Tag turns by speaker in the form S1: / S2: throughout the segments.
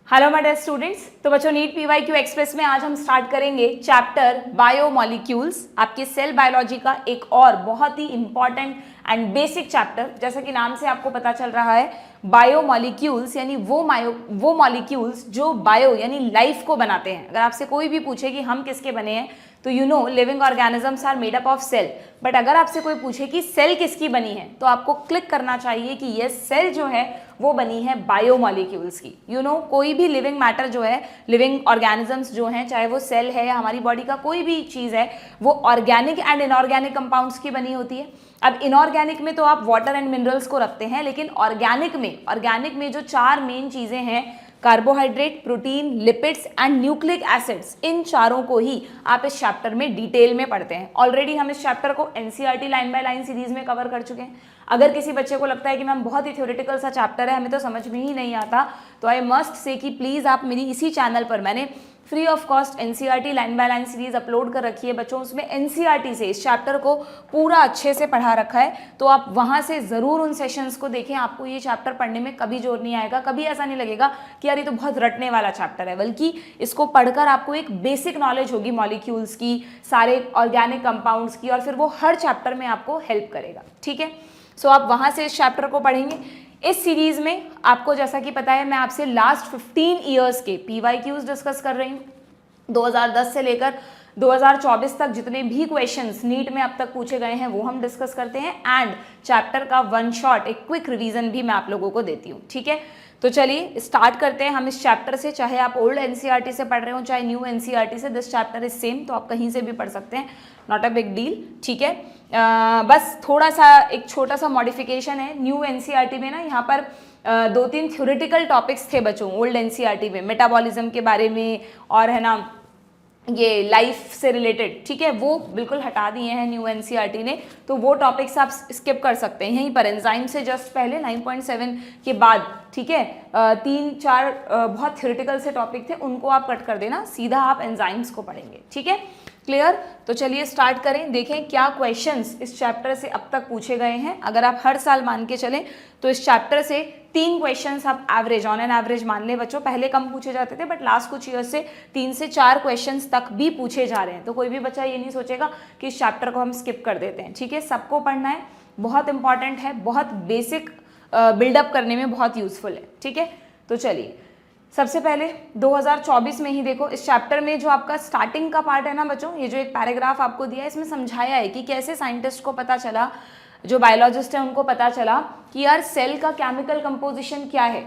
S1: Hello my dear students. तो बच्चों NEET PYQ express में आज हम स्टार्ट करेंगे चैप्टर बायोमॉलिक्यूल्स, आपके सेल बायोलॉजी का एक और बहुत ही इंपॉर्टेंट एंड बेसिक चैप्टर। जैसा कि नाम से आपको पता चल रहा है, बायोमॉलिक्यूल्स यानी वो मॉलिक्यूल्स जो बायो यानी लाइफ को बनाते हैं। अगर आपसे कोई भी पूछे कि हम किसके बने हैं तो you know living organisms are made up of cell. But अगर आपसे कोई पूछे कि सेल किसकी बनी है तो आपको क्लिक करना चाहिए कि ये सेल जो है वो बनी है बायोमॉलिक्यूल्स की। यू नो कोई भी लिविंग मैटर जो है, लिविंग ऑर्गेनिजम्स जो हैं, चाहे वो सेल है या हमारी बॉडी का कोई भी चीज़ है, वो ऑर्गेनिक एंड इनऑर्गेनिक कंपाउंड्स की बनी होती है। अब इनऑर्गेनिक में तो आप वाटर एंड मिनरल्स को रखते हैं, लेकिन ऑर्गेनिक में जो चार मेन चीज़ें हैं, carbohydrate, protein, lipids and nucleic acids, इन चारों को ही आप इस चैप्टर में डिटेल में पढ़ते हैं। ऑलरेडी हम इस चैप्टर को NCERT line by line series में कवर कर चुके हैं। अगर किसी बच्चे को लगता है कि मैम बहुत ही थ्योरेटिकल सा चैप्टर है, हमें तो समझ में ही नहीं आता, तो आई मस्ट से कि प्लीज़ आप मेरी इसी चैनल पर मैंने free of cost NCERT line by line series upload कर रखी है बच्चों। उसमें एनसीईआरटी से इस चैप्टर को पूरा अच्छे से पढ़ा रखा है, तो आप वहाँ से ज़रूर उन सेशंस को देखें। आपको ये चैप्टर पढ़ने में कभी जोर नहीं आएगा, कभी ऐसा नहीं लगेगा कि यार ये तो बहुत रटने वाला चैप्टर है, बल्कि इसको पढ़कर आपको एक बेसिक नॉलेज होगी मॉलिक्यूल्स की, सारे ऑर्गेनिक कंपाउंड्स की, और फिर वो हर चैप्टर में आपको हेल्प करेगा। ठीक है, सो आप वहाँ से इस चैप्टर को पढ़ेंगे। इस सीरीज में आपको जैसा कि पता है, मैं आपसे लास्ट 15 ईयर्स के पीवाईक्यूज डिस्कस कर रही हूँ। 2010 से लेकर 2024 तक जितने भी क्वेश्चंस नीट में अब तक पूछे गए हैं वो हम डिस्कस करते हैं, एंड चैप्टर का वन शॉट एक क्विक रिवीजन भी मैं आप लोगों को देती हूँ। ठीक है, तो चलिए स्टार्ट करते हैं हम इस चैप्टर से। चाहे आप ओल्ड एनसीईआरटी से पढ़ रहे हो, चाहे न्यू एनसीईआरटी से, दिस चैप्टर इज सेम, तो आप कहीं से भी पढ़ सकते हैं, नॉट अ बिग डील। ठीक है, बस थोड़ा सा एक छोटा सा मॉडिफिकेशन है। न्यू एनसीईआरटी में ना यहाँ पर दो तीन थ्योरेटिकल टॉपिक्स थे बच्चों ओल्ड एनसीईआरटी में, मेटाबॉलिज्म के बारे में और है ना ये लाइफ से रिलेटेड। ठीक है, वो बिल्कुल हटा दिए हैं न्यू एनसीईआरटी ने, तो वो टॉपिक्स आप स्किप कर सकते हैं। यहीं पर एंजाइम से जस्ट पहले 9.7 के बाद, ठीक है, 3-4 बहुत थ्योरेटिकल से टॉपिक थे, उनको आप कट कर देना, सीधा आप एंजाइम्स को पढ़ेंगे। ठीक है, क्लियर? तो चलिए स्टार्ट करें, देखें क्या क्वेश्चंस इस चैप्टर से अब तक पूछे गए हैं। अगर आप हर साल मान के चलें तो इस चैप्टर से 3 क्वेश्चंस आप एवरेज, ऑन एन एवरेज मान लें बच्चों। पहले कम पूछे जाते थे, बट लास्ट कुछ ईयर से 3 से 4 क्वेश्चंस तक भी पूछे जा रहे हैं। तो कोई भी बच्चा ये नहीं सोचेगा कि इस चैप्टर को हम स्किप कर देते हैं। ठीक है, सबको पढ़ना है, बहुत इंपॉर्टेंट है, बहुत बेसिक बिल्डअप करने में बहुत यूजफुल है। ठीक है, तो चलिए सबसे पहले 2024 में ही देखो, इस चैप्टर में जो आपका स्टार्टिंग का पार्ट है ना बच्चों, ये जो एक पैराग्राफ आपको दिया है, इसमें समझाया है कि कैसे साइंटिस्ट को पता चला, जो बायोलॉजिस्ट है उनको पता चला कि यार सेल का केमिकल कंपोजिशन क्या है।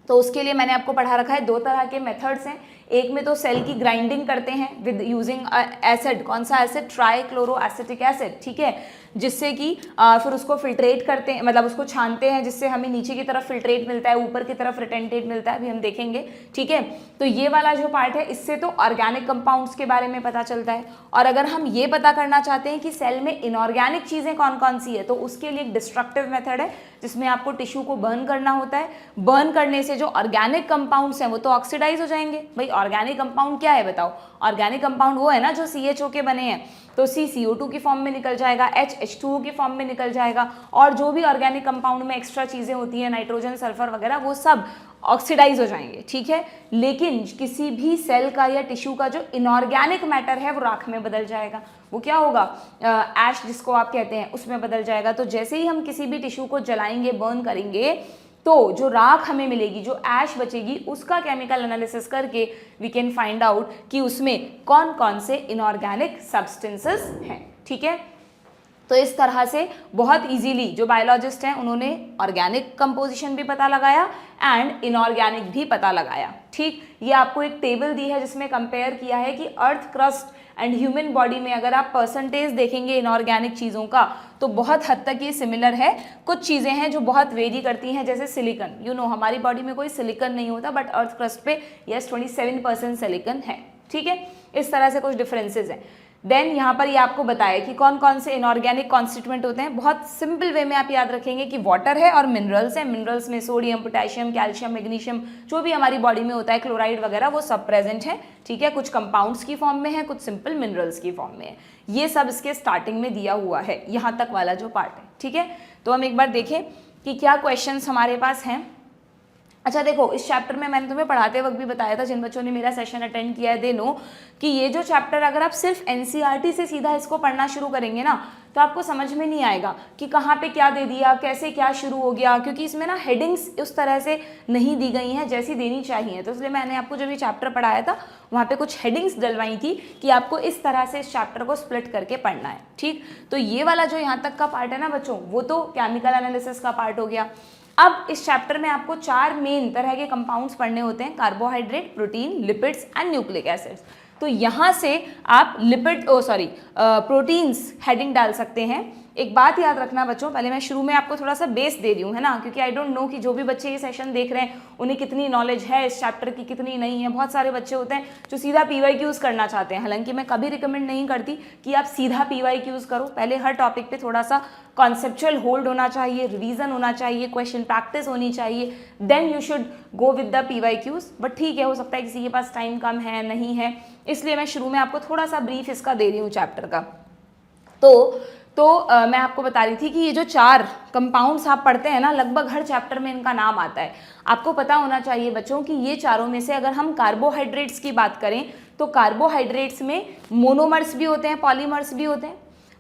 S1: तो उसके लिए मैंने आपको पढ़ा रखा है 2 तरह के मेथड्स हैं। एक में तो सेल की ग्राइंडिंग करते हैं विद यूजिंग एसिड, कौन सा एसिड, ट्राइक्लोरो एसिटिक एसिड। ठीक है, जिससे कि फिर उसको फिल्ट्रेट करते हैं, मतलब उसको छानते हैं, जिससे हमें नीचे की तरफ फिल्ट्रेट मिलता है, ऊपर की तरफ रिटेंटेट मिलता है, अभी हम देखेंगे। ठीक है, तो ये वाला जो पार्ट है, इससे तो ऑर्गेनिक कंपाउंड्स के बारे में पता चलता है। और अगर हम ये पता करना चाहते हैं कि सेल में इनऑर्गेनिक चीज़ें कौन कौन सी है, तो उसके लिए एक डिस्ट्रक्टिव मेथड है जिसमें आपको टिश्यू को बर्न करना होता है। बर्न करने से जो ऑर्गेनिक कंपाउंड्स हैं वो तो ऑक्सीडाइज हो जाएंगे। भाई ऑर्गेनिक कंपाउंड क्या है बताओ? ऑर्गेनिक कंपाउंड वो है ना जो CHO के बने हैं, तो CO2 की फॉर्म में निकल जाएगा, H2O की फॉर्म में निकल जाएगा, और जो भी ऑर्गेनिक कंपाउंड में एक्स्ट्रा चीज़ें होती हैं, नाइट्रोजन, सल्फर वगैरह, वो सब ऑक्सीडाइज हो जाएंगे। ठीक है, लेकिन किसी भी सेल का या टिश्यू का जो इनऑर्गेनिक मैटर है वो राख में बदल जाएगा। वो क्या होगा? ऐश जिसको आप कहते हैं, उसमें बदल जाएगा। तो जैसे ही हम किसी भी टिश्यू को जलाएंगे, बर्न करेंगे, तो जो राख हमें मिलेगी, जो ऐश बचेगी, उसका केमिकल एनालिसिस करके वी कैन फाइंड आउट कि उसमें कौन कौन से इनऑर्गेनिक सब्सटेंसेस हैं। ठीक है, तो इस तरह से बहुत इजीली जो बायोलॉजिस्ट हैं उन्होंने ऑर्गेनिक कंपोजिशन भी पता लगाया एंड इनऑर्गेनिक भी पता लगाया। ठीक, ये आपको एक टेबल दी है जिसमें कंपेयर किया है कि earth crust and human body में अगर आप परसेंटेज देखेंगे इनऑर्गेनिक चीज़ों का, तो बहुत हद तक ये सिमिलर है। कुछ चीज़ें हैं जो बहुत वेरी करती हैं, जैसे सिलिकन। यू नो हमारी बॉडी में कोई सिलिकन नहीं होता, बट अर्थ क्रस्ट पे यस 27% सिलिकन है। ठीक है, इस तरह से कुछ डिफरेंसेस हैं। देन यहाँ पर ये आपको बताया कि कौन कौन से इनऑर्गेनिक कॉन्स्टिट्यूएंट होते हैं। बहुत सिंपल वे में आप याद रखेंगे कि वाटर है और मिनरल्स हैं। मिनरल्स में सोडियम, पोटेशियम, कैल्शियम, मैग्नीशियम, जो भी हमारी बॉडी में होता है, क्लोराइड वगैरह, वो सब प्रेजेंट है। ठीक है, कुछ कंपाउंड्स की फॉर्म में है, कुछ सिंपल मिनरल्स की फॉर्म में है। ये सब इसके स्टार्टिंग में दिया हुआ है, यहाँ तक वाला जो पार्ट है। ठीक है, तो हम एक बार देखें कि क्या क्वेश्चंस हमारे पास हैं। अच्छा देखो, इस चैप्टर में मैंने तुम्हें पढ़ाते वक्त भी बताया था, जिन बच्चों ने मेरा सेशन अटेंड किया है दे नो कि ये जो चैप्टर अगर आप सिर्फ एनसीईआरटी से सीधा इसको पढ़ना शुरू करेंगे ना तो आपको समझ में नहीं आएगा कि कहाँ पे क्या दे दिया, कैसे क्या शुरू हो गया, क्योंकि इसमें ना हेडिंग्स उस तरह से नहीं दी गई हैं जैसी देनी चाहिए। तो इसलिए मैंने आपको जब ये चैप्टर पढ़ाया था वहाँ पे कुछ हेडिंग्स डलवाई थी कि आपको इस तरह से इस चैप्टर को स्प्लिट करके पढ़ना है। ठीक, तो ये वाला जो यहाँ तक का पार्ट है ना बच्चों, वो तो केमिकल एनालिसिस का पार्ट हो गया। अब इस चैप्टर में आपको 4 मेन तरह के कंपाउंड्स पढ़ने होते हैं, carbohydrate, protein, lipids and nucleic acids. तो यहाँ से आप प्रोटीन्स हेडिंग डाल सकते हैं। एक बात याद रखना बच्चों, पहले मैं शुरू में आपको थोड़ा सा बेस दे रही हूँ, है ना, क्योंकि आई डोंट नो कि जो भी बच्चे ये सेशन देख रहे हैं उन्हें कितनी नॉलेज है इस चैप्टर की, कितनी नहीं है। बहुत सारे बच्चे होते हैं जो सीधा PYQs करना चाहते हैं, हालांकि मैं कभी रिकमेंड नहीं करती कि आप सीधा PYQs करो। पहले हर टॉपिक पे थोड़ा सा कॉन्सेप्चुअल होल्ड होना चाहिए, रिवीजन होना चाहिए, क्वेश्चन प्रैक्टिस होनी चाहिए, then you should go with the PYQs। But ठीक है, हो सकता है किसी के पास टाइम कम है, नहीं है, इसलिए मैं शुरू में आपको थोड़ा सा ब्रीफ इसका दे रही हूँ चैप्टर का। तो मैं आपको बता रही थी कि ये जो 4 कंपाउंड्स आप पढ़ते हैं ना, लगभग हर चैप्टर में इनका नाम आता है। आपको पता होना चाहिए बच्चों कि ये चारों में से अगर हम कार्बोहाइड्रेट्स की बात करें तो कार्बोहाइड्रेट्स में मोनोमर्स भी होते हैं, पॉलीमर्स भी होते हैं।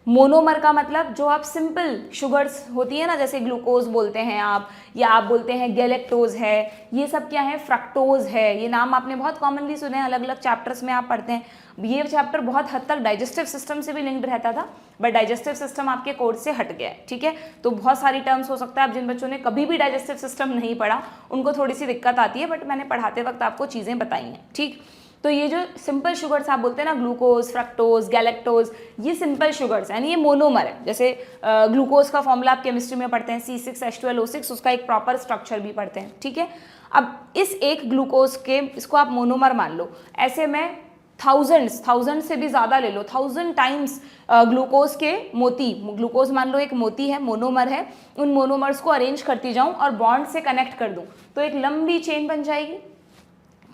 S1: मोनोमर का मतलब जो आप सिंपल शुगर्स होती है ना, जैसे ग्लूकोज बोलते हैं आप, या आप बोलते हैं गैलेक्टोज है, ये सब क्या है, फ्रक्टोज है। ये नाम आपने बहुत कॉमनली सुने हैं, अलग अलग चैप्टर्स में आप पढ़ते हैं। ये चैप्टर बहुत हद तक डाइजेस्टिव सिस्टम से भी लिंक्ड रहता था, बट डाइजेस्टिव सिस्टम आपके कोर्स से हट गया है। ठीक है, तो बहुत सारी टर्म्स हो सकता है आप जिन बच्चों ने कभी भी डाइजेस्टिव सिस्टम नहीं पढ़ा उनको थोड़ी सी दिक्कत आती है, बट मैंने पढ़ाते वक्त आपको चीज़ें बताई हैं। ठीक, तो ये जो सिंपल शुगर्स आप बोलते हैं ना, ग्लूकोज, फ्रक्टोज, गैलेक्टोज, ये सिंपल शुगर्स यानी ये मोनोमर है। जैसे ग्लूकोज का फॉर्मूला आप केमिस्ट्री में पढ़ते हैं C6H12O6, उसका एक प्रॉपर स्ट्रक्चर भी पढ़ते हैं। ठीक है, अब इस एक ग्लूकोज के, इसको आप मोनोमर मान लो, ऐसे में थाउजेंड से भी ज़्यादा ले लो, 1000 टाइम्स ग्लूकोज के मोती, ग्लूकोज मान लो एक मोती है, मोनोमर है, उन मोनोमर्स को अरेंज करती जाऊँ और बॉन्ड से कनेक्ट कर दूँ तो एक लंबी चेन बन जाएगी।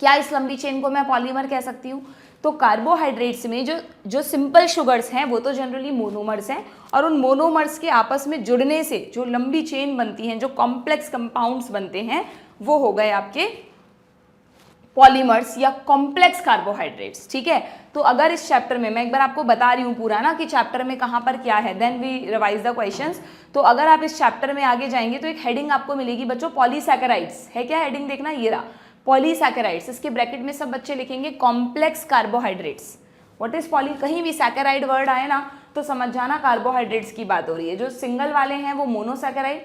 S1: क्या इस लंबी चेन को मैं पॉलीमर कह सकती हूँ? तो कार्बोहाइड्रेट्स में जो सिंपल शुगर्स हैं वो तो जनरली मोनोमर्स हैं, और उन मोनोमर्स के आपस में जुड़ने से जो लंबी चेन बनती हैं, जो कॉम्प्लेक्स कंपाउंड्स बनते हैं, वो हो गए आपके पॉलीमर्स या कॉम्प्लेक्स कार्बोहाइड्रेट्स। ठीक है, तो अगर इस चैप्टर में, मैं एक बार आपको बता रही हूँ पूरा ना कि चैप्टर में कहाँ पर क्या है, then we revise the questions. तो अगर आप इस चैप्टर में आगे जाएंगे तो एक हेडिंग आपको मिलेगी बच्चों, पॉलीसैकेराइड्स है। क्या हेडिंग देखना, ये रहा, पॉलीसैकेराइड्स। इसके ब्रैकेट में सब बच्चे लिखेंगे complex carbohydrates. What is poly, कहीं भी सैकेराइड वर्ड आए ना तो समझ जाना कार्बोहाइड्रेट्स की बात हो रही है। जो सिंगल वाले हैं वो मोनोसैकेराइड,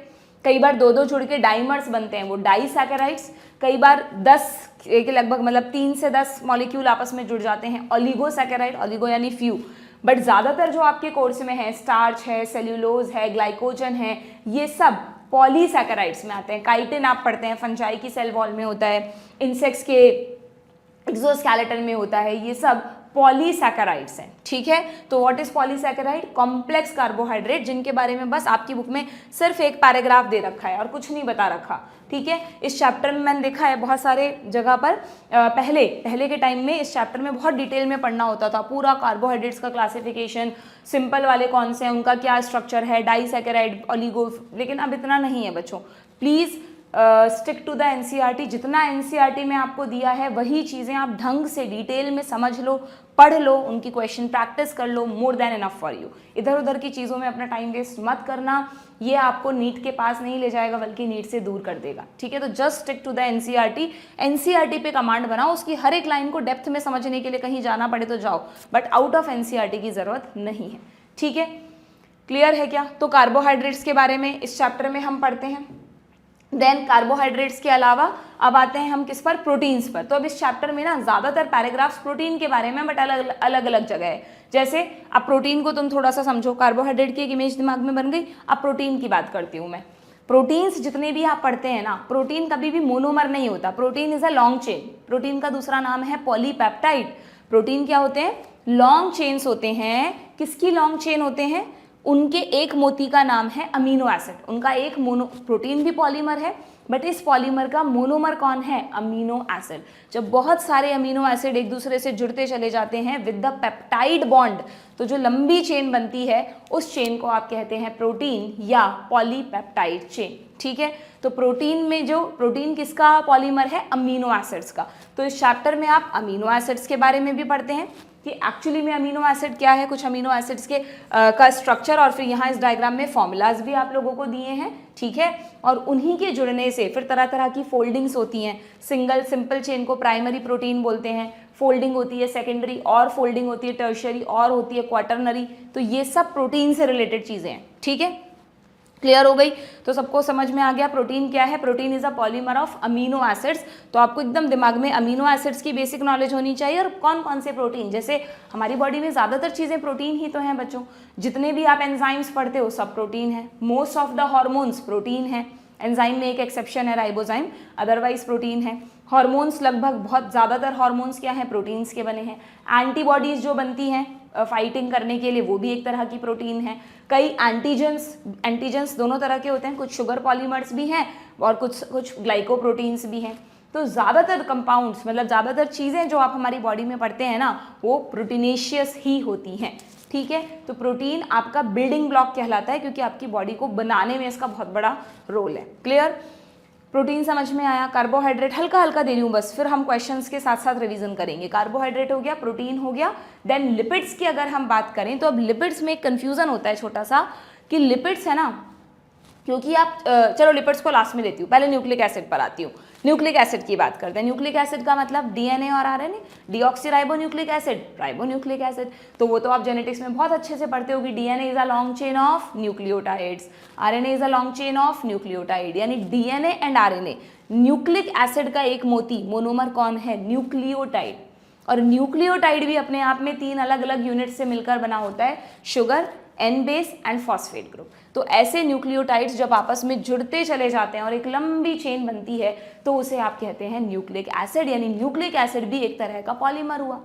S1: कई बार 2-2 जुड़ के डाइमर्स बनते हैं वो डाइसैकेराइड्स, कई बार 10 के लगभग मतलब 3 से 10 मॉलिक्यूल आपस में जुड़ जाते हैं ऑलिगोसैकेराइड, ऑलिगो यानी फ्यू। बट ज़्यादातर जो आपके कोर्स में है, स्टार्च है, सेल्यूलोज है, ग्लाइकोजन है, ये सब पॉलीसैकेराइड्स में आते हैं। काइटिन आप पढ़ते हैं, फंजाई की सेल वॉल में होता है, इंसेक्ट्स के एक्सोस्केलेटन में होता है, ये सब पॉलीसैकेराइड्स हैं। ठीक है, तो what is polysaccharide? Complex carbohydrate, जिनके बारे में बस आपकी बुक में सिर्फ एक पैराग्राफ दे रखा है और कुछ नहीं बता रखा। ठीक है, इस चैप्टर में मैंने देखा है बहुत सारे जगह पर पहले के टाइम में इस चैप्टर में बहुत डिटेल में पढ़ना होता था, पूरा कार्बोहाइड्रेट्स का क्लासिफिकेशन, सिंपल वाले कौन से हैं, उनका क्या स्ट्रक्चर है, डाइसैकेराइड, ऑलिगो, लेकिन अब इतना नहीं है बच्चों। Please stick to the NCERT. जितना एनसीईआरटी में आपको दिया है वही चीज़ें आप ढंग से डिटेल में समझ लो, पढ़ लो, उनकी क्वेश्चन प्रैक्टिस कर लो, more than enough for you. इधर उधर की चीज़ों में अपना टाइम वेस्ट मत करना, ये आपको नीट के पास नहीं ले जाएगा बल्कि नीट से दूर कर देगा। ठीक है, तो just stick to the NCERT. NCERT पे कमांड बनाओ, उसकी हर एक लाइन को डेप्थ में समझने के लिए कहीं जाना पड़े तो जाओ, बट आउट ऑफ एनसीईआरटी की ज़रूरत नहीं है। ठीक है, क्लियर है क्या? तो कार्बोहाइड्रेट्स के बारे में इस चैप्टर में हम पढ़ते हैं। देन कार्बोहाइड्रेट्स के अलावा अब आते हैं हम किस पर? प्रोटीन्स पर। तो अब इस चैप्टर में ना ज़्यादातर पैराग्राफ्स प्रोटीन के बारे में, बट अलग अलग जगह है। जैसे अब प्रोटीन को तुम थोड़ा सा समझो, कार्बोहाइड्रेट की एक इमेज दिमाग में बन गई। अब प्रोटीन की बात करती हूँ मैं। प्रोटीन्स जितने भी आप पढ़ते हैं ना, प्रोटीन कभी भी मोनोमर नहीं होता। Protein is a long chain. Protein का दूसरा नाम है पॉलीपेप्टाइड। प्रोटीन क्या होते हैं? लॉन्ग चेन्स होते हैं। किसकी लॉन्ग चेन होते हैं? उनके एक मोती का नाम है अमीनो एसिड। उनका एक प्रोटीन भी पॉलीमर है, बट इस पॉलीमर का मोनोमर कौन है? Amino acid. जब बहुत सारे अमीनो एसिड एक दूसरे से जुड़ते चले जाते हैं विद द पेप्टाइड बॉन्ड, तो जो लंबी चेन बनती है उस चेन को आप कहते हैं प्रोटीन या पॉलीपेप्टाइड चेन। ठीक है, तो प्रोटीन में जो प्रोटीन किसका पॉलीमर है? अमीनो एसिड्स का। तो इस चैप्टर में आप अमीनो एसिड्स के बारे में भी पढ़ते हैं कि एक्चुअली में अमीनो एसिड क्या है, कुछ अमीनो एसिड्स के का स्ट्रक्चर, और फिर यहाँ इस डायग्राम में फॉर्मूलाज भी आप लोगों को दिए हैं। ठीक है, और उन्हीं के जुड़ने से फिर तरह तरह की फोल्डिंग्स होती हैं। सिंपल चेन को प्राइमरी प्रोटीन बोलते हैं, फोल्डिंग होती है सेकेंडरी, और फोल्डिंग होती है टर्शियरी, और होती है क्वाटरनरी। तो ये सब प्रोटीन से रिलेटेड चीज़ें हैं। ठीक है, क्लियर हो गई? तो सबको समझ में आ गया प्रोटीन क्या है? Protein is a polymer of amino acids. तो आपको एकदम दिमाग में अमीनो एसिड्स की बेसिक नॉलेज होनी चाहिए, और कौन कौन से प्रोटीन, जैसे हमारी बॉडी में ज़्यादातर चीज़ें प्रोटीन ही तो हैं बच्चों। जितने भी आप एंजाइम्स पढ़ते हो सब प्रोटीन है। Most of the hormones protein है। एंजाइम में एक एक्सेप्शन है राइबोजाइम, अदरवाइज प्रोटीन है। हार्मोन्स लगभग बहुत ज़्यादातर हार्मोन्स क्या हैं? प्रोटीन्स के बने हैं। एंटीबॉडीज़ जो बनती हैं फाइटिंग करने के लिए, वो भी एक तरह की प्रोटीन है। कई एंटीजेंस दोनों तरह के होते हैं, कुछ शुगर पॉलीमर्स भी हैं और कुछ ग्लाइकोप्रोटीन्स भी हैं। तो ज़्यादातर कंपाउंड्स, मतलब ज़्यादातर चीज़ें जो आप हमारी बॉडी में पढ़ते हैं ना, वो प्रोटीनेशियस ही होती हैं। ठीक है, तो प्रोटीन आपका बिल्डिंग ब्लॉक कहलाता है, क्योंकि आपकी बॉडी को बनाने में इसका बहुत बड़ा रोल है। क्लियर? प्रोटीन समझ में आया। कार्बोहाइड्रेट हल्का हल्का दे रही हूँ बस, फिर हम क्वेश्चंस के साथ साथ रिवीजन करेंगे। कार्बोहाइड्रेट हो गया, प्रोटीन हो गया। देन लिपिड्स की अगर हम बात करें तो अब लिपिड्स में एक कन्फ्यूजन होता है छोटा सा, कि लिपिड्स है ना, क्योंकि आप चलो लिपिड्स को लास्ट में देती हूँ, पहले न्यूक्लिक एसिड पर आती हूँ। न्यूक्लिक एसिड की बात करते हैं। न्यूक्लिक एसिड का मतलब डीएनए और RNA, deoxyribonucleic acid, ribonucleic acid. तो वो तो आप जेनेटिक्स में बहुत अच्छे से पढ़ते हो कि DNA is a long chain of nucleotides, RNA is a long chain of nucleotide. यानी DNA and RNA, nucleic acid का एक मोती मोनोमर कौन है? न्यूक्लियोटाइड। और न्यूक्लियोटाइड भी अपने आप में 3 अलग अलग यूनिट से मिलकर बना होता है, sugar, N base and phosphate group. तो ऐसे न्यूक्लियोटाइड्स जब आपस में जुड़ते चले जाते हैं और एक लंबी चेन बनती है, तो उसे आप कहते हैं न्यूक्लिक एसिड। यानी न्यूक्लिक एसिड भी एक तरह का पॉलीमर हुआ।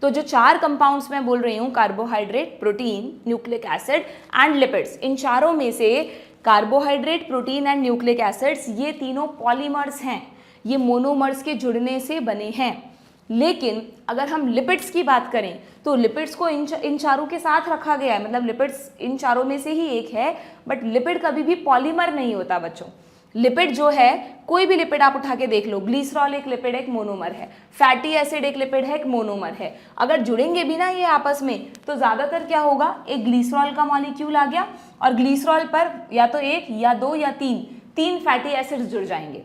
S1: तो जो 4 कंपाउंड्स मैं बोल रही हूँ, carbohydrate, protein, nucleic acid and lipids, इन चारों में से carbohydrate, protein and nucleic acids, ये तीनों पॉलीमर्स हैं। ये मोनोमर्स के जुड़ने से बने हैं। लेकिन अगर हम लिपिड्स की बात करें तो लिपिड्स को इन चारों के साथ रखा गया है, मतलब लिपिड्स इन चारों में से ही एक है, बट लिपिड कभी भी पॉलीमर नहीं होता बच्चों। लिपिड जो है, कोई भी लिपिड आप उठा के देख लो, ग्लिसरॉल एक लिपिड एक मोनोमर है, फैटी एसिड एक लिपिड है एक मोनोमर है। अगर जुड़ेंगे भी ना ये आपस में, तो ज़्यादातर क्या होगा, एक ग्लिसरॉल का मॉलिक्यूल आ गया और ग्लिसरॉल पर या तो 1 या 2 या 3 फैटी एसिड्स जुड़ जाएंगे।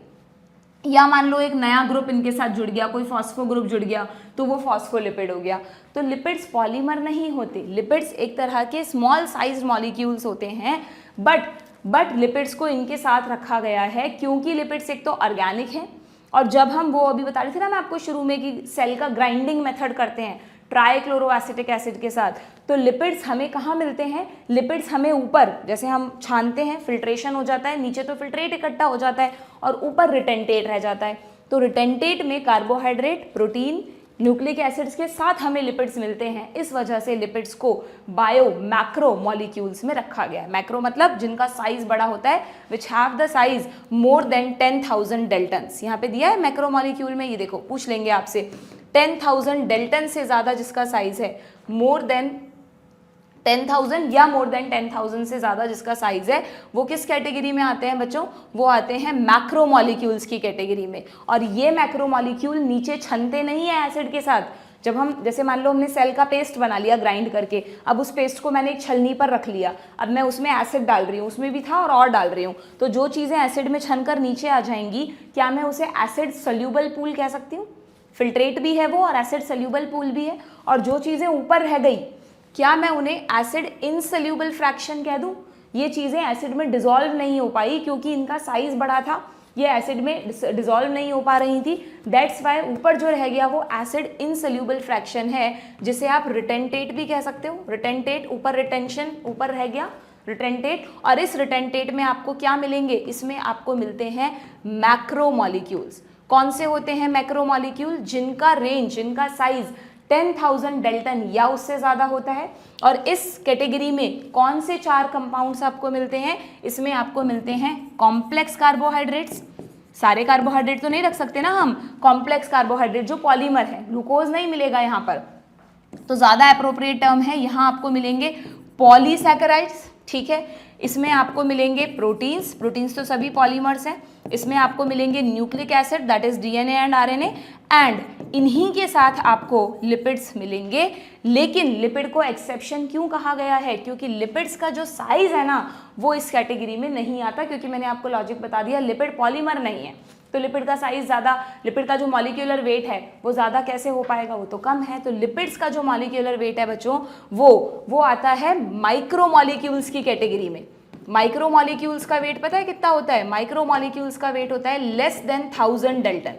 S1: या मान लो एक नया ग्रुप इनके साथ जुड़ गया, कोई फॉस्फो ग्रुप जुड़ गया, तो वो फॉस्फोलिपिड हो गया। तो लिपिड्स पॉलीमर नहीं होते। लिपिड्स एक तरह के स्मॉल साइज्ड मॉलिक्यूल्स होते हैं, बट लिपिड्स को इनके साथ रखा गया है क्योंकि लिपिड्स एक तो ऑर्गेनिक है, और जब हम वो अभी बता रही थी ना मैं आपको शुरू में कि सेल का ग्राइंडिंग मेथड करते हैं ट्राइक्लोरोएसिटिक एसिड के साथ, तो लिपिड्स हमें कहाँ मिलते हैं? लिपिड्स हमें ऊपर, जैसे हम छानते हैं फिल्ट्रेशन हो जाता है, नीचे तो फिल्ट्रेट इकट्ठा हो जाता है और ऊपर रिटेंटेट रह जाता है। तो रिटेंटेट में कार्बोहाइड्रेट, प्रोटीन, न्यूक्लिक एसिड्स के साथ हमें लिपिड्स मिलते हैं। इस वजह से लिपिड्स को बायो मैक्रो मॉलिक्यूल्स में रखा गया है। मैक्रो मतलब जिनका साइज बड़ा होता है, which have the size more than 10,000 Dalton's. यहाँ पे दिया है मैक्रो मॉलिक्यूल में, ये देखो पूछ लेंगे आपसे, 10,000 डेल्टन से ज़्यादा जिसका साइज है, मोर देन 10,000 या मोर देन 10,000 से ज़्यादा जिसका साइज है, वो किस कैटेगरी में आते हैं बच्चों? वो आते हैं मैक्रोमोलिक्यूल्स की कैटेगरी में। और ये मैक्रोमोलिक्यूल नीचे छनते नहीं है एसिड के साथ। जब हम, जैसे मान लो हमने सेल का पेस्ट बना लिया ग्राइंड करके, अब उस पेस्ट को मैंने एक छलनी पर रख लिया, अब मैं उसमें एसिड डाल रही हूँ, उसमें भी था और डाल रही हूँ, तो जो चीज़ें एसिड में छनकर नीचे आ जाएंगी, क्या मैं उसे एसिड सोल्यूबल पूल कह सकती हूँ? फिल्ट्रेट भी है वो और एसिड सोल्यूबल पूल भी है। और जो चीज़ें ऊपर रह गई, क्या मैं उन्हें एसिड इनसोल्यूबल फ्रैक्शन कह दूं? ये चीज़ें एसिड में डिसॉल्व नहीं हो पाई क्योंकि इनका साइज बड़ा था, ये एसिड में डिसॉल्व नहीं हो पा रही थी। दैट्स वाई ऊपर जो रह गया वो एसिड इनसोल्यूबल फ्रैक्शन है, जिसे आप रिटेंटेट भी कह सकते हो। रिटेंटेट, ऊपर रिटेंशन, ऊपर रह गया रिटेंटेट। और इस रिटेंटेट में आपको क्या मिलेंगे? इसमें आपको मिलते हैं मैक्रोमोलिक्यूल्स। कौन से होते हैं मैक्रोमोलिक्यूल? जिनका रेंज, जिनका साइज 10,000 डेल्टन या उससे ज़्यादा होता है। और इस कैटेगरी में कौन से 4 कंपाउंड्स आपको मिलते हैं? इसमें आपको मिलते हैं कॉम्प्लेक्स कार्बोहाइड्रेट्स, सारे कार्बोहाइड्रेट तो नहीं रख सकते ना हम, कॉम्प्लेक्स कार्बोहाइड्रेट जो पॉलीमर है, ग्लूकोज नहीं मिलेगा यहाँ पर, तो ज़्यादा अप्रोप्रिएट टर्म है, यहाँ आपको मिलेंगे पॉलीसैकेराइड्स, ठीक है। इसमें आपको मिलेंगे प्रोटीन्स, प्रोटीन्स तो सभी पॉलीमर्स हैं। इसमें आपको मिलेंगे nucleic acid that is DNA and RNA, and इन्हीं के साथ आपको लिपिड्स मिलेंगे। लेकिन लिपिड को एक्सेप्शन क्यों कहा गया है? क्योंकि लिपिड्स का जो साइज है ना वो इस कैटेगरी में नहीं आता, क्योंकि मैंने आपको लॉजिक बता दिया, लिपिड पॉलीमर नहीं है, तो लिपिड का साइज ज़्यादा, लिपिड का जो मॉलिक्यूलर वेट है वो ज़्यादा कैसे हो पाएगा, वो तो कम है। तो लिपिड्स का जो मॉलिक्यूलर वेट है बच्चों वो आता है माइक्रोमॉलिक्यूल्स की कैटेगरी में। माइक्रोमॉलिक्यूल्स का वेट पता है कितना होता है? माइक्रोमॉलिक्यूल्स का वेट होता है लेस देन 1000 डेल्टन।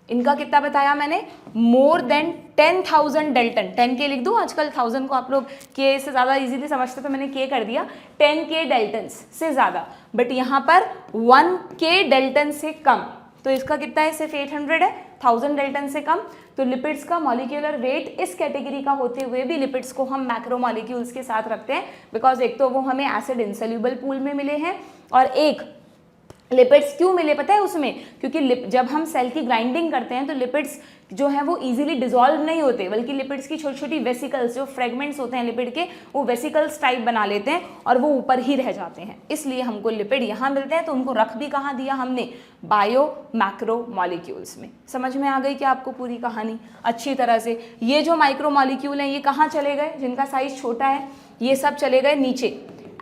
S1: इनका कितना बताया मैंने? More than 10,000 Dalton. 10K लिख दूं, आजकल 1000 को आप लोग के से ज़्यादा इजीली समझते तो मैंने K कर दिया, 10K डेल्टन से ज़्यादा, बट यहाँ पर 1K डेल्टन से कम। तो इसका कितना है? सिर्फ 800 है, 1000 डेल्टन से कम। तो लिपिड्स का मॉलिक्यूलर वेट इस कैटेगरी का होते हुए भी लिपिड्स को हम मैक्रोमॉलिक्यूल्स के साथ रखते हैं, बिकॉज एक तो वो हमें एसिड इनसोल्यूबल पूल में मिले हैं, और एक लिपिड्स क्यों मिले पता है उसमें? क्योंकि जब हम सेल की ग्राइंडिंग करते हैं तो लिपिड्स जो है वो इजीली डिसॉल्व नहीं होते, बल्कि लिपिड्स की छोटी छोटी वेसिकल्स, जो फ्रेगमेंट्स होते हैं लिपिड के, वो वेसिकल्स टाइप बना लेते हैं और वो ऊपर ही रह जाते हैं। इसलिए हमको लिपिड यहाँ मिलते हैं। तो उनको रख भी कहाँ दिया हमने? बायो मैक्रो मॉलिक्यूल्स में। समझ में आ गई क्या आपको पूरी कहानी अच्छी तरह से? ये जो माइक्रो मॉलिक्यूल हैं ये कहाँ चले गए? जिनका साइज छोटा है ये सब चले गए नीचे,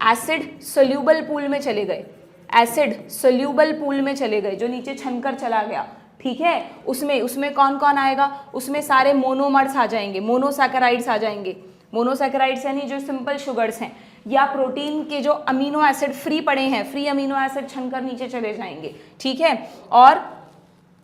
S1: एसिड सोल्यूबल पूल में चले गए, एसिड सोल्यूबल पूल में चले गए, जो नीचे छनकर चला गया, ठीक है। उसमें कौन कौन आएगा? उसमें सारे मोनोमर्स आ जाएंगे, मोनोसैकेराइड्स आ जाएंगे। मोनोसैकेराइड्स यानी जो सिंपल शुगर्स हैं, या प्रोटीन के जो अमीनो एसिड फ्री पड़े हैं, फ्री अमीनो एसिड छनकर नीचे चले जाएंगे, ठीक है। और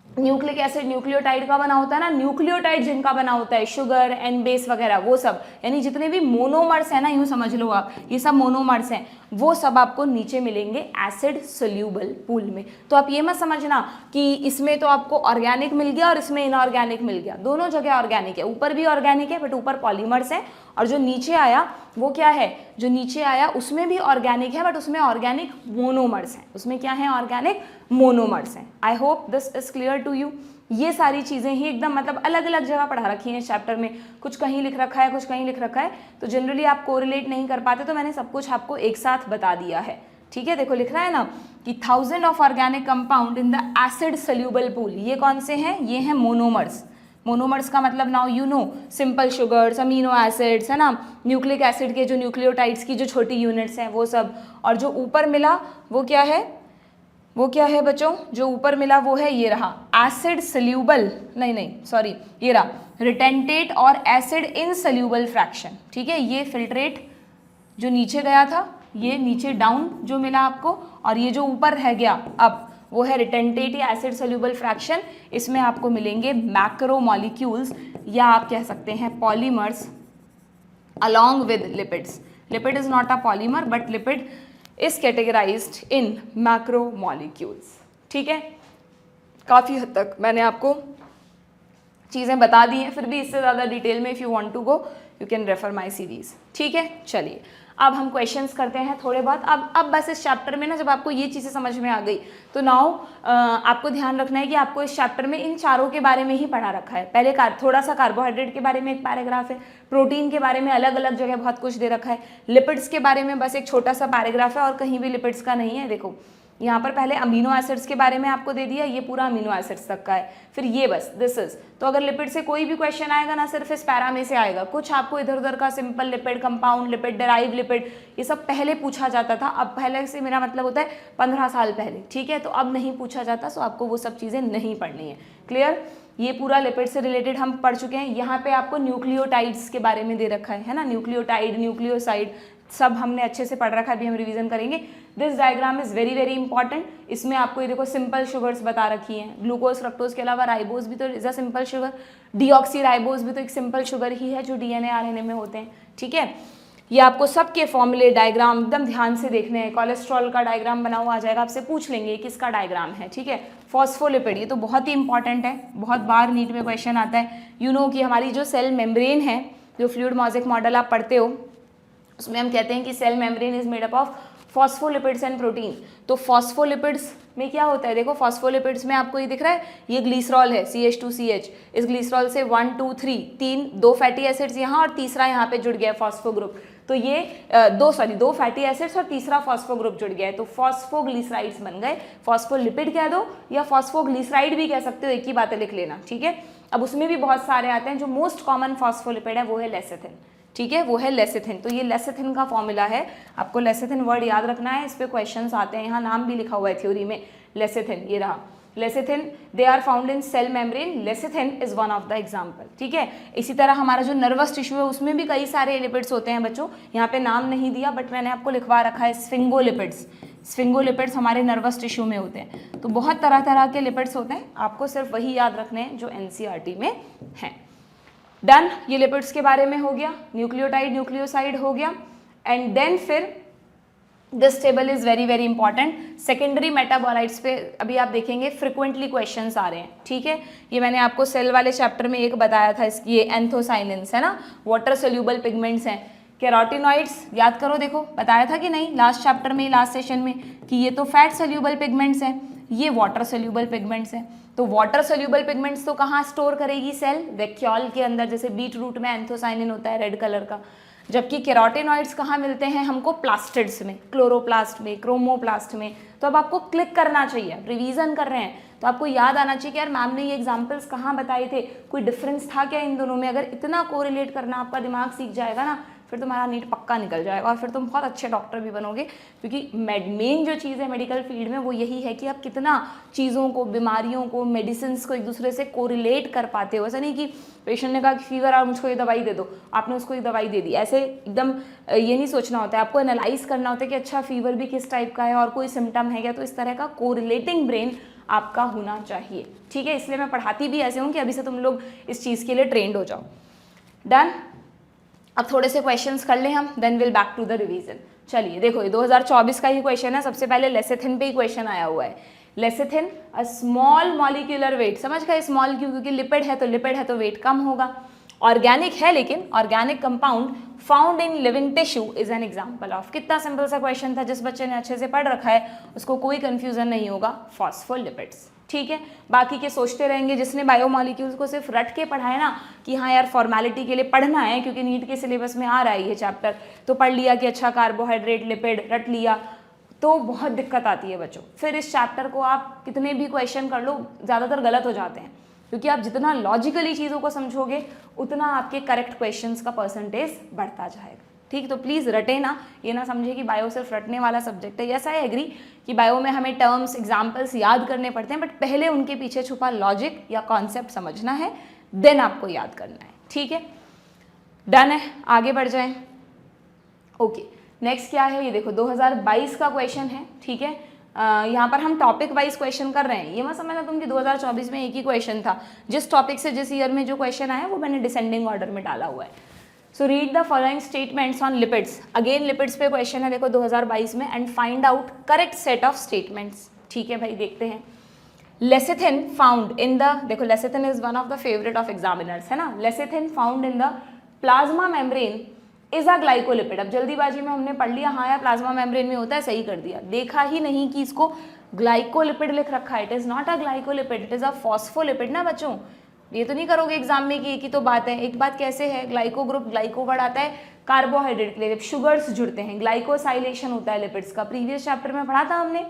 S1: न्यूक्लिक एसिड न्यूक्लियोटाइड का बना होता है ना, न्यूक्लियोटाइड जिनका बना होता है, शुगर एन बेस वगैरह, वो सब, यानी जितने भी मोनोमर्स हैं ना, यूँ समझ लो आप, ये सब मोनोमर्स हैं, वो सब आपको नीचे मिलेंगे एसिड सोल्यूबल पूल में। तो आप ये मत समझना कि इसमें तो आपको ऑर्गेनिक मिल गया और इसमें इनऑर्गेनिक मिल गया, दोनों जगह ऑर्गेनिक है। ऊपर भी ऑर्गेनिक है बट ऊपर पॉलीमर्स है, और जो नीचे आया वो क्या है? जो नीचे आया उसमें भी ऑर्गेनिक है बट उसमें ऑर्गेनिक मोनोमर्स हैं। उसमें क्या है? ऑर्गेनिक मोनोमर्स हैं। I hope this is clear to you. ये सारी चीज़ें ही एकदम मतलब अलग अलग जगह पढ़ा रखी हैं इस चैप्टर में, कुछ कहीं लिख रखा है, कुछ कहीं लिख रखा है, तो जनरली आप कोरिलेट नहीं कर पाते, तो मैंने सब कुछ आपको एक साथ बता दिया है, ठीक है। देखो लिख रहा है ना कि 1000 of organic compound in the acid soluble pool. ये कौन से हैं? ये हैं मोनोमर्स। मोनोमर्स का मतलब now you know, simple sugars, amino acids, है ना, न्यूक्लिक एसिड के जो न्यूक्लियोटाइड्स की जो छोटी यूनिट्स हैं वो सब। और जो ऊपर मिला वो क्या है? वो क्या है बच्चों? जो ऊपर मिला वो है ये रहा एसिड सोल्यूबल, नहीं सॉरी, ये रहा रिटेंटेट और एसिड इनसोल्यूबल फ्रैक्शन, ठीक है। ये फिल्ट्रेट जो नीचे गया था, ये नीचे डाउन जो मिला आपको, और ये जो ऊपर रह गया अब वो है रिटेंटेट या एसिड सोल्यूबल फ्रैक्शन। इसमें आपको मिलेंगे मैक्रोमॉलिक्यूल्स, या आप कह सकते हैं polymers along with lipids. Lipid is not a polymer but lipid is categorized in macromolecules, ठीक है। काफ़ी हद तक मैंने आपको चीज़ें बता दी हैं, फिर भी इससे ज़्यादा डिटेल में if you want to go you can refer my series, ठीक है। चलिए अब हम क्वेश्चंस करते हैं थोड़े बहुत। अब बस इस चैप्टर में ना जब आपको ये चीज़ें समझ में आ गई तो नाउ आपको ध्यान रखना है कि आपको इस चैप्टर में इन चारों के बारे में ही पढ़ा रखा है। पहले थोड़ा सा कार्बोहाइड्रेट के बारे में एक पैराग्राफ है, प्रोटीन के बारे में अलग अलग जगह बहुत कुछ दे रखा है, लिपिड्स के बारे में बस एक छोटा सा पैराग्राफ है और कहीं भी लिपिड्स का नहीं है। देखो यहाँ पर पहले अमीनो एसिड्स के बारे में आपको दे दिया, ये पूरा अमीनो एसिड्स तक का है, फिर ये बस दिस इज। तो अगर लिपिड से कोई भी क्वेश्चन आएगा ना सिर्फ इस पैरा में से आएगा, कुछ आपको इधर उधर का simple lipid, compound lipid, derive lipid, ये सब पहले पूछा जाता था। अब पहले से मेरा मतलब होता है 15 साल पहले, ठीक है। तो अब नहीं पूछा जाता, सो आपको वो सब चीज़ें नहीं पढ़नी है। क्लियर? ये पूरा लिपिड से रिलेटेड हम पढ़ चुके हैं। यहाँ पे आपको न्यूक्लियोटाइड्स के बारे में दे रखा है ना, न्यूक्लियोटाइड, न्यूक्लियोसाइड, सब हमने अच्छे से पढ़ रखा है, अभी हम रिवीजन करेंगे। This diagram is very very important. इसमें आपको ये देखो सिंपल शुगर्स बता रखी हैं, ग्लूकोज फ्रक्टोज के अलावा राइबोज भी तो is a simple sugar, deoxy ribose भी तो एक सिंपल शुगर ही है जो डीएनए आरएनए में होते हैं, ठीक है। ये आपको सबके फॉर्मूले डायग्राम एकदम ध्यान से देखने हैं। कोलेस्ट्रॉल का डायग्राम बना हुआ आ जाएगा, आपसे पूछ लेंगे किसका डायग्राम है, ठीक है। फॉस्फोलिपिड, ये तो बहुत ही इंपॉर्टेंट है, बहुत बार नीट में क्वेश्चन आता है। यू नो कि हमारी जो सेल मेम्ब्रेन है, जो फ्लूइड मोज़ेक मॉडल आप पढ़ते हो, उसमें हम कहते हैं कि cell membrane is made up of phospholipids and protein. तो फॉस्फोलिपिड्स में क्या होता है, देखो फॉस्फोलिपिड्स में आपको ये दिख रहा है, ये ग्लिसरॉल है CH2CH। इस ग्लिसरॉल से 1 2 3 दो फैटी एसिड्स यहाँ और तीसरा यहाँ पे जुड़ गया फॉस्फो ग्रुप। तो ये दो फैटी एसिड्स और तीसरा फॉस्फो ग्रुप जुड़ गया है, तो फॉस्फोग्लिसराइड्स बन गए। फॉस्फोलिपिड कह दो या फॉस्फोग्लिसराइड भी कह सकते हो, एक ही बातें लिख लेना, ठीक है। अब उसमें भी बहुत सारे आते हैं, जो मोस्ट कॉमन फॉस्फोलिपिड है वो है लेसिथिन, ठीक है, वो है लेसिथिन। तो ये लेसिथिन का फॉर्मूला है, आपको लेसिथिन वर्ड याद रखना है, इस पे क्वेश्चंस आते हैं, यहाँ नाम भी लिखा हुआ है थ्योरी में, लेसिथिन, ये रहा lecithin. They are found in cell membrane, lecithin is one of the example, ठीक है। इसी तरह हमारा जो नर्वस टिश्यू है उसमें भी कई सारे लिपिड्स होते हैं बच्चों, यहाँ पे नाम नहीं दिया बट मैंने आपको लिखवा रखा है, स्फिंगोलिपिड्स। स्फिंगोलिपिड्स हमारे नर्वस टिश्यू में होते हैं। तो बहुत तरह तरह के लिपिड्स होते हैं, आपको सिर्फ वही याद रखने हैं जो NCERT में हैं। डन, ये लिपिड्स के बारे में हो गया, न्यूक्लियोटाइड न्यूक्लियोसाइड हो गया। एंड देन फिर this table is very very important, secondary metabolites पे अभी आप देखेंगे फ्रिक्वेंटली क्वेश्चंस आ रहे हैं, ठीक है। ये मैंने आपको सेल वाले चैप्टर में एक बताया था, इसकी ये एंथोसाइनिन्स है ना, वाटर सोल्यूबल पिगमेंट्स हैं। कैरोटिनॉइड्स याद करो, देखो बताया था कि नहीं लास्ट चैप्टर में, लास्ट सेशन में, कि ये तो फैट सोल्यूबल पिगमेंट्स हैं, ये वाटर सोल्यूबल पिगमेंट्स हैं। तो वाटर सोल्यूबल पिगमेंट्स तो कहाँ स्टोर करेगी सेल, वैक्यूल के अंदर, जैसे बीट रूट में एंथोसाइनिन होता है रेड कलर का। जबकि कैरोटिनॉइड्स कहाँ मिलते हैं हमको, प्लास्टिड्स में, क्लोरोप्लास्ट में, क्रोमोप्लास्ट में। तो अब आपको क्लिक करना चाहिए, आप रिवीजन कर रहे हैं तो आपको याद आना चाहिए कि यार मैम ने ये एग्जांपल्स कहाँ बताए थे, कोई डिफरेंस था क्या इन दोनों में। अगर इतना कोरिलेट करना आपका दिमाग सीख जाएगा ना, फिर तुम्हारा नीट पक्का निकल जाएगा और फिर तुम बहुत अच्छे डॉक्टर भी बनोगे। क्योंकि मेन जो चीज़ है मेडिकल फील्ड में वो यही है कि आप कितना चीज़ों को, बीमारियों को, मेडिसिन को एक दूसरे से कोरिलेट कर पाते हो। ऐसा नहीं कि पेशेंट ने कहा कि फीवर आ, मुझको ये दवाई दे दो, आपने उसको ये दवाई दे दी, ऐसे एकदम ये नहीं सोचना होता है। आपको एनालाइज करना होता है कि अच्छा फीवर भी किस टाइप का है और कोई सिम्टम है क्या। तो इस तरह का कोरिलेटिंग ब्रेन आपका होना चाहिए, ठीक है। इसलिए मैं पढ़ाती भी ऐसे हूँ कि अभी से तुम लोग इस चीज़ के लिए ट्रेंड हो जाओ। डन, अब थोड़े से क्वेश्चंस कर लें हम, then will back to the revision. चलिए देखो, ये 2024 का ही क्वेश्चन है। सबसे पहले लेसिथिन पे ही क्वेश्चन आया हुआ है। Lecithin a small molecular weight, समझ गए स्मॉल क्यों, क्योंकि लिपिड है तो वेट कम होगा। ऑर्गेनिक है, लेकिन organic compound found in living tissue is an example of. कितना सिंपल सा क्वेश्चन था, जिस बच्चे ने अच्छे से पढ़ रखा है उसको कोई कंफ्यूजन नहीं होगा, फॉस्फोलिपिड्स, ठीक है। बाकी के सोचते रहेंगे, जिसने बायोमॉलिक्यूल्स को सिर्फ रट के पढ़ा है ना कि हाँ यार फॉर्मेलिटी के लिए पढ़ना है क्योंकि नीट के सिलेबस में आ रहा है ये चैप्टर, तो पढ़ लिया कि अच्छा कार्बोहाइड्रेट लिपिड रट लिया, तो बहुत दिक्कत आती है बच्चों। फिर इस चैप्टर को आप कितने भी क्वेश्चन कर लो, ज़्यादातर गलत हो जाते हैं, क्योंकि आप जितना लॉजिकली चीज़ों को समझोगे उतना आपके करेक्ट क्वेश्चंस का परसेंटेज बढ़ता जाएगा, ठीक। तो प्लीज़ रटे ना, ये ना समझे कि बायो सिर्फ रटने वाला सब्जेक्ट है। यस आई एग्री कि बायो में हमें टर्म्स, एग्जाम्पल्स याद करने पड़ते हैं, बट पहले उनके पीछे छुपा लॉजिक या कॉन्सेप्ट समझना है, देन आपको याद करना है, ठीक है। डन है, आगे बढ़ जाएं। ओके, नेक्स्ट क्या है, ये देखो 2022 का क्वेश्चन है, ठीक है। यहाँ पर हम टॉपिक वाइज क्वेश्चन कर रहे हैं, ये मत समझना तुम कि 2024 में एक ही क्वेश्चन था, जिस टॉपिक से जिस ईयर में जो क्वेश्चन आया वो मैंने डिसेंडिंग ऑर्डर में डाला हुआ है। So read the following statements on lipids, again lipids पे क्वेश्चन है देखो 2022 में, and find out correct set of statements, ठीक है भाई। देखते हैं, लेसिथिन फाउंड इन द, देखो lecithin is one of the favourite of examiners, है ना। Lecithin found in the plasma membrane is a glycolipid. अब जल्दीबाजी में हमने पढ़ लिया, हाँ यार प्लाज्मा मेम्ब्रेन में होता है, सही कर दिया, देखा ही नहीं कि इसको ग्लाइकोलिपिड लिख रखा है। It is not a glycolipid, it is a phospholipid ना बच्चों। ये तो नहीं करोगे एग्जाम में कि एक ही तो बात है। एक बात कैसे है, ग्लाइको ग्रुप, ग्लाइको वर्ड आता है कार्बोहाइड्रेट के लिए, जब शुगर्स जुड़ते हैं ग्लाइकोसाइलेशन होता है लिपिड्स का। प्रीवियस चैप्टर में पढ़ा था हमने,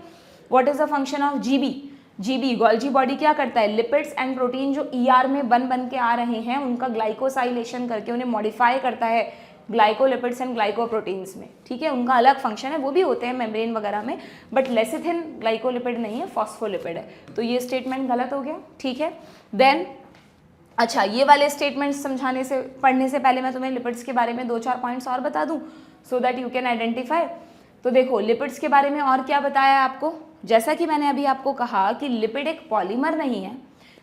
S1: what is the function of GB, Golgi body क्या करता है, लिपिड्स एंड प्रोटीन जो ER में बन के आ रहे हैं उनका ग्लाइकोसाइलेशन करके उन्हें मॉडिफाई करता है ग्लाइकोलिपिड्स एंड ग्लाइकोप्रोटीन्स में, ठीक है। उनका अलग फंक्शन है, वो भी होते हैं मेम्ब्रेन वगैरह में, बट लेसिथिन ग्लाइकोलिपिड नहीं है, फॉस्फोलिपिड है। तो ये स्टेटमेंट गलत हो गया, ठीक है। देन अच्छा, ये वाले स्टेटमेंट्स समझाने से, पढ़ने से पहले मैं तुम्हें लिपिड्स के बारे में 2-4 पॉइंट्स और बता दूं, so that you can identify. तो देखो लिपिड्स के बारे में और क्या बताया है आपको, जैसा कि मैंने अभी आपको कहा कि लिपिड एक पॉलीमर नहीं है,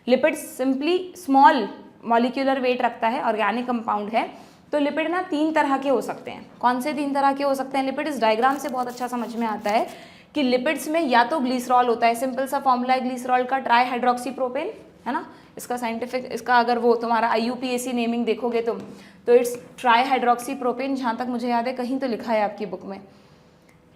S1: lipid simply small molecular weight रखता है, ऑर्गेनिक कंपाउंड है। तो लिपिड ना 3 तरह के हो सकते हैं। कौन से 3 तरह के हो सकते हैं लिपिड, इस डायग्राम से बहुत अच्छा समझ में आता है कि लिपिड्स में या तो ग्लिसरॉल होता है, सिंपल सा फॉर्मूला है ग्लिसरॉल का, ट्राई हाइड्रोक्सी प्रोपेन, है ना। इसका साइंटिफिक, इसका अगर वो तुम्हारा IUPAC नेमिंग देखोगे तो इट्स ट्राई हाइड्रोक्सी प्रोपेन, जहाँ तक मुझे याद है कहीं तो लिखा है आपकी बुक में,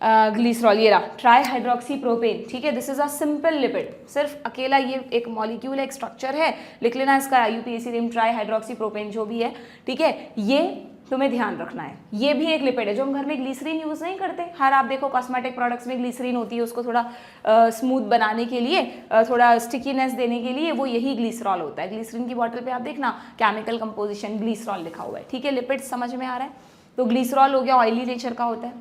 S1: ग्लिसरॉल, ये रहा ट्राई हाइड्रोक्सी प्रोपेन, ठीक है, this is a simple lipid, सिर्फ अकेला ये एक मॉलिक्यूल एक स्ट्रक्चर है, लिख लेना इसका IUPAC name try hydroxy propane जो भी है, ठीक है, ये तुम्हें ध्यान रखना है। ये भी एक लिपिड है जो हम घर में ग्लिसरीन यूज़ नहीं करते, हर आप देखो कॉस्मेटिक प्रोडक्ट्स में ग्लिसरीन होती है, उसको थोड़ा स्मूथ बनाने के लिए, थोड़ा स्टिकीनेस देने के लिए, वो यही ग्लिसरॉल होता है। ग्लिसरीन की बॉटल पे आप देखना केमिकल कंपोजिशन ग्लिसरॉल लिखा हुआ है, ठीक है, लिपिड्स समझ में आ रहा है। तो ग्लिसरॉल हो गया, ऑयली नेचर का होता है,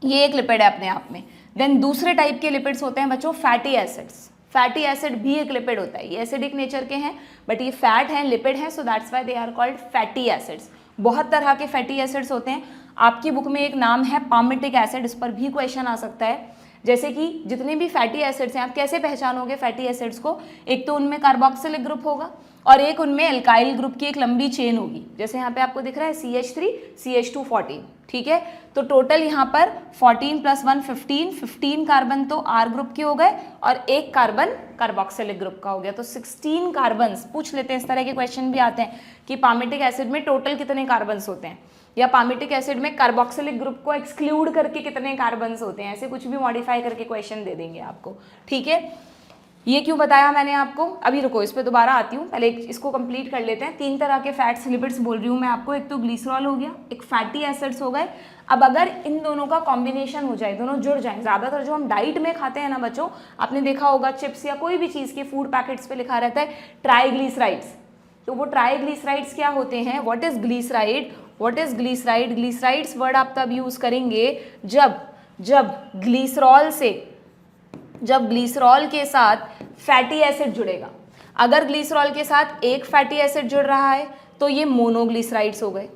S1: ये एक लिपिड है अपने आप में। देन दूसरे टाइप के लिपिड्स होते हैं बच्चों फैटी एसिड्स। फैटी एसिड भी एक लिपिड होता है, ये एसिडिक नेचर के हैं बट ये फैट हैं, लिपिड हैं, so that's why they are called fatty acids. बहुत तरह के फैटी एसिड्स होते हैं, आपकी बुक में एक नाम है पामिटिक एसिड, इस पर भी क्वेश्चन आ सकता है। जैसे कि जितने भी फैटी एसिड्स हैं, आप कैसे पहचानोगे फैटी एसिड्स को, एक तो उनमें कार्बोक्सिलिक ग्रुप होगा और एक उनमें एल्काइल ग्रुप की एक लंबी चेन होगी, जैसे यहाँ पे आपको दिख रहा है CH3 CH2 14, ठीक है, तो टोटल यहाँ पर 14 + 1 15 कार्बन तो R ग्रुप के हो गए और एक कार्बन कार्बोक्सिलिक ग्रुप का हो गया, तो 16 कार्बन्स पूछ लेते हैं। इस तरह के क्वेश्चन भी आते हैं कि पामिटिक एसिड में टोटल कितने कार्बन्स होते हैं, या पामिटिक एसिड में कार्बोक्सिलिक ग्रुप को एक्सक्लूड करके कितने कार्बन्स होते हैं, ऐसे कुछ भी मॉडिफाई करके क्वेश्चन दे देंगे आपको, ठीक है। ये क्यों बताया मैंने आपको, अभी रुको इस पे दोबारा आती हूँ, पहले इसको कंप्लीट कर लेते हैं। 3 तरह के फैट्स लिपिड्स बोल रही हूँ मैं आपको, एक तो ग्लिसरॉल हो गया, एक फैटी एसिड्स हो गए। अब अगर इन दोनों का कॉम्बिनेशन हो जाए, दोनों जुड़ जाए, ज़्यादातर जो हम डाइट में खाते हैं ना बच्चों, आपने देखा होगा चिप्स या कोई भी चीज़ के फूड पैकेट्स पे लिखा रहता है ट्राइग्लिसराइड्स, तो वो ट्राइग्लिसराइड्स क्या होते हैं, what is glyceride, what is glyceride, glycerides word आप तब यूज़ करेंगे जब ग्लिसरॉल के साथ फैटी एसिड जुड़ेगा। अगर ग्लिसरॉल के साथ एक फैटी एसिड जुड़ रहा है तो ये मोनोग्लिसराइड्स हो गए,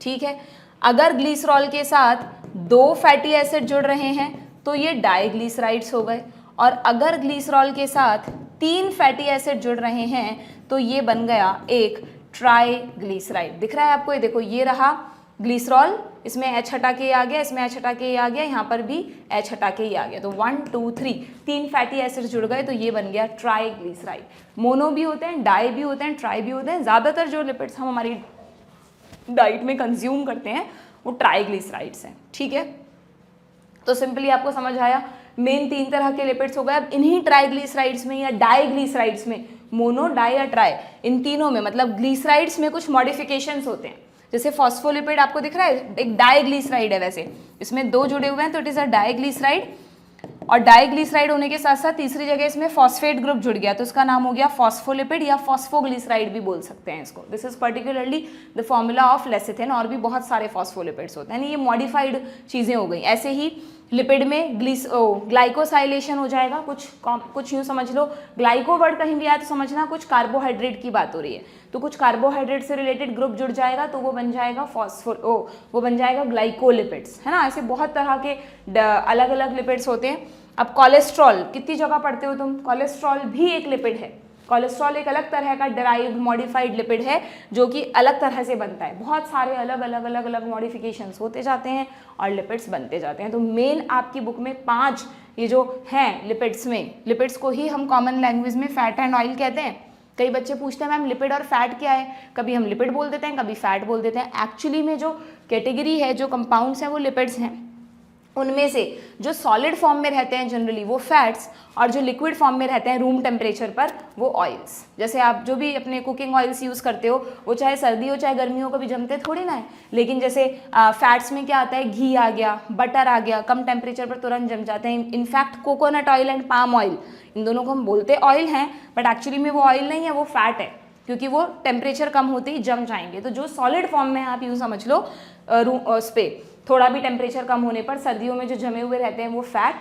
S1: ठीक है। अगर ग्लिसरॉल के साथ 2 फैटी एसिड जुड़ रहे हैं तो ये डाइग्लिसराइड्स हो गए, और अगर ग्लिसरॉल के साथ 3 फैटी एसिड जुड़ रहे हैं तो ये बन गया एक ट्राइग्लिसराइड। दिख रहा है आपको, ये देखो, ये रहा ग्लिसरॉल, इसमें H हटा के आ गया, इसमें H हटा के आ गया, यहाँ पर भी H हटा के आ गया, तो 1 2 3 फैटी एसिड्स जुड़ गए तो ये बन गया ट्राइग्लिसराइड। मोनो भी होते हैं, डाई भी होते हैं, ट्राई भी होते हैं, ज़्यादातर जो लिपिड्स हम हमारी डाइट में कंज्यूम करते हैं वो ट्राइग्लिसराइड्स हैं, ठीक है। तो सिंपली आपको समझ आया, मेन 3 तरह के लिपिड्स हो गए। अब इन्हीं ट्राइग्लिसराइड्स में या डाइग्लिसराइड्स में, मोनो, डाई या ट्राई, इन तीनों में मतलब ग्लिसराइड्स में कुछ मॉडिफिकेशंस होते हैं। जैसे फॉस्फोलिपिड आपको दिख रहा है, एक डाइग्लिसराइड है, वैसे इसमें 2 जुड़े हुए हैं तो इट इज अ डाइग्लिसराइड, और डाइग्लिसराइड होने के साथ साथ तीसरी जगह इसमें फॉस्फेट ग्रुप जुड़ गया तो इसका नाम हो गया फॉस्फोलिपिड या फॉस्फोग्लिसराइड भी बोल सकते हैं इसको। This is particularly the formula of lecithin, और भी बहुत सारे फॉस्फोलिपिड्स होते हैं, ये मॉडिफाइड चीज़ें हो गई। ऐसे ही लिपिड में ग्लाइकोसाइलेशन हो जाएगा, कुछ यूँ समझ लो, ग्लाइको वर्ड कहीं भी आया तो समझना कुछ कार्बोहाइड्रेट की बात हो रही है, तो कुछ कार्बोहाइड्रेट से रिलेटेड ग्रुप जुड़ जाएगा तो वो बन जाएगा वो बन जाएगा ग्लाइकोलिपिड्स, है ना। ऐसे बहुत तरह के अलग अलग लिपिड्स होते हैं। अब कोलेस्ट्रॉल कितनी जगह पढ़ते हो तुम, कोलेस्ट्रॉल भी एक लिपिड है। कोलेस्ट्रॉल एक अलग तरह का डेराइव्ड मॉडिफाइड लिपिड है जो कि अलग तरह से बनता है, बहुत सारे अलग अलग मॉडिफिकेशंस होते जाते हैं और लिपिड्स बनते जाते हैं। तो मेन आपकी बुक में 5 ये जो हैं लिपिड्स में, लिपिड्स को ही हम कॉमन लैंग्वेज में फैट एंड ऑयल कहते हैं। कई बच्चे पूछते हैं मैम लिपिड और फैट क्या है, कभी हम लिपिड बोल देते हैं, कभी फैट बोल देते हैं। एक्चुअली में जो कैटेगरी है, जो कंपाउंड्स हैं वो लिपिड्स हैं, उनमें से जो सॉलिड फॉर्म में रहते हैं जनरली वो फैट्स, और जो लिक्विड फॉर्म में रहते हैं रूम टेम्परेचर पर वो ऑयल्स। जैसे आप जो भी अपने कुकिंग ऑयल्स यूज़ करते हो वो चाहे सर्दी हो चाहे गर्मी हो कभी जमते थोड़ी ना है, लेकिन जैसे फैट्स में क्या आता है, घी आ गया, बटर आ गया, कम टेम्परेचर पर तुरंत जम जाते हैं। In fact coconut oil and palm oil, इन दोनों को हम बोलते ऑयल हैं बट एक्चुअली में वो ऑयल नहीं है, वो फैट है, क्योंकि वो टेम्परेचर कम होते ही जम जाएंगे। तो जो सॉलिड फॉर्म में आप यूँ समझ लो उस पर थोड़ा भी टेम्परेचर कम होने पर सर्दियों में जो जमे हुए रहते हैं वो फैट,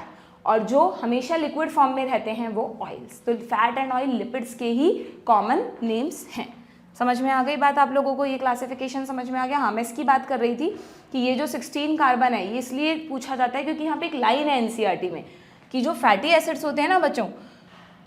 S1: और जो हमेशा लिक्विड फॉर्म में रहते हैं वो ऑयल्स। तो फैट एंड ऑयल लिपिड्स के ही कॉमन नेम्स हैं। समझ में आ गई बात आप लोगों को, ये क्लासिफिकेशन समझ में आ गया। हाँ, मैं इसकी बात कर रही थी कि ये जो 16 कार्बन है ये इसलिए पूछा जाता है क्योंकि यहाँ पे एक लाइन है NCERT में कि जो फैटी एसिड्स होते हैं ना बच्चों,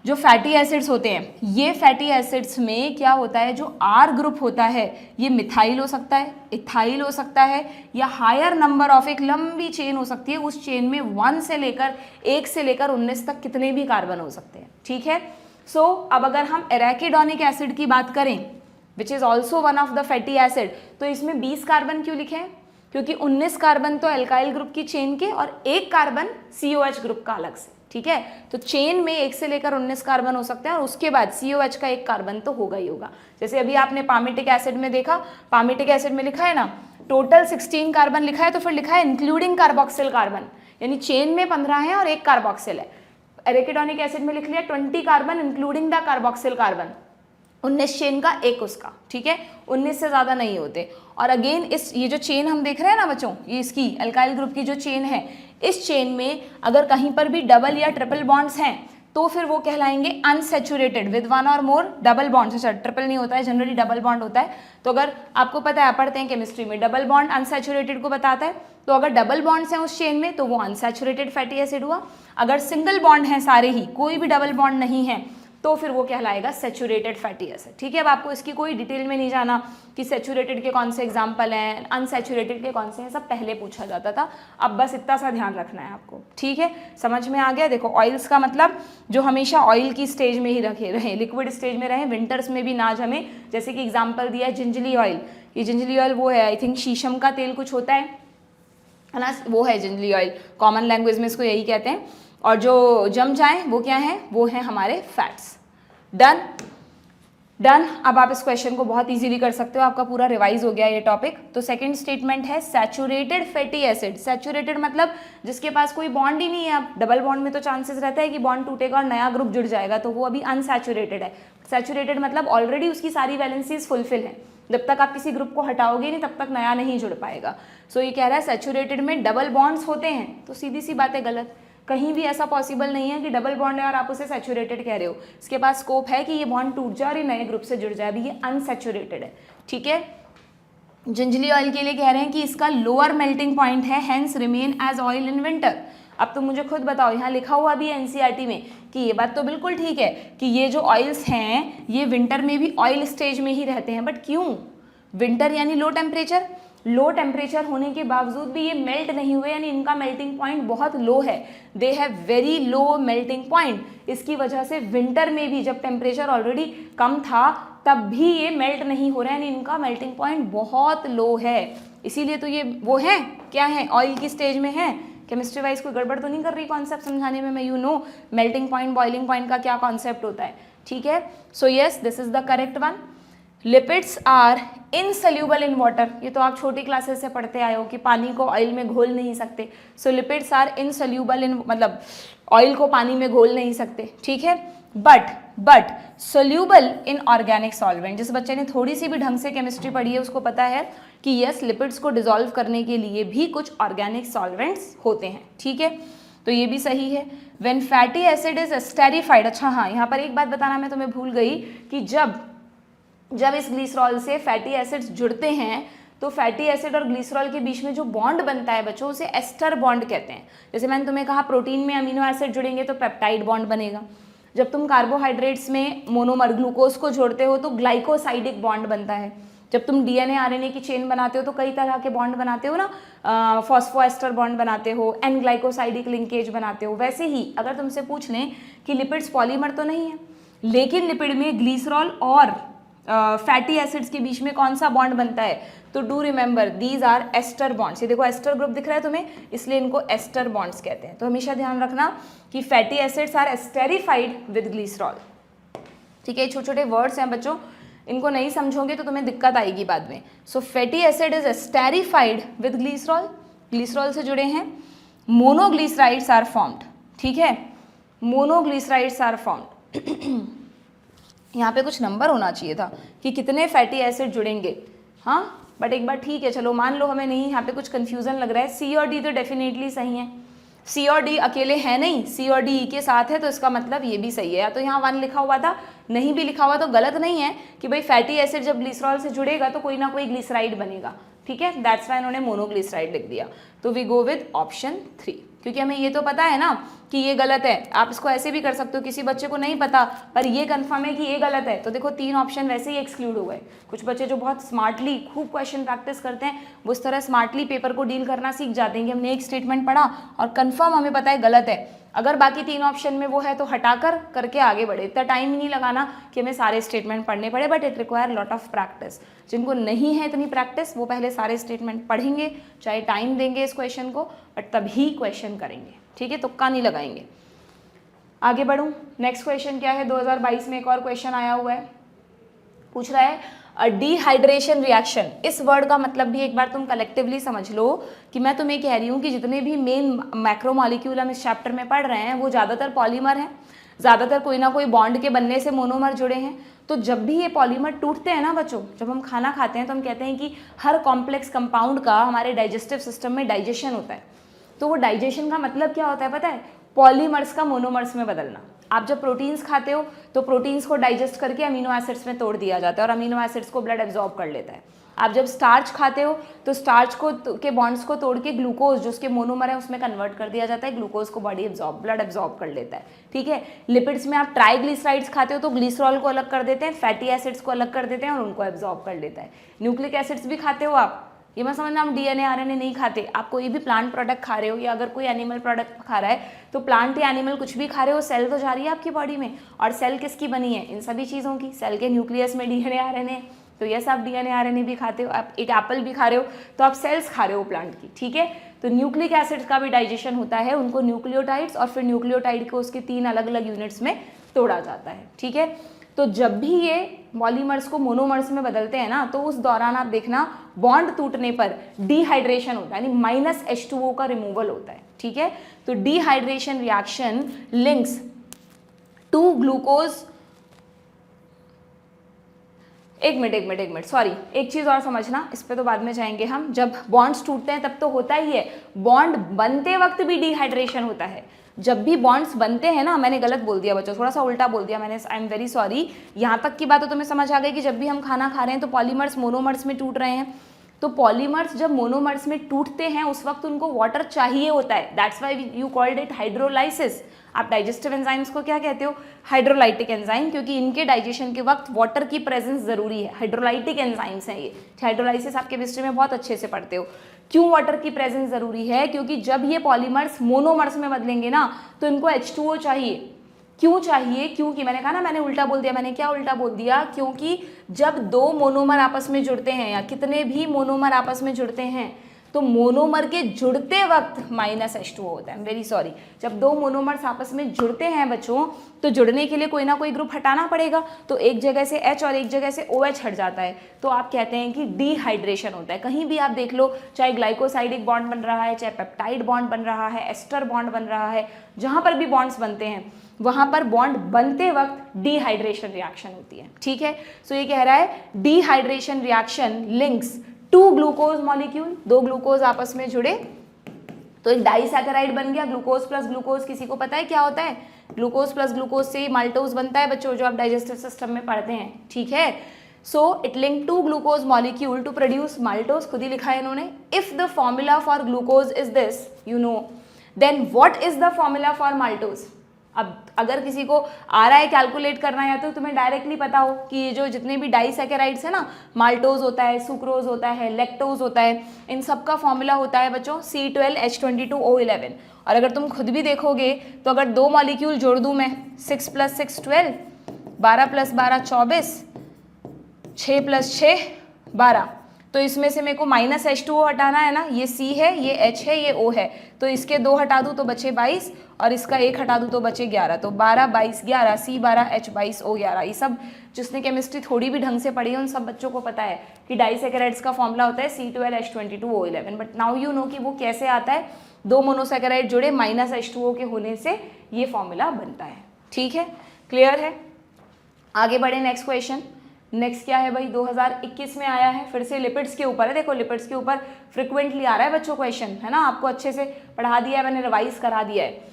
S1: जो फैटी एसिड्स होते हैं, ये फैटी एसिड्स में क्या होता है, जो R ग्रुप होता है ये मिथाइल हो सकता है, इथाइल हो सकता है, या हायर नंबर ऑफ, एक लंबी चेन हो सकती है, उस चेन में 1 से लेकर 19 तक कितने भी कार्बन हो सकते हैं, ठीक है। सो अब अगर हम एराकिडोनिक एसिड की बात करें which is also one of the fatty acid, तो इसमें 20 कार्बन क्यों लिखे हैं, क्योंकि 19 कार्बन तो एल्काइल ग्रुप की चेन के और एक कार्बन COH ग्रुप का अलग से, ठीक है। तो चेन में 1 से लेकर 19 कार्बन हो सकते हैं और उसके बाद COH का एक कार्बन तो होगा ही होगा। जैसे अभी आपने पामिटिक एसिड में देखा, पामिटिक एसिड में लिखा है ना टोटल 16 कार्बन लिखा है, तो फिर लिखा है इंक्लूडिंग कार्बोक्सिल कार्बन, यानी चेन में 15 है और एक कार्बोक्सिल है। एरेकिडोनिक एसिड में लिख लिया 20 carbon including the carboxyl carbon, 19 chain का एक उसका, ठीक है, 19 से ज़्यादा नहीं होते। और अगेन ये जो चेन हम देख रहे हैं ना बच्चों, ये इसकी अल्काइल ग्रुप की जो चेन है, इस चेन में अगर कहीं पर भी डबल या ट्रिपल बॉन्ड्स हैं तो फिर वो कहलाएंगे अनसैचुरेटेड विद 1 और मोर डबल बॉन्ड्स। अच्छा, ट्रिपल नहीं होता है, जनरली डबल बॉन्ड होता है। तो अगर आपको पता है, पढ़ते हैं केमिस्ट्री में, डबल बॉन्ड अनसैचुरेटेड को बताता है, तो अगर डबल बॉन्ड्स हैं उस चेन में तो वो अनसैचुरेटेड फैटी एसिड हुआ। अगर सिंगल बॉन्ड हैं सारे ही, कोई भी डबल बॉन्ड नहीं है, तो फिर वो कहलाएगा सैचुरेटेड फैटी एसिड, ठीक है। अब आपको इसकी कोई डिटेल में नहीं जाना कि सैचुरेटेड के कौन से एग्जांपल हैं, अनसैचुरेटेड के कौन से हैं, सब पहले पूछा जाता था। अब बस इतना सा ध्यान रखना है आपको, ठीक है, समझ में आ गया। देखो, ऑयल्स का मतलब जो हमेशा ऑयल की स्टेज में ही रहे, लिक्विड स्टेज में रहे, विंटर्स में भी ना जमे। जैसे कि एग्जाम्पल दिया है जिंजली ऑयल, ये जिंजली ऑयल वो है, आई थिंक शीशम का तेल कुछ होता है ना, वो है जिंजली ऑयल, कॉमन लैंग्वेज में इसको यही कहते हैं। और जो जम जाए वो क्या है, वो है हमारे फैट्स। Done done. अब आप इस क्वेश्चन को बहुत इजीली कर सकते हो, आपका पूरा रिवाइज हो गया ये टॉपिक। तो सेकंड स्टेटमेंट है सैचुरेटेड फैटी एसिड। सैचुरेटेड मतलब जिसके पास कोई बॉन्ड ही नहीं है। अब डबल बॉन्ड में तो चांसेस रहता है कि बॉन्ड टूटेगा और नया ग्रुप जुड़ जाएगा, तो वो अभी अनसैचुरेटेड है। सैचुरेटेड मतलब ऑलरेडी उसकी सारी वैलेंसीज फुलफिल है, जब तक आप किसी ग्रुप को हटाओगे नहीं तब तक नया नहीं जुड़ पाएगा। सो ये कह रहा है सैचुरेटेड में डबल बॉन्ड्स होते हैं, तो सीधी सी बात है गलत। कहीं भी ऐसा पॉसिबल नहीं है कि डबल बॉन्ड है और आप उसे सैचुरेटेड कह रहे हो। इसके पास स्कोप है कि ये बॉन्ड टूट जाए और ये नए ग्रुप से जुड़ जाए, अभी ये अनसैचुरेटेड है, ठीक है। जिंजली ऑयल के लिए कह रहे हैं कि इसका लोअर मेल्टिंग पॉइंट है, hence remain as oil in winter. अब तुम मुझे खुद बताओ, यहाँ लिखा हुआ भी है एनसीईआरटी में कि ये बात तो बिल्कुल ठीक है कि ये जो ऑयल्स हैं ये विंटर में भी ऑयल स्टेज में ही रहते हैं, बट क्यों? विंटर यानी लो टेम्परेचर, लो टेम्परेचर होने के बावजूद भी ये मेल्ट नहीं हुए, यानी इनका मेल्टिंग पॉइंट बहुत लो है। They have very low melting point. इसकी वजह से विंटर में भी जब टेम्परेचर ऑलरेडी कम था तब भी ये मेल्ट नहीं हो रहा है, यानी इनका मेल्टिंग पॉइंट बहुत लो है। इसीलिए तो ये वो है, क्या है, ऑयल की स्टेज में है। केमिस्ट्री वाइज कोई गड़बड़ तो नहीं कर रही कॉन्सेप्ट समझाने में, मैं you know melting point boiling point का क्या कॉन्सेप्ट होता है, ठीक है। So yes, this is the correct one. Lipids are insoluble in water. ये तो आप छोटी क्लासेस से पढ़ते आए हो कि पानी को ऑयल में घोल नहीं सकते। सो लिपिड्स आर इनसल्यूबल इन, मतलब ऑयल को पानी में घोल नहीं सकते, ठीक है। But soluble in organic solvent. जिस बच्चे ने थोड़ी सी भी ढंग से केमिस्ट्री पढ़ी है उसको पता है कि यस, लिपिड्स को डिसॉल्व करने के लिए भी कुछ ऑर्गेनिक सॉल्वेंट्स होते हैं, ठीक है। तो ये भी सही है। When fatty acid is esterified. अच्छा हाँ, यहाँ पर एक बात बताना मैं तुम्हें भूल गई कि जब इस ग्लिसरॉल से फैटी एसिड्स जुड़ते हैं तो फैटी एसिड और ग्लिसरॉल के बीच में जो बॉन्ड बनता है बच्चों, उसे एस्टर बॉन्ड कहते हैं। जैसे मैंने तुम्हें कहा प्रोटीन में अमीनो एसिड जुड़ेंगे तो पेप्टाइड बॉन्ड बनेगा। जब तुम कार्बोहाइड्रेट्स में मोनोमर ग्लूकोज को जोड़ते हो तो ग्लाइकोसाइडिक बॉन्ड बनता है। जब तुम डीएनए आरएनए की चेन बनाते हो तो कई तरह के बॉन्ड बनाते हो ना, फॉस्फोएस्टर बॉन्ड बनाते हो, एन ग्लाइकोसाइडिक लिंकेज बनाते हो। वैसे ही अगर तुमसे पूछ लें कि लिपिड्स पॉलीमर तो नहीं है, लेकिन लिपिड में ग्लिसरॉल और फैटी एसिड्स के बीच में कौन सा बॉन्ड बनता है, तो do remember these are ester bonds. ये देखो एस्टर ग्रुप दिख रहा है तुम्हें, इसलिए इनको एस्टर बॉन्ड्स कहते हैं। तो हमेशा ध्यान रखना कि fatty acids are esterified with glycerol, ठीक है। छोटे छोटे वर्ड्स हैं बच्चों, इनको नहीं समझोगे तो तुम्हें दिक्कत आएगी बाद में। So fatty acid is esterified with glycerol, glycerol से जुड़े हैं। मोनोग्लिसराइड्स आर फॉर्म्ड, ठीक है, मोनोग्लिसराइड्स आर फॉर्म्ड। यहाँ पे कुछ नंबर होना चाहिए था कि कितने फैटी एसिड जुड़ेंगे, हाँ, बट एक बार ठीक है, चलो मान लो हमें नहीं, यहाँ पे कुछ कंफ्यूजन लग रहा है। सी और डी तो डेफिनेटली सही है, सी और डी अकेले हैं नहीं, सी और डी के साथ है, तो इसका मतलब ये भी सही है। या तो यहाँ 1 लिखा हुआ था, नहीं भी लिखा हुआ तो गलत नहीं है कि भाई फैटी एसिड जब ग्लिसरॉल से जुड़ेगा तो कोई ना कोई ग्लिसराइड बनेगा, ठीक है। दैट्स वाई इन्होंने मोनोग्लिसराइड लिख दिया। तो वी गो विद ऑप्शन 3, क्योंकि हमें ये तो पता है ना कि ये गलत है। आप इसको ऐसे भी कर सकते हो, किसी बच्चे को नहीं पता पर ये कंफर्म है कि ये गलत है, तो देखो 3 ऑप्शन वैसे ही एक्सक्लूड हो गए। कुछ बच्चे जो बहुत स्मार्टली खूब क्वेश्चन प्रैक्टिस करते हैं वो इस तरह स्मार्टली पेपर को डील करना सीख जाते हैं कि हमने एक स्टेटमेंट पढ़ा और कंफर्म हमें पता है गलत है। अगर बाकी 3 ऑप्शन में वो है तो हटाकर करके आगे बढ़े। इतना टाइम ही नहीं लगाना कि हमें सारे स्टेटमेंट पढ़ने पड़े, but it require lot of practice. जिनको नहीं है इतनी प्रैक्टिस वो पहले सारे स्टेटमेंट पढ़ेंगे, चाहे टाइम देंगे इस क्वेश्चन को, बट तभी क्वेश्चन करेंगे, ठीक है, तुक्का नहीं लगाएंगे। आगे बढ़ूँ, नेक्स्ट क्वेश्चन क्या है, 2022 में एक और क्वेश्चन आया हुआ है, पूछ रहा है डिहाइड्रेशन रिएक्शन। इस वर्ड का मतलब भी एक बार तुम कलेक्टिवली समझ लो कि मैं तुम्हें कह रही हूँ कि जितने भी मेन मैक्रोमॉलिक्यूल हम इस चैप्टर में पढ़ रहे हैं वो ज़्यादातर पॉलीमर हैं, ज़्यादातर कोई ना कोई बॉन्ड के बनने से मोनोमर जुड़े हैं। तो जब भी ये पॉलीमर टूटते हैं ना बच्चों, जब हम खाना खाते हैं तो हम कहते हैं कि हर कॉम्प्लेक्स कंपाउंड का हमारे डाइजेस्टिव सिस्टम में डाइजेशन होता है। तो वो डाइजेशन का मतलब क्या होता है पता है, पॉलीमर्स का मोनोमर्स में बदलना। आप जब प्रोटीन्स खाते हो तो प्रोटीन्स को डाइजेस्ट करके अमीनो एसिड्स में तोड़ दिया जाता है और अमीनो एसिड्स को ब्लड एब्जॉर्ब कर लेता है। आप जब स्टार्च खाते हो तो स्टार्च को के बॉन्ड्स को तोड़ के ग्लूकोज जो उसके मोनोमर है उसमें कन्वर्ट कर दिया जाता है, ग्लूकोज को बॉडी ब्लड एब्जॉर्ब कर लेता है, ठीक है। लिपिड्स में आप ट्राइग्लिसराइड्स खाते हो तो ग्लिसरॉल को अलग कर देते हैं, फैटी एसिड्स को अलग कर देते हैं और उनको एब्जॉर्ब कर लेता है। न्यूक्लिक एसिड्स भी खाते हो आप, ये मत समझना हम डीएनए आरएनए नहीं खाते। आप कोई भी प्लांट प्रोडक्ट खा रहे हो या अगर कोई एनिमल प्रोडक्ट खा रहा है तो प्लांट या एनिमल कुछ भी खा रहे हो, सेल तो जा रही है आपकी बॉडी में, और सेल किसकी बनी है, इन सभी चीज़ों की। सेल के न्यूक्लियस में डीएनए आरएनए है, तो यस आप डीएनए आरएनए भी खाते हो। आप एक एप्पल भी खा रहे हो तो आप सेल्स खा रहे हो प्लांट की, ठीक है। तो न्यूक्लिक एसिड्स का भी डाइजेशन होता है, उनको न्यूक्लियोटाइड्स और फिर न्यूक्लियोटाइड को उसके 3 अलग अलग यूनिट्स में तोड़ा जाता है, ठीक है। तो जब भी ये पॉलीमर्स को मोनोमर्स में बदलते हैं ना तो उस दौरान आप देखना बॉन्ड टूटने पर डिहाइड्रेशन होता है, यानी -H2O का रिमूवल होता है, ठीक है। तो dehydration reaction links to glucose, एक मिनट सॉरी, एक चीज़ और समझना, इस पे तो बाद में जाएंगे हम। जब बॉन्ड्स टूटते हैं तब तो होता ही है, बॉन्ड बनते वक्त भी डिहाइड्रेशन होता है। जब भी बॉन्ड्स बनते हैं ना, मैंने गलत बोल दिया बच्चों, थोड़ा सा उल्टा बोल दिया मैंने, आई एम वेरी सॉरी। यहाँ तक की बात तो तुम्हें समझ आ गई कि जब भी हम खाना खा रहे हैं तो पॉलीमर्स मोनोमर्स में टूट रहे हैं। तो पॉलीमर्स जब मोनोमर्स में टूटते हैं उस वक्त उनको वाटर चाहिए होता है, that's why you called it hydrolysis. आप डाइजेस्टिव एंजाइम्स को क्या कहते हो, हाइड्रोलाइटिक एंजाइम, क्योंकि इनके डाइजेशन के वक्त वाटर की प्रेजेंस जरूरी है। हाइड्रोलाइटिक एंजाइम्स हैं ये, हाइड्रोलाइसिस आप केमिस्ट्री में बहुत अच्छे से पढ़ते हो। क्यों वाटर की प्रेजेंस जरूरी है, क्योंकि जब ये पॉलीमर्स मोनोमर्स में बदलेंगे ना तो इनको H2O चाहिए। क्यों चाहिए, क्योंकि मैंने कहा ना, मैंने उल्टा बोल दिया। मैंने क्या उल्टा बोल दिया, क्योंकि जब 2 मोनोमर आपस में जुड़ते हैं या कितने भी मोनोमर आपस में जुड़ते हैं तो मोनोमर के जुड़ते वक्त -H2O होता है, वेरी सॉरी। जब 2 मोनोमर्स आपस में जुड़ते हैं बच्चों तो जुड़ने के लिए कोई ना कोई ग्रुप हटाना पड़ेगा, तो एक जगह से H और एक जगह से OH हट जाता है, तो आप कहते हैं कि डिहाइड्रेशन होता है। कहीं भी आप देख लो, चाहे ग्लाइकोसाइडिक बॉन्ड बन रहा है, चाहे पेप्टाइड बॉन्ड बन रहा है, एस्टर बॉन्ड बन रहा है, जहाँ पर भी बॉन्ड्स बनते हैं वहाँ पर बॉन्ड बनते वक्त डिहाइड्रेशन रिएक्शन होती है, ठीक है। सो ये कह रहा है dehydration reaction links to glucose molecule, 2 glucose आपस में जुड़े तो एक डाइसैकेराइड बन गया। ग्लूकोज प्लस ग्लूकोज किसी को पता है क्या होता है, ग्लूकोज प्लस ग्लूकोज से माल्टोज बनता है बच्चों, जो आप डाइजेस्टिव सिस्टम में पढ़ते हैं, ठीक है। So it link to glucose molecule to produce maltose, खुद ही लिखा है इन्होंने। If the formula for glucose is this, you know, then what is the formula for maltose. अब अगर किसी को आ रहा है कैलकुलेट करना या तो तुम्हें डायरेक्टली पता हो कि ये जो जितने भी डाइसैकेराइड्स है ना, माल्टोज होता है, सुक्रोज होता है, लैक्टोज होता है, इन सब का फॉर्मूला होता है बच्चों C12H22O11। और अगर तुम खुद भी देखोगे तो अगर 2 मॉलिक्यूल जोड़ दूं मैं, 6 + 6 12, 12 + 12 24, 6 + 6 12, तो इसमें से मेरे को -H2O हटाना है ना, ये C है, ये H है, ये O है, तो इसके 2 हटा दूँ तो बचे 22 और इसका 1 हटा दूँ तो बचे 11, तो 12 22 11, C 12 H 22 O 11। ये सब जिसने केमिस्ट्री थोड़ी भी ढंग से पढ़ी है उन सब बच्चों को पता है कि डाइसैकेराइड्स का फॉर्मूला होता है C12H22O11। But now you know कि वो कैसे आता है, 2 मोनोसैकेराइड जुड़े -H2O के होने से ये फॉर्मूला बनता है, ठीक है, क्लियर है। आगे बढ़े, नेक्स्ट क्वेश्चन। नेक्स्ट क्या है भाई, 2021 में आया है, फिर से लिपिड्स के ऊपर है। देखो लिपिड्स के ऊपर फ्रिक्वेंटली आ रहा है बच्चों क्वेश्चन, है ना, आपको अच्छे से पढ़ा दिया है मैंने, रिवाइज करा दिया है।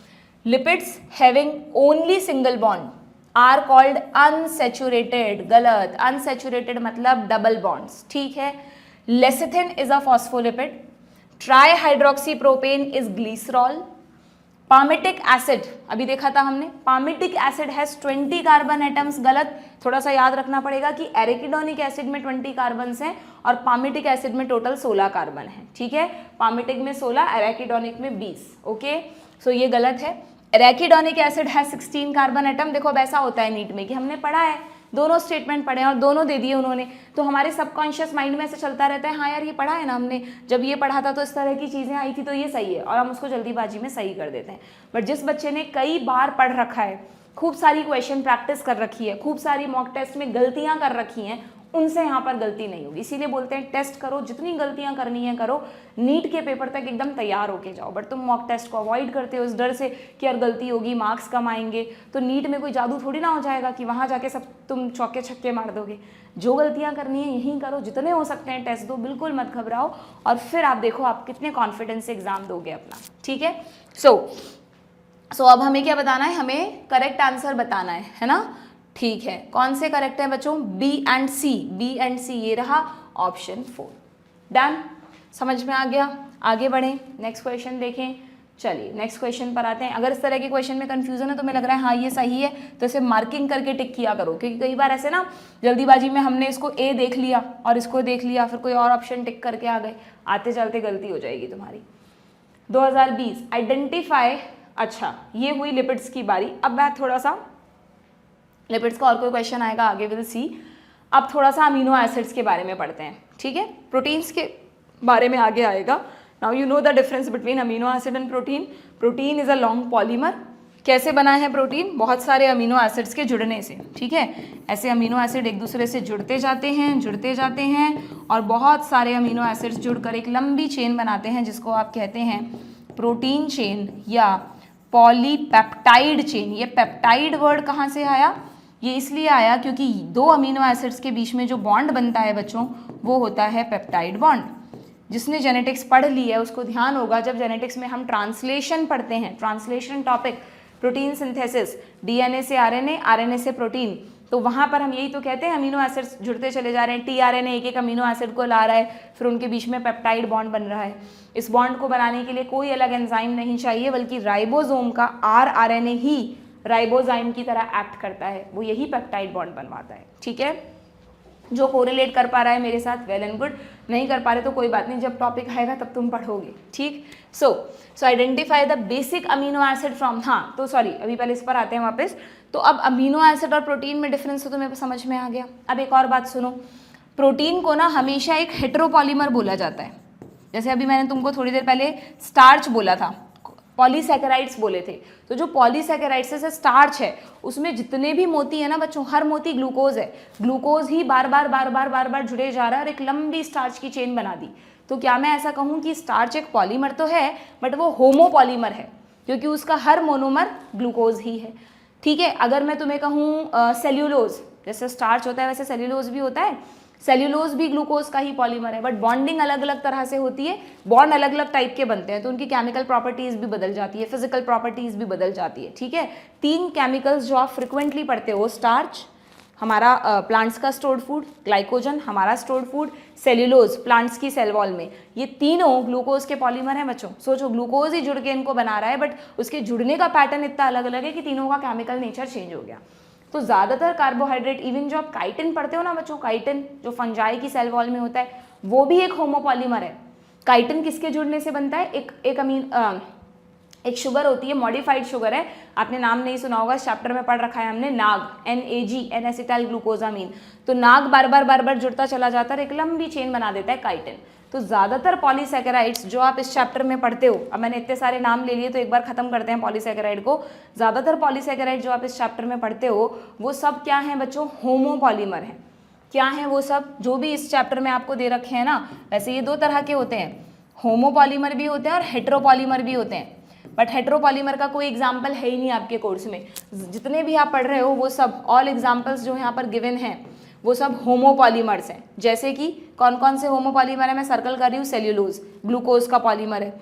S1: Lipids having only single bond are called unsaturated, गलत, अनसैचुरेटेड मतलब डबल बॉन्ड्स, ठीक है। Lecithin is a phospholipid, trihydroxy propane is glycerol, palmitic acid अभी देखा था हमने, palmitic acid has 20 carbon atoms, गलत। थोड़ा सा याद रखना पड़ेगा कि एरिकिडोनिक एसिड में 20 कार्बन्स हैं और पामिटिक एसिड में टोटल 16 कार्बन है, ठीक है। पामिटिक में 16, एरिकिडोनिक में 20, ओके। सो ये गलत है। एराकिडोनिक एसिड है 16 कार्बन एटम। देखो अब ऐसा होता है नीट में कि हमने पढ़ा है, दोनों स्टेटमेंट पढ़े हैं और दोनों दे दिए उन्होंने, तो हमारे सबकॉन्शियस माइंड में ऐसे चलता रहता है, हाँ यार ये पढ़ा है ना हमने, जब ये पढ़ा था तो इस तरह की चीज़ें आई थी तो ये सही है, और हम उसको जल्दीबाजी में सही कर देते हैं। बट जिस बच्चे ने कई बार पढ़ रखा है, खूब सारी क्वेश्चन प्रैक्टिस कर रखी है, खूब सारी मॉक टेस्ट में गलतियाँ कर रखी हैं, उनसे यहाँ पर गलती नहीं होगी। इसीलिए बोलते हैं टेस्ट करो, जितनी गलतियाँ करनी है करो, नीट के पेपर तक एकदम तैयार होके जाओ। बट तुम मॉक टेस्ट को अवॉइड करते हो इस डर से कि यार गलती होगी, मार्क्स कम आएंगे। तो नीट में कोई जादू थोड़ी ना हो जाएगा कि वहाँ जाके सब तुम चौके छक्के मार दोगे। जो गलतियाँ करनी है यहीं करो, जितने हो सकते हैं टेस्ट दो, बिल्कुल मत घबराओ, और फिर आप देखो आप कितने कॉन्फिडेंस से एग्जाम दोगे अपना। ठीक है, सो अब हमें क्या बताना है, हमें करेक्ट आंसर बताना है ना। ठीक है, कौन से करेक्ट है बच्चों, B and C, B and C, ये रहा ऑप्शन 4। डन, समझ में आ गया। आगे बढ़ें, नेक्स्ट क्वेश्चन देखें। चलिए नेक्स्ट क्वेश्चन पर आते हैं। अगर इस तरह के क्वेश्चन में कंफ्यूजन है तो मुझे लग रहा है हाँ ये सही है, तो इसे मार्किंग करके टिक किया करो, क्योंकि कई बार ऐसे ना जल्दीबाजी में हमने इसको ए देख लिया और इसको देख लिया, फिर कोई और ऑप्शन टिक करके आ गए, आते चलते गलती हो जाएगी तुम्हारी। 2020 आइडेंटिफाई, अच्छा ये हुई लिपिड्स की बारी। अब मैं थोड़ा सा लिपिड्स का और कोई क्वेश्चन आएगा आगे, विल सी। अब थोड़ा सा अमीनो एसिड्स के बारे में पढ़ते हैं, ठीक है। प्रोटीन्स के बारे में आगे आएगा। Now you know the difference between amino acid and protein. Protein is a long polymer. कैसे बना है प्रोटीन, बहुत सारे अमीनो एसिड्स के जुड़ने से, ठीक है। ऐसे अमीनो एसिड एक दूसरे से जुड़ते जाते हैं और बहुत सारे अमीनो एसिड्स जुड़कर एक लंबी चेन बनाते हैं, जिसको आप कहते हैं प्रोटीन चेन या पॉलीपेप्टाइड चेन। ये पेप्टाइड वर्ड कहाँ से आया, ये इसलिए आया क्योंकि दो अमीनो एसिड्स के बीच में जो बॉन्ड बनता है बच्चों, वो होता है पेप्टाइड बॉन्ड। जिसने जेनेटिक्स पढ़ ली है उसको ध्यान होगा, जब जेनेटिक्स में हम ट्रांसलेशन पढ़ते हैं, translation topic, protein synthesis, DNA से आरएनए, आरएनए से प्रोटीन, तो वहाँ पर हम यही तो कहते हैं अमीनो एसिड्स जुड़ते चले जा रहे हैं। टीआरएनए एक एक अमीनो एसिड को ला रहा है, फिर उनके बीच में पेप्टाइड बॉन्ड बन रहा है। इस बॉन्ड को बनाने के लिए कोई अलग एंजाइम नहीं चाहिए, बल्कि राइबोसोम का आरआरएनए ही राइबोजाइम की तरह एक्ट करता है, वो यही पेप्टाइड बॉन्ड बनवाता है, ठीक है। जो कोरिलेट कर पा रहा है मेरे साथ वेल एंड गुड, नहीं कर पा रहे तो कोई बात नहीं, जब टॉपिक आएगा तब तुम पढ़ोगे, ठीक। सो identify the basic amino acid from, हाँ तो सॉरी अभी पहले इस पर आते हैं वापस। तो अब अमीनो एसिड और प्रोटीन में डिफरेंस तो तुम्हें समझ में आ गया। अब एक और बात सुनो, प्रोटीन को ना हमेशा एक हेटेरोपॉलीमर बोला जाता है। जैसे अभी मैंने तुमको थोड़ी देर पहले स्टार्च बोला था, पॉलीसैकेराइड्स बोले थे, तो जो पॉलीसैकेराइड्स से स्टार्च है उसमें जितने भी मोती है ना बच्चों, हर मोती ग्लूकोज है, ग्लूकोज ही बार बार जुड़े जा रहा है और एक लंबी स्टार्च की चेन बना दी। तो क्या मैं ऐसा कहूँ कि स्टार्च एक पॉलीमर तो है, बट वो होमोपॉलीमर है, क्योंकि उसका हर मोनोमर ग्लूकोज ही है, ठीक है। अगर मैं तुम्हें कहूँ सेल्यूलोज, जैसे स्टार्च होता है वैसे सेल्यूलोज भी होता है, सेल्यूलोज भी ग्लूकोज का ही पॉलीमर है, बट बॉन्डिंग अलग अलग तरह से होती है, बॉन्ड अलग अलग टाइप के बनते हैं, तो उनकी केमिकल प्रॉपर्टीज भी बदल जाती है, फिजिकल प्रॉपर्टीज भी बदल जाती है, ठीक है। 3 केमिकल्स जो आप फ्रिक्वेंटली पढ़ते हो, स्टार्च हमारा प्लांट्स का स्टोर्ड फूड, ग्लाइकोजन हमारा स्टोर्ड फूड, सेल्यूलोज प्लांट्स की सेल वॉल में, ये तीनों ग्लूकोज के पॉलीमर हैं बच्चों। सोचो ग्लूकोज ही जुड़ के इनको बना रहा है, बट उसके जुड़ने का पैटर्न इतना अलग अलग है कि तीनों का केमिकल नेचर चेंज हो गया। तो ज़्यादातर कार्बोहाइड्रेट, इवन जो आप काइटिन पढ़ते हो ना बच्चों, काइटिन जो फंजाई की सेल वॉल में होता है, वो भी एक होमोपॉलीमर है। काइटिन किसके जुड़ने से बनता है, एक शुगर होती है, मॉडिफाइड शुगर है, आपने नाम नहीं सुना होगा, चैप्टर में पढ़ रखा है हमने, नाग, NAG, N-एसिटाइल ग्लूकोजामीन। तो नाग बार बार जुड़ता चला जाता है, एक लंबी चेन बना देता है काइटिन। तो ज़्यादातर पॉलीसैकेराइड्स जो आप इस चैप्टर में पढ़ते हो, अब मैंने इतने सारे नाम ले लिए तो एक बार खत्म करते हैं पॉलीसैकेराइड को। ज़्यादातर पॉलीसैकेराइड जो आप इस चैप्टर में पढ़ते हो वो सब क्या हैं बच्चों, होमोपॉलीमर हैं। क्या हैं वो सब, जो भी इस चैप्टर में आपको दे रखे हैं ना, वैसे ये 2 तरह के होते हैं, होमोपॉलीमर भी होते हैं और हेटेरोपॉलीमर भी होते हैं। बट हेटेरोपॉलीमर का कोई एग्जाम्पल है ही नहीं आपके कोर्स में, जितने भी आप पढ़ रहे हो वो सब, ऑल एग्जाम्पल्स जो यहाँ पर गिवन हैं वो सब होमोपॉलीमर्स हैं। जैसे कि कौन कौन से होमोपॉलीमर है, मैं सर्कल कर रही हूँ, सेल्यूलोज ग्लूकोज का पॉलीमर है,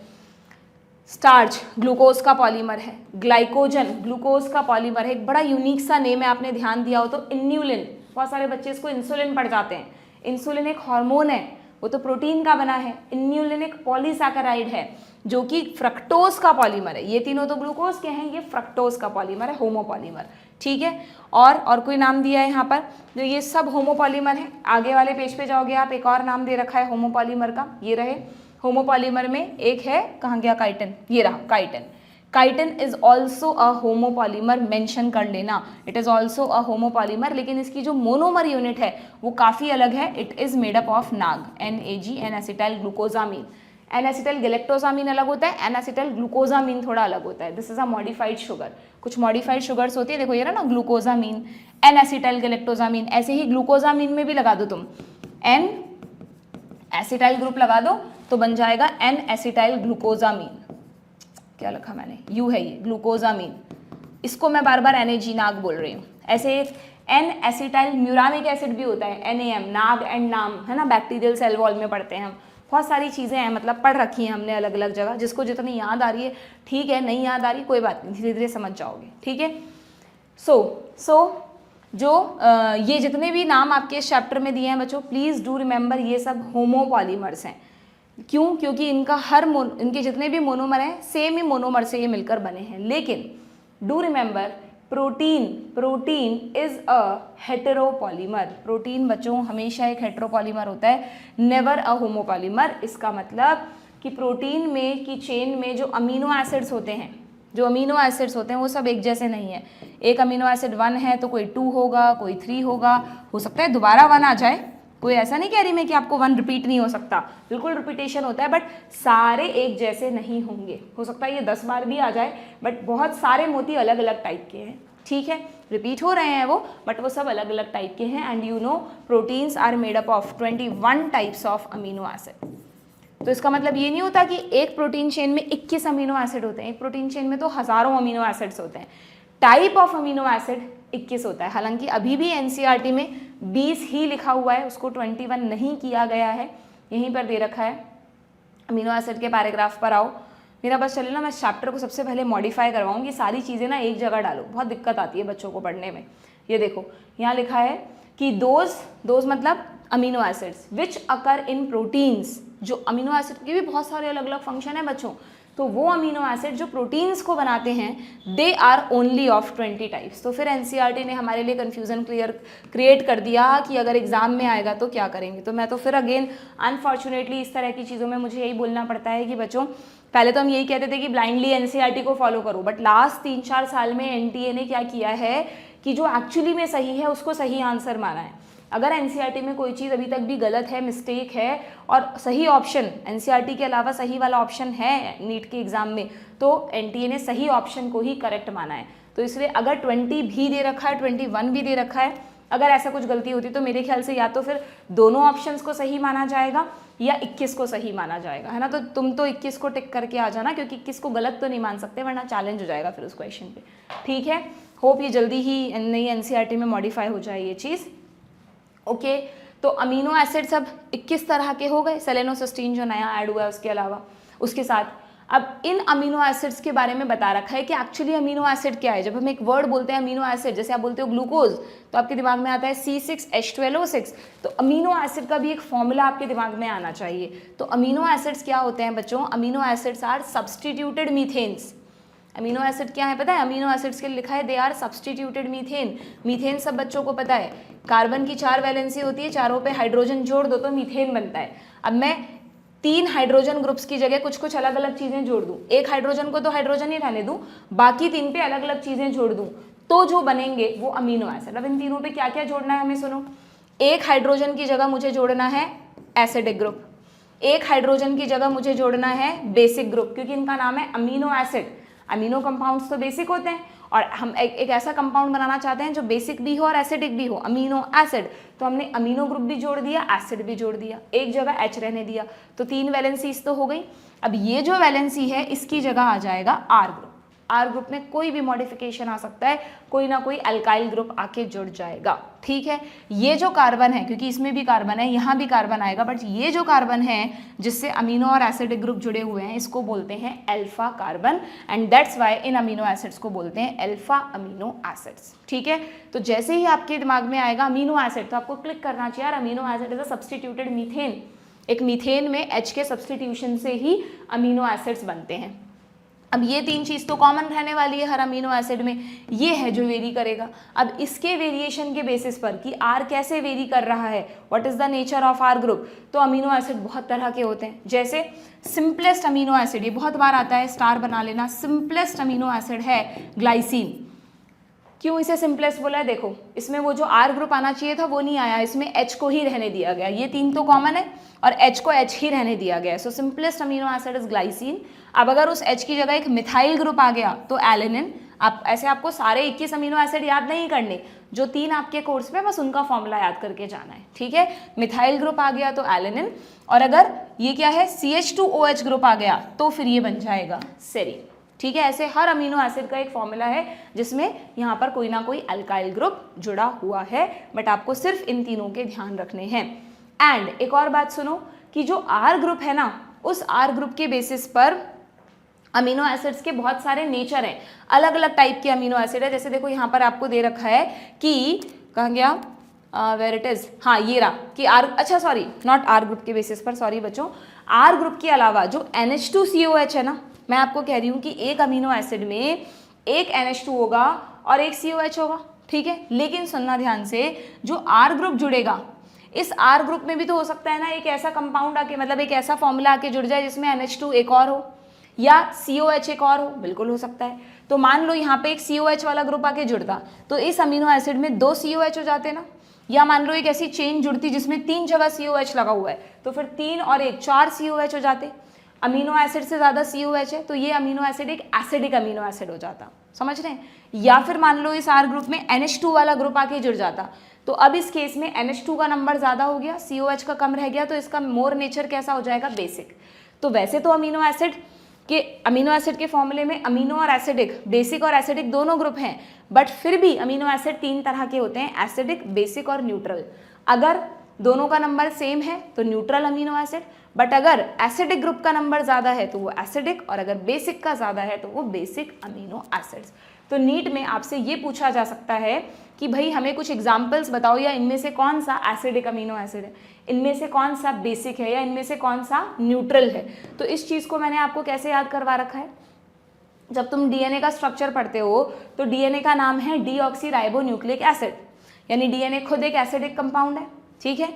S1: स्टार्च ग्लूकोज का पॉलीमर है, ग्लाइकोजन ग्लूकोज का पॉलीमर है। एक बड़ा यूनिक सा नेम है, आपने ध्यान दिया हो तो, इन्यूलिन, बहुत सारे बच्चे इसको इंसुलिन पढ़ जाते हैं। इंसुलिन एक हार्मोन है, वो तो प्रोटीन का बना है। इन्यूलिन एक पॉलीसैकेराइड है जो कि फ्रक्टोज का पॉलीमर है। ये तीनों तो ग्लूकोज के हैं, ये फ्रक्टोज का पॉलीमर है, होमोपॉलीमर, ठीक है। और कोई नाम दिया है यहाँ पर, जो ये सब होमोपॉलीमर है। आगे वाले पेज पे जाओगे आप, एक और नाम दे रखा है होमोपॉलीमर का, ये रहे। होमोपॉलीमर में एक है, कहाँ गया काइटिन, ये रहा chitin. Chitin is also a homopolymer, mention कर लेना, it is also a homopolymer, लेकिन इसकी जो मोनोमर यूनिट है वो काफ़ी अलग है, it is made up of NAG, NAG, N acetyl glucosamine. N acetyl galactosamine अलग होता है, एन एसिटाइल ग्लूकोजामीन थोड़ा अलग होता है, this is a modified sugar. कुछ मॉडिफाइड शुगर्स होती है, देखो ये ना ग्लूकोजामीन, एन एसिटाइल गैलेक्टोजामीन, ऐसे ही ग्लूकोजामीन में भी लगा दो तुम एन एसिटाइल ग्रुप लगा दो तो बन जाएगा एन एसिटाइल ग्लूकोजामीन, क्या लिखा मैंने, यू है ये ग्लूकोजामीन, इसको मैं बार बार NAG नाग बोल रही हूँ। ऐसे एन एसिटाइल म्यूरामिक एसिड भी होता है, NAM, नाग एंड नाम, है ना, बैक्टीरियल सेल वॉल में पढ़ते हैं हम, बहुत सारी चीज़ें हैं, मतलब पढ़ रखी हैं हमने अलग अलग जगह, जिसको जितनी याद आ रही है ठीक है, नहीं याद आ रही कोई बात नहीं, धीरे धीरे समझ जाओगे, ठीक है। सो जो ये जितने भी नाम आपके इस चैप्टर में दिए हैं बच्चों, प्लीज़ डू रिमेंबर ये सब होमोपॉलीमर्स हैं। क्यों? क्योंकि इनका इनके जितने भी मोनोमर हैं सेम ही मोनोमर से ये मिलकर बने हैं। लेकिन do remember protein is a heteropolymer, protein बच्चों हमेशा एक हेटेरोपॉलीमर होता है, नेवर अ होमोपॉलीमर। इसका मतलब कि प्रोटीन में की चेन में जो अमीनो एसिड्स होते हैं, वो सब एक जैसे नहीं है। एक अमीनो एसिड 1 है तो कोई 2 होगा, कोई 3 होगा, हो सकता है दोबारा 1 आ जाए, कोई ऐसा नहीं कह रही मैं कि आपको 1 रिपीट नहीं हो सकता, बिल्कुल रिपीटेशन होता है, बट सारे एक जैसे नहीं होंगे। हो सकता है ये 10 बार भी आ जाए, बट बहुत सारे मोती अलग अलग टाइप के हैं, ठीक है, रिपीट हो रहे हैं वो, बट वो सब अलग अलग टाइप के हैं। And you know proteins are made up of 21 types of amino acid. तो इसका मतलब ये नहीं होता कि एक प्रोटीन चेन में 21 अमीनो एसिड होते हैं, एक प्रोटीन चेन में तो हज़ारों अमीनो एसिड्स होते हैं, टाइप ऑफ अमीनो एसिड 21 होता है। हालांकि अभी भी NCERT में 20 ही लिखा हुआ है, उसको 21 नहीं किया गया है, यहीं पर दे रखा है। अमीनो एसिड के पैराग्राफ पर आओ, मेरा बस चले ना, मैं चैप्टर को सबसे पहले मॉडिफाई करवाऊंगी, सारी चीज़ें ना एक जगह डालो, बहुत दिक्कत आती है बच्चों को पढ़ने में। ये देखो यहाँ लिखा है कि दोज मतलब अमीनो एसिड्स विच अकर इन प्रोटीन्स, जो अमीनो एसिड के भी बहुत सारे अलग अलग फंक्शन है बच्चों, तो वो अमीनो एसिड जो प्रोटीन्स को बनाते हैं they are only of 20 types. तो फिर NCERT ने हमारे लिए कन्फ्यूज़न क्रिएट कर दिया कि अगर एग्जाम में आएगा तो क्या करेंगे। तो मैं तो फिर अगेन अनफॉर्चुनेटली इस तरह की चीज़ों में मुझे यही बोलना पड़ता है कि बच्चों, पहले तो हम यही कहते थे कि ब्लाइंडली NCERT को फॉलो करो, बट लास्ट 3-4 साल में NTA ने क्या किया है कि जो एक्चुअली में सही है उसको सही आंसर माना है। अगर NCERT में कोई चीज़ अभी तक भी गलत है, मिस्टेक है, और सही ऑप्शन NCERT के अलावा सही वाला ऑप्शन है नीट के एग्ज़ाम में, तो NTA ने सही ऑप्शन को ही करेक्ट माना है। तो इसलिए अगर 20 भी दे रखा है, 21 भी दे रखा है, अगर ऐसा कुछ गलती होती तो मेरे ख्याल से या तो फिर दोनों ऑप्शंस को सही माना जाएगा या 21 को सही माना जाएगा, है ना। तो तुम तो 21 को टिक करके आ जाना, क्योंकि 21 को गलत तो नहीं मान सकते, वरना चैलेंज हो जाएगा फिर उस क्वेश्चन पे, ठीक है। होप ये जल्दी ही नई NCERT में मॉडिफाई हो जाए ये चीज़, ओके। तो अमीनो एसिड सब 21 तरह के हो गए, सेलेनोसिस्टीन जो नया ऐड हुआ है उसके अलावा, उसके साथ अब इन अमीनो एसिड्स के बारे में बता रखा है कि एक्चुअली अमीनो एसिड क्या है। जब हम एक वर्ड बोलते हैं अमीनो एसिड, जैसे आप बोलते हो ग्लूकोज, तो आपके दिमाग में आता है C6H12O6, तो अमीनो एसिड का भी एक फॉर्मूला आपके दिमाग में आना चाहिए। तो अमीनो एसिड्स क्या होते हैं बच्चों? Amino acids are substituted methanes. Amino acid क्या है पता है? अमीनो एसिड्स के लिए लिखा है they are substituted methane. Methane सब बच्चों को पता है, कार्बन की 4 वैलेंसी होती है, चारों पे हाइड्रोजन जोड़ दो तो मीथेन बनता है। अब मैं 3 हाइड्रोजन ग्रुप्स की जगह कुछ कुछ अलग अलग चीज़ें जोड़ दूँ, एक हाइड्रोजन को तो हाइड्रोजन ही रहने दूँ, बाकी 3 पे अलग अलग चीज़ें जोड़ दूँ, तो जो बनेंगे वो अमीनो एसिड। अब इन तीनों पे क्या क्या जोड़ना है हमें सुनो। एक हाइड्रोजन की जगह मुझे जोड़ना है एसिडिक ग्रुप, एक हाइड्रोजन की जगह मुझे जोड़ना है बेसिक ग्रुप, क्योंकि इनका नाम है अमीनो एसिड। अमीनो कंपाउंड्स तो बेसिक होते हैं और हम एक ऐसा कंपाउंड बनाना चाहते हैं जो बेसिक भी हो और एसिडिक भी हो, अमीनो एसिड। तो हमने अमीनो ग्रुप भी जोड़ दिया, एसिड भी जोड़ दिया, एक जगह H रहने दिया, तो 3 वैलेंसीज तो हो गई। अब ये जो वैलेंसी है इसकी जगह आ जाएगा R ग्रुप। R ग्रुप में कोई भी मॉडिफिकेशन आ सकता है, कोई ना कोई अल्काइल ग्रुप आके जुड़ जाएगा, ठीक है। ये जो कार्बन है, क्योंकि इसमें भी कार्बन है, यहाँ भी कार्बन आएगा, बट ये जो कार्बन है जिससे अमीनो और एसिडिक ग्रुप जुड़े हुए हैं, इसको बोलते हैं alpha carbon, and that's why in amino acids को बोलते हैं अल्फा अमीनो एसिड्स, ठीक है। तो जैसे ही आपके दिमाग में आएगा अमीनो एसिड, तो आपको क्लिक करना चाहिए यार, amino acid is a substituted methane. एक मीथेन में H के सब्सटीट्यूशन से ही अमीनो एसिड्स बनते हैं। अब ये तीन चीज़ तो कॉमन रहने वाली है हर अमीनो एसिड में, ये है जो वेरी करेगा। अब इसके वेरिएशन के बेसिस पर कि आर कैसे वेरी कर रहा है, what is the nature of R group, तो अमीनो एसिड बहुत तरह के होते हैं। जैसे सिंपलेस्ट अमीनो एसिड, ये बहुत बार आता है, स्टार बना लेना, सिंपलेस्ट अमीनो एसिड है ग्लाइसिन। क्यों इसे सिंपलेस्ट बोला है, देखो इसमें वो जो आर ग्रुप आना चाहिए था वो नहीं आया, इसमें एच को ही रहने दिया गया, ये तीन तो कॉमन है और एच को एच ही रहने दिया गया है। So simplest amino acid is glycine. अब अगर उस एच की जगह एक मिथाइल ग्रुप आ गया तो एलेनिन। आप ऐसे आपको सारे 21 अमीनो एसिड याद नहीं करने, जो तीन आपके कोर्स में बस उनका फॉर्मूला याद करके जाना है, ठीक है। मिथाइल ग्रुप आ गया तो एलेनिन, और अगर ये क्या है CH2OH ग्रुप आ गया तो फिर ये बन जाएगा सेरीन, ठीक है। ऐसे हर अमीनो एसिड का एक फॉर्मूला है जिसमें यहाँ पर कोई ना कोई अल्काइल ग्रुप जुड़ा हुआ है, बट आपको सिर्फ इन तीनों के ध्यान रखने हैं। एंड एक और बात सुनो कि जो आर ग्रुप है ना, उस आर ग्रुप के बेसिस पर अमीनो एसिड्स के बहुत सारे नेचर हैं, अलग अलग टाइप के अमीनो एसिड है। जैसे देखो यहाँ पर आपको दे रखा है कि कहाँ गया, वेयर इट इज, हाँ ये रहा कि आर, अच्छा सॉरी नॉट आर ग्रुप के बेसिस पर, सॉरी बच्चों, आर ग्रुप के अलावा जो NH2COH है ना, मैं आपको कह रही हूँ कि एक अमीनो एसिड में एक NH2 होगा और एक COH होगा, ठीक है। लेकिन सुनना ध्यान से, जो आर ग्रुप जुड़ेगा, इस आर ग्रुप में भी तो हो सकता है ना एक ऐसा कंपाउंड आके, मतलब एक ऐसा फॉर्मूला आके जुड़ जाए जिसमें NH2 एक और हो या COH एक और हो, बिल्कुल हो सकता है। तो मान लो यहाँ पे एक COH वाला ग्रुप आके जुड़ता तो इस अमीनो एसिड में 2 COH हो जाते ना, या मान लो एक ऐसी चेन जुड़ती जिसमें 3 जगह COH लगा हुआ है तो फिर 3 और 1 4 COH हो जाते। अमीनो एसिड से ज़्यादा COH है तो ये अमीनो एसिड एक एसिडिक अमीनो एसिड हो जाता, समझ रहे हैं। या फिर मान लो इस आर ग्रुप में NH2 वाला ग्रुप आके जुड़ जाता, तो अब इस केस में NH2 का नंबर ज़्यादा हो गया, COH का कम रह गया, तो इसका मोर नेचर कैसा हो जाएगा, बेसिक। तो वैसे तो अमीनो एसिड के फॉर्मूले में अमीनो और एसिडिक, बेसिक और एसिडिक दोनों ग्रुप हैं, बट फिर भी अमीनो एसिड 3 तरह के होते हैं, एसिडिक, बेसिक और न्यूट्रल। अगर दोनों का नंबर सेम है तो न्यूट्रल अमीनो एसिड, बट अगर एसिडिक ग्रुप का नंबर ज़्यादा है तो वो एसिडिक, और अगर बेसिक का ज़्यादा है तो वो बेसिक अमीनो एसिड्स। तो नीट में आपसे ये पूछा जा सकता है कि भाई हमें कुछ एग्जाम्पल्स बताओ, या इनमें से कौन सा एसिडिक अमीनो एसिड है, इनमें से कौन सा बेसिक है, या इनमें से कौन सा न्यूट्रल है। तो इस चीज़ को मैंने आपको कैसे याद करवा रखा है, जब तुम DNA का स्ट्रक्चर पढ़ते हो तो DNA का नाम है डीऑक्सीराइबोन्यूक्लिक एसिड, यानी DNA खुद एक एसिडिक कंपाउंड है, ठीक है।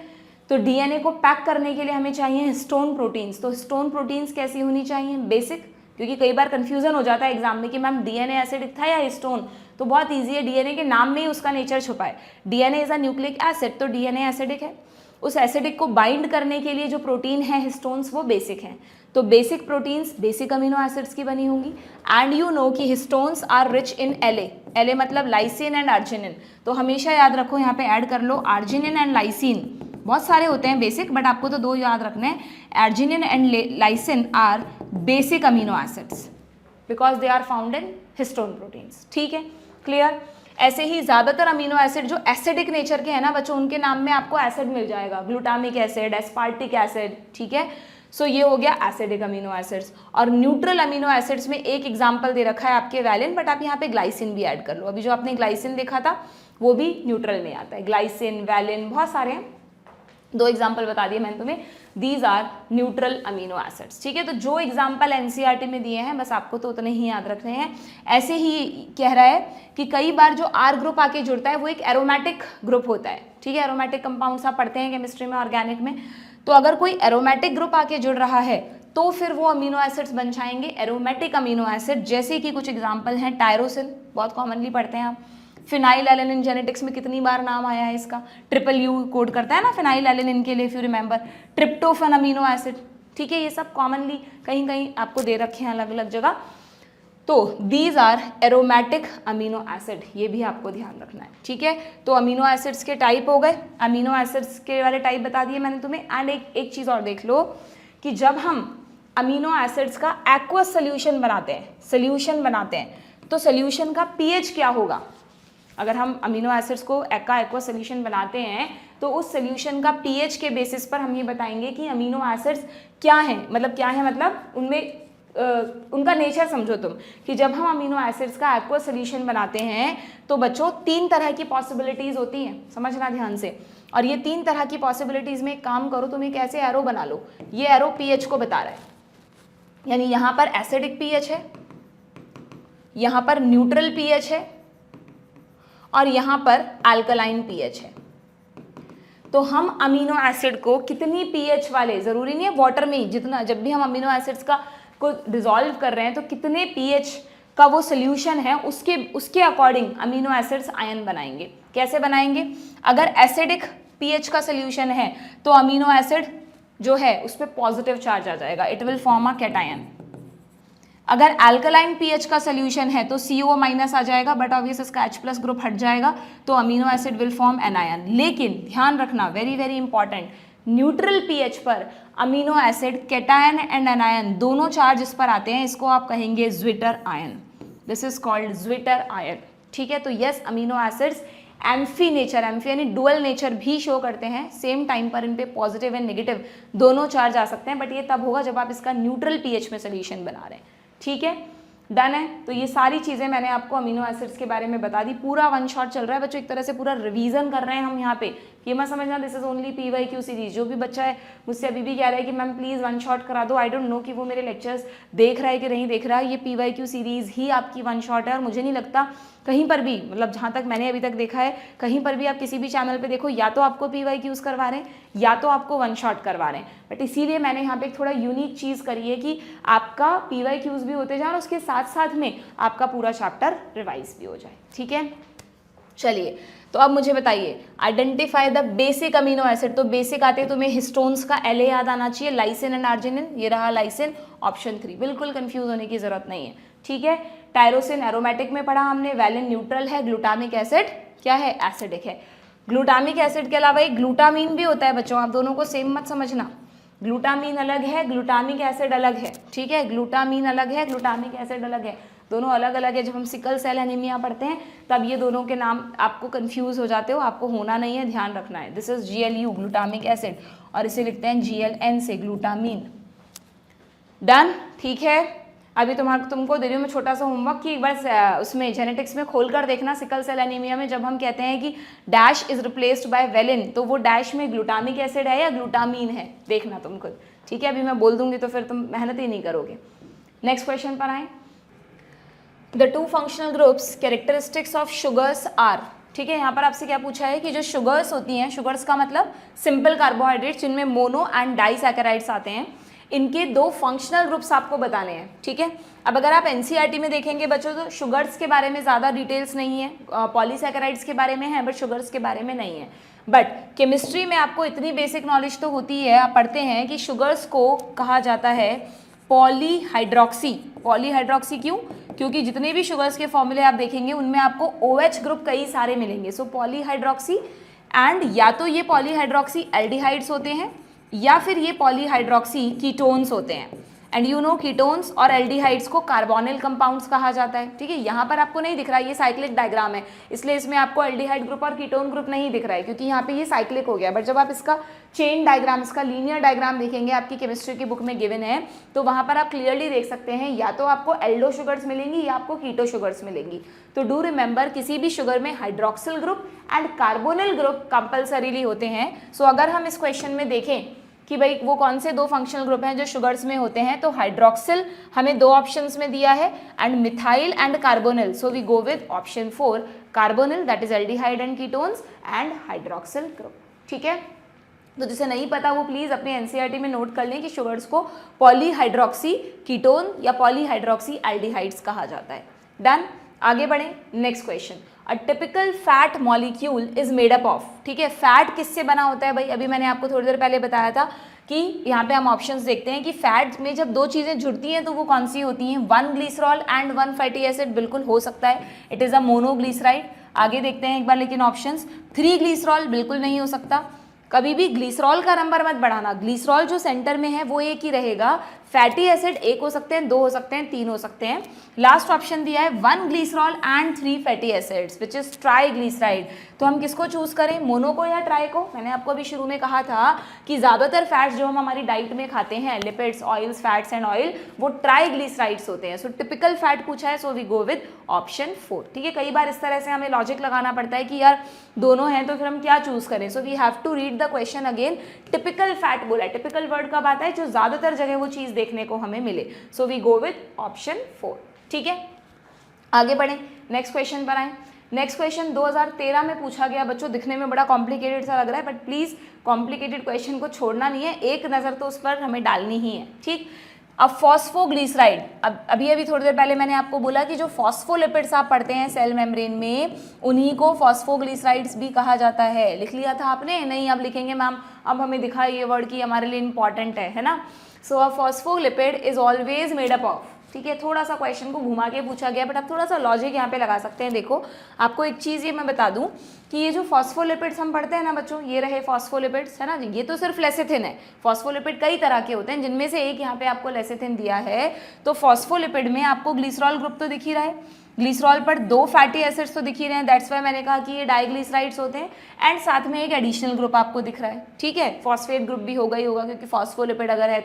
S1: तो DNA को पैक करने के लिए हमें चाहिए हिस्टोन प्रोटीन्स। तो हिस्टोन प्रोटीन्स कैसी होनी चाहिए, बेसिक, क्योंकि कई बार कंफ्यूजन हो जाता है एग्जाम में कि मैम DNA एसिडिक था या हिस्टोन, तो बहुत ईजी है, DNA के नाम में ही उसका नेचर छुपा है। DNA is a nucleic acid, तो DNA एसिडिक है। उस एसिडिक को बाइंड करने के लिए जो प्रोटीन है हिस्टोन्स, वो बेसिक हैं। तो basic proteins basic amino acids की बनी होंगी। एंड यू नो कि histones are rich in LA मतलब लाइसिन एंड आर्जिनिन, तो हमेशा याद रखो, यहाँ पे ऐड कर लो आर्जिनिन एंड लाइसिन। बहुत सारे होते हैं बेसिक, बट आपको तो 2 याद रखने हैं, arginine and lysine are basic amino acids because they are found in histone proteins, ठीक है, क्लियर। ऐसे ही ज़्यादातर अमीनो एसिड जो एसिडिक नेचर के हैं ना बच्चों, उनके नाम में आपको एसिड मिल जाएगा, ग्लूटामिक एसिड, एस्पार्टिक एसिड, ठीक है। सो ये हो गया एसिडिक अमीनो एसिड्स। और न्यूट्रल अमीनो एसिड्स में एक एग्जांपल दे रखा है आपके वैलिन, बट आप यहाँ पे ग्लाइसिन भी ऐड कर लो। अभी जो आपने ग्लाइसिन देखा था वो भी न्यूट्रल में आता है, ग्लाइसिन, वैलिन, बहुत सारे हैं, 2 एग्जाम्पल बता दिए मैंने तुम्हें, these are neutral amino acids, ठीक है। तो जो एग्जाम्पल NCERT में दिए हैं बस आपको तो उतने ही याद रखने हैं। ऐसे ही कह रहा है कि कई बार जो आर ग्रुप आके जुड़ता है वो एक एरोमेटिक ग्रुप होता है, ठीक है। एरोमेटिक कंपाउंड्स आप पढ़ते हैं केमिस्ट्री में, ऑर्गेनिक में। तो अगर कोई एरोमेटिक ग्रुप आके जुड़ रहा है तो फिर वो अमीनो एसिड्स बन जाएंगे एरोमेटिक अमीनो एसिड, जैसे कि कुछ एग्जाम्पल हैं, टायरोसिन बहुत कॉमनली पढ़ते हैं आप, फिनाइल एलेनिन, जेनेटिक्स में कितनी बार नाम आया है इसका, U कोड करता है ना फिनाइल एलेनिन के लिए, if you remember, tryptophan amino acid, ठीक है। ये सब कॉमनली कहीं कहीं आपको दे रखे हैं अलग अलग जगह। तो these are aromatic amino acid, ये भी आपको ध्यान रखना है, ठीक है। तो अमीनो एसिड्स के टाइप हो गए, अमीनो एसिड्स के वाले टाइप बता दिए मैंने तुम्हें। एंड एक चीज़ और देख लो कि जब हम अमीनो एसिड्स का एक्वस सोल्यूशन बनाते हैं, तो सोल्यूशन का pH क्या होगा। अगर हम अमीनो एसिड्स को एक्वा सोल्यूशन बनाते हैं तो उस सोल्यूशन का pH के बेसिस पर हम ये बताएंगे कि अमीनो एसिड्स क्या हैं, मतलब उनमें उनका नेचर समझो तुम, कि जब हम अमीनो एसिड्स का एक्वा सोल्यूशन बनाते हैं तो बच्चों 3 तरह की पॉसिबिलिटीज़ होती हैं, समझना ध्यान से। और ये 3 तरह की पॉसिबिलिटीज़ में एक काम करो, तुम एक ऐसे एरो बना लो, ये एरो pH को बता रहा है, यानी यहाँ पर एसिडिक pH है, यहाँ पर न्यूट्रल पीएच है और यहाँ पर अल्कलाइन पीएच है। तो हम अमीनो एसिड को कितनी पीएच वाले, जरूरी नहीं है वाटर में ही, जितना जब भी हम अमीनो एसिड्स को डिसॉल्व कर रहे हैं तो कितने पीएच का वो सोल्यूशन है उसके अकॉर्डिंग अमीनो एसिड्स आयन बनाएंगे। कैसे बनाएंगे? अगर एसिडिक पीएच का सोल्यूशन है तो अमीनो एसिड जो है उस पर पॉजिटिव चार्ज आ जाएगा, it will form a cation. अगर अल्कलाइन पीएच का सोल्यूशन है तो CO माइनस आ जाएगा, बट ऑब्वियस इसका H+ ग्रुप हट जाएगा, तो amino acid will form anion. लेकिन ध्यान रखना, very very important, neutral pH पर amino acid cation and anion दोनों चार्ज इस पर आते हैं, इसको आप कहेंगे zwitter ion. This is called zwitter ion. ठीक है, तो yes, amino acids amphi nature, amphi यानी डुअल नेचर भी शो करते हैं। सेम टाइम पर इन पे पॉजिटिव एंड नेगेटिव दोनों चार्ज आ सकते हैं, बट ये तब होगा जब आप इसका न्यूट्रल पीएच में सोल्यूशन बना रहे हैं। ठीक है, डन है। तो ये सारी चीज़ें मैंने आपको अमीनो एसिड्स के बारे में बता दी। पूरा वन शॉट चल रहा है बच्चों, एक तरह से पूरा रिवीजन कर रहे हैं हम यहाँ पे। ये मत समझना this is only PYQ series. जो भी बच्चा है मुझसे अभी भी कह रहा है कि मैम प्लीज़ वन शॉट करा दो, आई डोंट नो कि वो मेरे लेक्चर्स देख रहा है कि नहीं देख रहा है। ये PYQ सीरीज ही आपकी वन शॉट है, और मुझे नहीं लगता कहीं पर भी, मतलब जहाँ तक मैंने अभी तक देखा है, कहीं पर भी आप किसी भी चैनल पे देखो या तो आपको PYQs करवा रहे हैं या तो आपको वन शॉट करवा रहे हैं। बट इसीलिए मैंने यहाँ पे एक थोड़ा यूनिक चीज़ करी है कि आपका PYQs भी होते जाए और उसके साथ साथ में आपका पूरा चैप्टर रिवाइज भी हो जाए। ठीक है, चलिए तो अब मुझे बताइए, identify the basic amino acid. तो बेसिक आते हैं तुम्हें हिस्टोन्स का LA याद आना चाहिए, लाइसिन एंड आर्जिनिन। ये रहा लाइसिन, ऑप्शन 3, बिल्कुल कंफ्यूज होने की जरूरत नहीं है। ठीक है, टायरोसिन एरोमेटिक में पढ़ा हमने, वैलिन न्यूट्रल है, ग्लूटामिक एसिड क्या है, एसिडिक है। ग्लूटामिक एसिड के अलावा एक ग्लूटामीन भी होता है बच्चों, आप दोनों को सेम मत समझना। ग्लूटामीन अलग है, ग्लूटामिक एसिड अलग है। ठीक है, ग्लूटामीन अलग है, ग्लूटामिक एसिड अलग है, दोनों अलग अलग है। जब हम सिकल सेल एनीमिया पढ़ते हैं तब ये दोनों के नाम आपको कंफ्यूज हो जाते हो, आपको होना नहीं है, ध्यान रखना है। This is GLU glutamic acid, और इसे लिखते हैं GLN से, ग्लूटामीन। डन, ठीक है। अभी तुमको दे रही हूँ मैं छोटा सा होमवर्क कि एक बार उसमें जेनेटिक्स में खोलकर देखना, सिकल सेल एनीमिया में जब हम कहते हैं कि dash is replaced by valine, तो वो डैश में ग्लूटामिक एसिड है या ग्लूटामीन है, देखना तुम खुद। ठीक है, अभी मैं बोल दूंगी तो फिर तुम मेहनत ही नहीं करोगे। नेक्स्ट क्वेश्चन पर आए। The two functional groups characteristics of sugars are. ठीक है, यहाँ पर आपसे क्या पूछा है कि जो शुगर्स होती हैं, शुगर्स का मतलब सिंपल कार्बोहाइड्रेट्स जिनमें मोनो एंड डाइसैकेराइड्स आते हैं, इनके दो फंक्शनल ग्रुप्स आपको बताने हैं। ठीक है, अब अगर आप NCERT में देखेंगे बच्चों तो शुगर्स के बारे में ज़्यादा डिटेल्स नहीं है, पॉलीसैकेराइड्स के बारे में है बट शुगर्स के बारे में नहीं है। बट केमिस्ट्री में आपको इतनी बेसिक नॉलेज तो होती है, आप पढ़ते हैं कि शुगर्स को कहा जाता है पॉलीहाइड्रोक्सी। पॉलीहाइड्रोक्सी क्यों? क्योंकि जितने भी शुगर्स के फॉर्मूले आप देखेंगे उनमें आपको OH ग्रुप कई सारे मिलेंगे। सो पॉलीहाइड्रोक्सी, एंड या तो ये पॉलीहाइड्रोक्सी एल्डिहाइड्स होते हैं या फिर ये पॉलीहाइड्रोक्सी कीटोन्स होते हैं। एंड यू नो कीटोन्स और एल्डिहाइड्स को कार्बोनिल कंपाउंड्स कहा जाता है। ठीक है, यहाँ पर आपको नहीं दिख रहा है, ये साइक्लिक डायग्राम है, इसलिए इसमें आपको एल्डिहाइड ग्रुप और कीटोन ग्रुप नहीं दिख रहा है क्योंकि यहाँ पे ये साइक्लिक हो गया। बट जब आप इसका चेन डायग्राम, इसका लीनियर डायग्राम देखेंगे, आपकी केमिस्ट्री की बुक में गिवन है, तो वहाँ पर आप क्लियरली देख सकते हैं या तो आपको एल्डो शुगर्स मिलेंगी या आपको कीटो शुगर्स मिलेंगी। तो डू रिमेंबर, किसी भी शुगर में hydroxyl group and carbonyl group compulsorily होते हैं। सो अगर हम इस क्वेश्चन में देखें कि भाई वो कौन से दो फंक्शनल ग्रुप हैं जो शुगर्स में होते हैं, तो हाइड्रोक्सिल हमें दो ऑप्शंस में दिया है, and methyl and carbonyl. So we go with option 4, carbonyl, that is aldehyde and ketones, and hydroxyl group. ठीक है, तो जिसे नहीं पता वो प्लीज अपने NCERT में नोट कर लें कि शुगर्स को पॉलीहाइड्रोक्सी कीटोन या पॉलीहाइड्रोक्सी एल्डिहाइड्स कहा जाता है। डन, आगे बढ़ें। Next question, a typical fat molecule is made up of. ठीक है, फैट किससे बना होता है भाई? अभी मैंने आपको थोड़ी देर पहले बताया था कि यहाँ पे हम ऑप्शंस देखते हैं कि फैट में जब दो चीज़ें जुड़ती हैं तो वो कौन सी होती हैं? 1 ग्लिसरॉल एंड 1 फैटी एसिड बिल्कुल हो सकता है, इट इज़ अ मोनोग्लिसराइड। आगे देखते हैं एक बार लेकिन ऑप्शंस, 3 ग्लिसरॉल बिल्कुल नहीं हो सकता। कभी भी ग्लिसरॉल का नंबर मत बढ़ाना, ग्लिसरॉल जो सेंटर में है वो एक ही रहेगा। फैटी एसिड एक हो सकते हैं, 2 हो सकते हैं, 3 हो सकते हैं। लास्ट ऑप्शन दिया है 1 glycerol and 3 fatty acids which is triglyceride. तो हम किसको चूज करें, मोनो को या ट्राई को? मैंने आपको अभी शुरू में कहा था कि ज़्यादातर फैट्स जो हम हमारी डाइट में खाते हैं, lipids, oils, fats and oil, वो ट्राइग्लिसराइड्स होते हैं। सो टिपिकल फैट पूछा है, so we go with option 4। ठीक है, कई बार इस तरह से हमें लॉजिक लगाना पड़ता है कि यार दोनों हैं तो फिर हम क्या चूज करें। So we have to read the question again. Typical fat बोला है, टिपिकल वर्ड कब आता है? जो ज़्यादातर जगह वो चीज़ देखने को हमें मिले। So we go with option 4। ठीक है, आगे बढ़ें, नेक्स्ट क्वेश्चन पर आए। नेक्स्ट क्वेश्चन 2013 में पूछा गया बच्चों, दिखने में बड़ा कॉम्प्लिकेटेड सा लग रहा है, बट प्लीज़ कॉम्प्लिकेटेड क्वेश्चन को छोड़ना नहीं है, एक नज़र तो उस पर हमें डालनी ही है, ठीक। अब फॉस्फोग्लिसराइड, अब अभी थोड़ी देर पहले मैंने आपको बोला कि जो फॉस्फोलिपिड्स आप पढ़ते हैं सेल मेम्ब्रेन में, उन्हीं को फॉस्फोग्लिसराइड्स भी कहा जाता है। लिख लिया था आपने? नहीं, अब लिखेंगे मैम, अब हमें दिखा ये वर्ड कि हमारे लिए इंपॉर्टेंट है ना। So a phospholipid is always made up of, ठीक है। थोड़ा सा क्वेश्चन को घुमा के पूछा गया, बट आप थोड़ा सा लॉजिक यहाँ पे लगा सकते हैं। देखो आपको एक चीज़ ये मैं बता दूं कि ये जो फॉस्फोलिपिड्स हम पढ़ते हैं ना बच्चों, ये रहे फॉस्फोलिपिड्स, है ना, ये तो सिर्फ लेसिथिन है। फॉस्फोलिपिड कई तरह के होते हैं, जिनमें से एक यहाँ पे आपको लेसिथिन दिया है। तो फॉस्फोलिपिड में आपको ग्लिसरॉल ग्रुप तो दिख ही रहा है, ग्लिसरॉल पर 2 फैटी एसिड्स तो दिख ही रहे हैं, दैट्स वाई मैंने कहा कि ये डाइग्लिसराइड्स होते हैं, एंड साथ में एक एडिशनल ग्रुप आपको दिख रहा है, ठीक है। फॉस्फेट ग्रुप भी होगा ही होगा, क्योंकि फॉस्फोलिपिड अगर है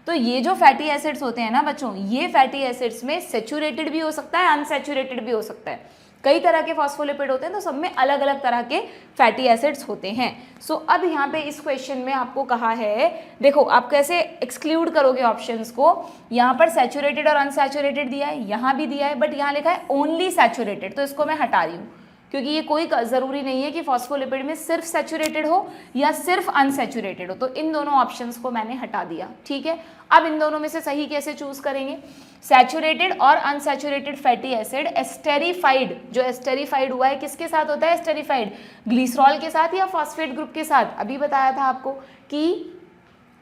S1: तो ये जो फैटी एसिड्स होते हैं ना बच्चों, ये फैटी एसिड्स में सेचुरेटेड भी हो सकता है, अनसेचुरेटेड भी हो सकता है। कई तरह के फॉस्फोलिपिड होते हैं, तो सब में अलग अलग तरह के फैटी एसिड्स होते हैं। सो अब यहाँ पे इस क्वेश्चन में आपको कहा है, देखो आप कैसे एक्सक्लूड करोगे ऑप्शंस को। यहाँ पर सैचुरेटेड और अनसैचुरेटेड दिया है, यहाँ भी दिया है, बट यहाँ लिखा है ओनली सैचुरेटेड, तो इसको मैं हटा रही हूँ, क्योंकि ये कोई ज़रूरी नहीं है कि फॉस्फोलिपिड में सिर्फ सैचुरेटेड हो या सिर्फ अनसैचुरेटेड हो। तो इन दोनों ऑप्शंस को मैंने हटा दिया, ठीक है। अब इन दोनों में से सही कैसे चूज करेंगे? सैचुरेटेड और अनसैचुरेटेड फैटी एसिड एस्टेरिफाइड, जो एस्टेरिफाइड हुआ है किसके साथ होता है एस्टेरिफाइड? ग्लिसरॉल के साथ या फॉस्फेट ग्रुप के साथ? अभी बताया था आपको कि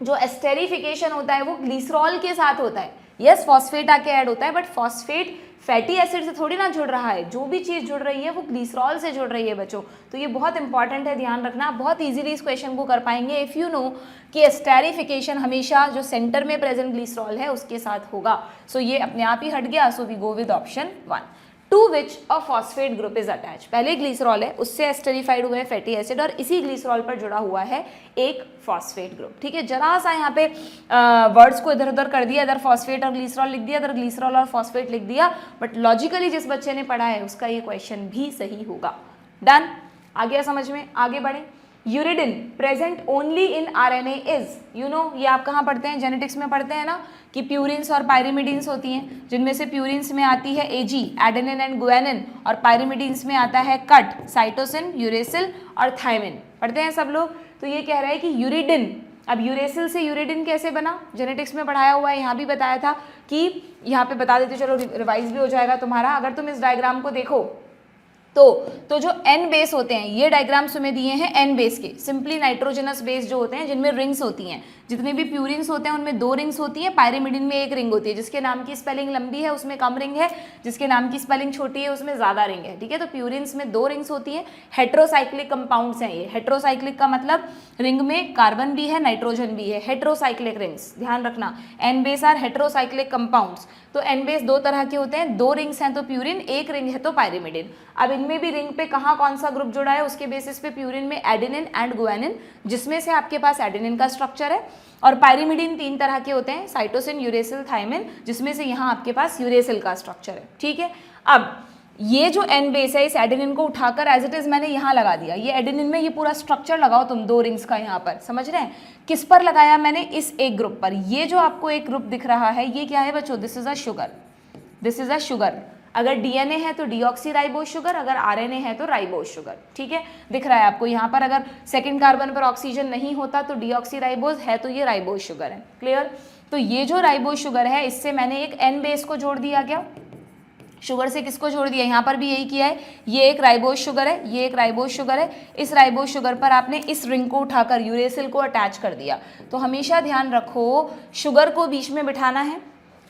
S1: जो एस्टेरिफिकेशन होता है वो ग्लिसरॉल के साथ होता है। यस, फॉस्फेट आके ऐड होता है, बट फॉस्फेट फैटी एसिड से थोड़ी ना जुड़ रहा है, जो भी चीज़ जुड़ रही है वो ग्लिसरॉल से जुड़ रही है बच्चों। तो ये बहुत इंपॉर्टेंट है, ध्यान रखना। आप बहुत इजीली इस क्वेश्चन को कर पाएंगे इफ़ यू नो कि एस्टेरिफिकेशन हमेशा जो सेंटर में प्रेजेंट ग्लिसरॉल है उसके साथ होगा। सो ये अपने आप ही हट गया, so we go with option 1, to which a phosphate group is attach. पहले ग्लिसरॉल है, उससे एस्टेरिफाइड हुए फैटी एसिड, और इसी ग्लिसरॉल पर जुड़ा हुआ है एक फॉस्फेट ग्रुप, ठीक है। जरा सा यहाँ पे वर्ड्स को इधर उधर कर दिया, इधर फॉस्फेट और ग्लिसरॉल लिख दिया, इधर ग्लिसरॉल और फॉस्फेट लिख दिया, बट लॉजिकली जिस बच्चे ने पढ़ा है उसका ये क्वेश्चन भी सही होगा। डन, आ गया समझ में? आगे बढ़े। Uridine present only in RNA is, you know, ये आप कहाँ पढ़ते हैं? जेनेटिक्स में पढ़ते हैं ना कि प्यूरिन्स और पायरिमिडीन्स होती हैं, जिनमें से प्यूरिन्स में आती है एजी, एडेनिन एंड गुआनिन, और पायरिमिडीन्स में आता है कट, साइटोसिन, यूरेसिल और थायमिन। पढ़ते हैं सब लोग। तो ये कह रहा है कि यूरिडिन, अब यूरेसिल से यूरिडिन कैसे बना? जेनेटिक्स में पढ़ाया हुआ है, यहाँ भी बताया था कि यहाँ पे बता देते, चलो रिवाइज भी हो जाएगा तुम्हारा। अगर तुम इस डायग्राम को देखो तो जो एन बेस होते हैं, ये डायग्राम्स तुम्हें दिए हैं एन बेस के, सिंपली नाइट्रोजनस बेस जो होते हैं जिनमें रिंग्स होती हैं। जितने भी प्यूरिन्स होते हैं उनमें 2 रिंग्स होती हैं, पायरिमिडिन में 1 रिंग होती है। जिसके नाम की स्पेलिंग लंबी है उसमें कम रिंग है, जिसके नाम की स्पेलिंग छोटी है उसमें ज़्यादा रिंग है, ठीक है। तो प्यूरिन्स में 2 रिंग्स होती हैं, हेट्रोसाइक्लिक कंपाउंड्स हैं ये। हेट्रोसाइक्लिक का मतलब रिंग में कार्बन भी है, नाइट्रोजन भी है, हेट्रोसाइक्लिक रिंग्स, ध्यान रखना। N base are heterocyclic compounds. तो एन बेस 2 तरह के होते हैं, 2 रिंग्स हैं तो प्यूरिन, 1 रिंग है तो पायरिमिडिन। अब इनमें भी रिंग पे कहाँ कौन सा ग्रुप जुड़ा है उसके बेसिस पे प्यूरिन में एडेनिन एंड गुआनिन, जिसमें से आपके पास एडेनिन का स्ट्रक्चर है, और पायरिमिडिन 3 तरह के होते हैं, साइटोसिन, यूरेसिल, थायमिन, जिसमें से यहाँ आपके पास यूरेसिल का स्ट्रक्चर है, ठीक है। अब ये जो एन बेस है, इस एडेनिन को उठाकर एज इट इज मैंने यहाँ लगा दिया। ये एडेनिन में ये पूरा स्ट्रक्चर लगाओ तुम 2 रिंग्स का, यहाँ पर समझ रहे हैं? किस पर लगाया मैंने? इस एक ग्रुप पर। ये जो आपको एक ग्रुप दिख रहा है ये क्या है बच्चों? This is a sugar, this is a sugar. अगर डीएनए है तो डीऑक्सीराइबोज शुगर, अगर आरएनए है तो राइबोज शुगर, ठीक है। दिख रहा है आपको यहाँ पर, अगर सेकंड कार्बन पर ऑक्सीजन नहीं होता तो डीऑक्सीराइबोज है तो ये राइबोज शुगर है, क्लियर। तो ये जो राइबोज शुगर है इससे मैंने एक एन बेस को जोड़ दिया, क्या शुगर से किसको जोड़ दिया? यहाँ पर भी यही किया है। ये एक राइबोज शुगर है, ये एक राइबोज शुगर है। इस राइबोज शुगर पर आपने इस रिंग को उठाकर यूरेसिल को अटैच कर दिया। तो हमेशा ध्यान रखो, शुगर को बीच में बिठाना है,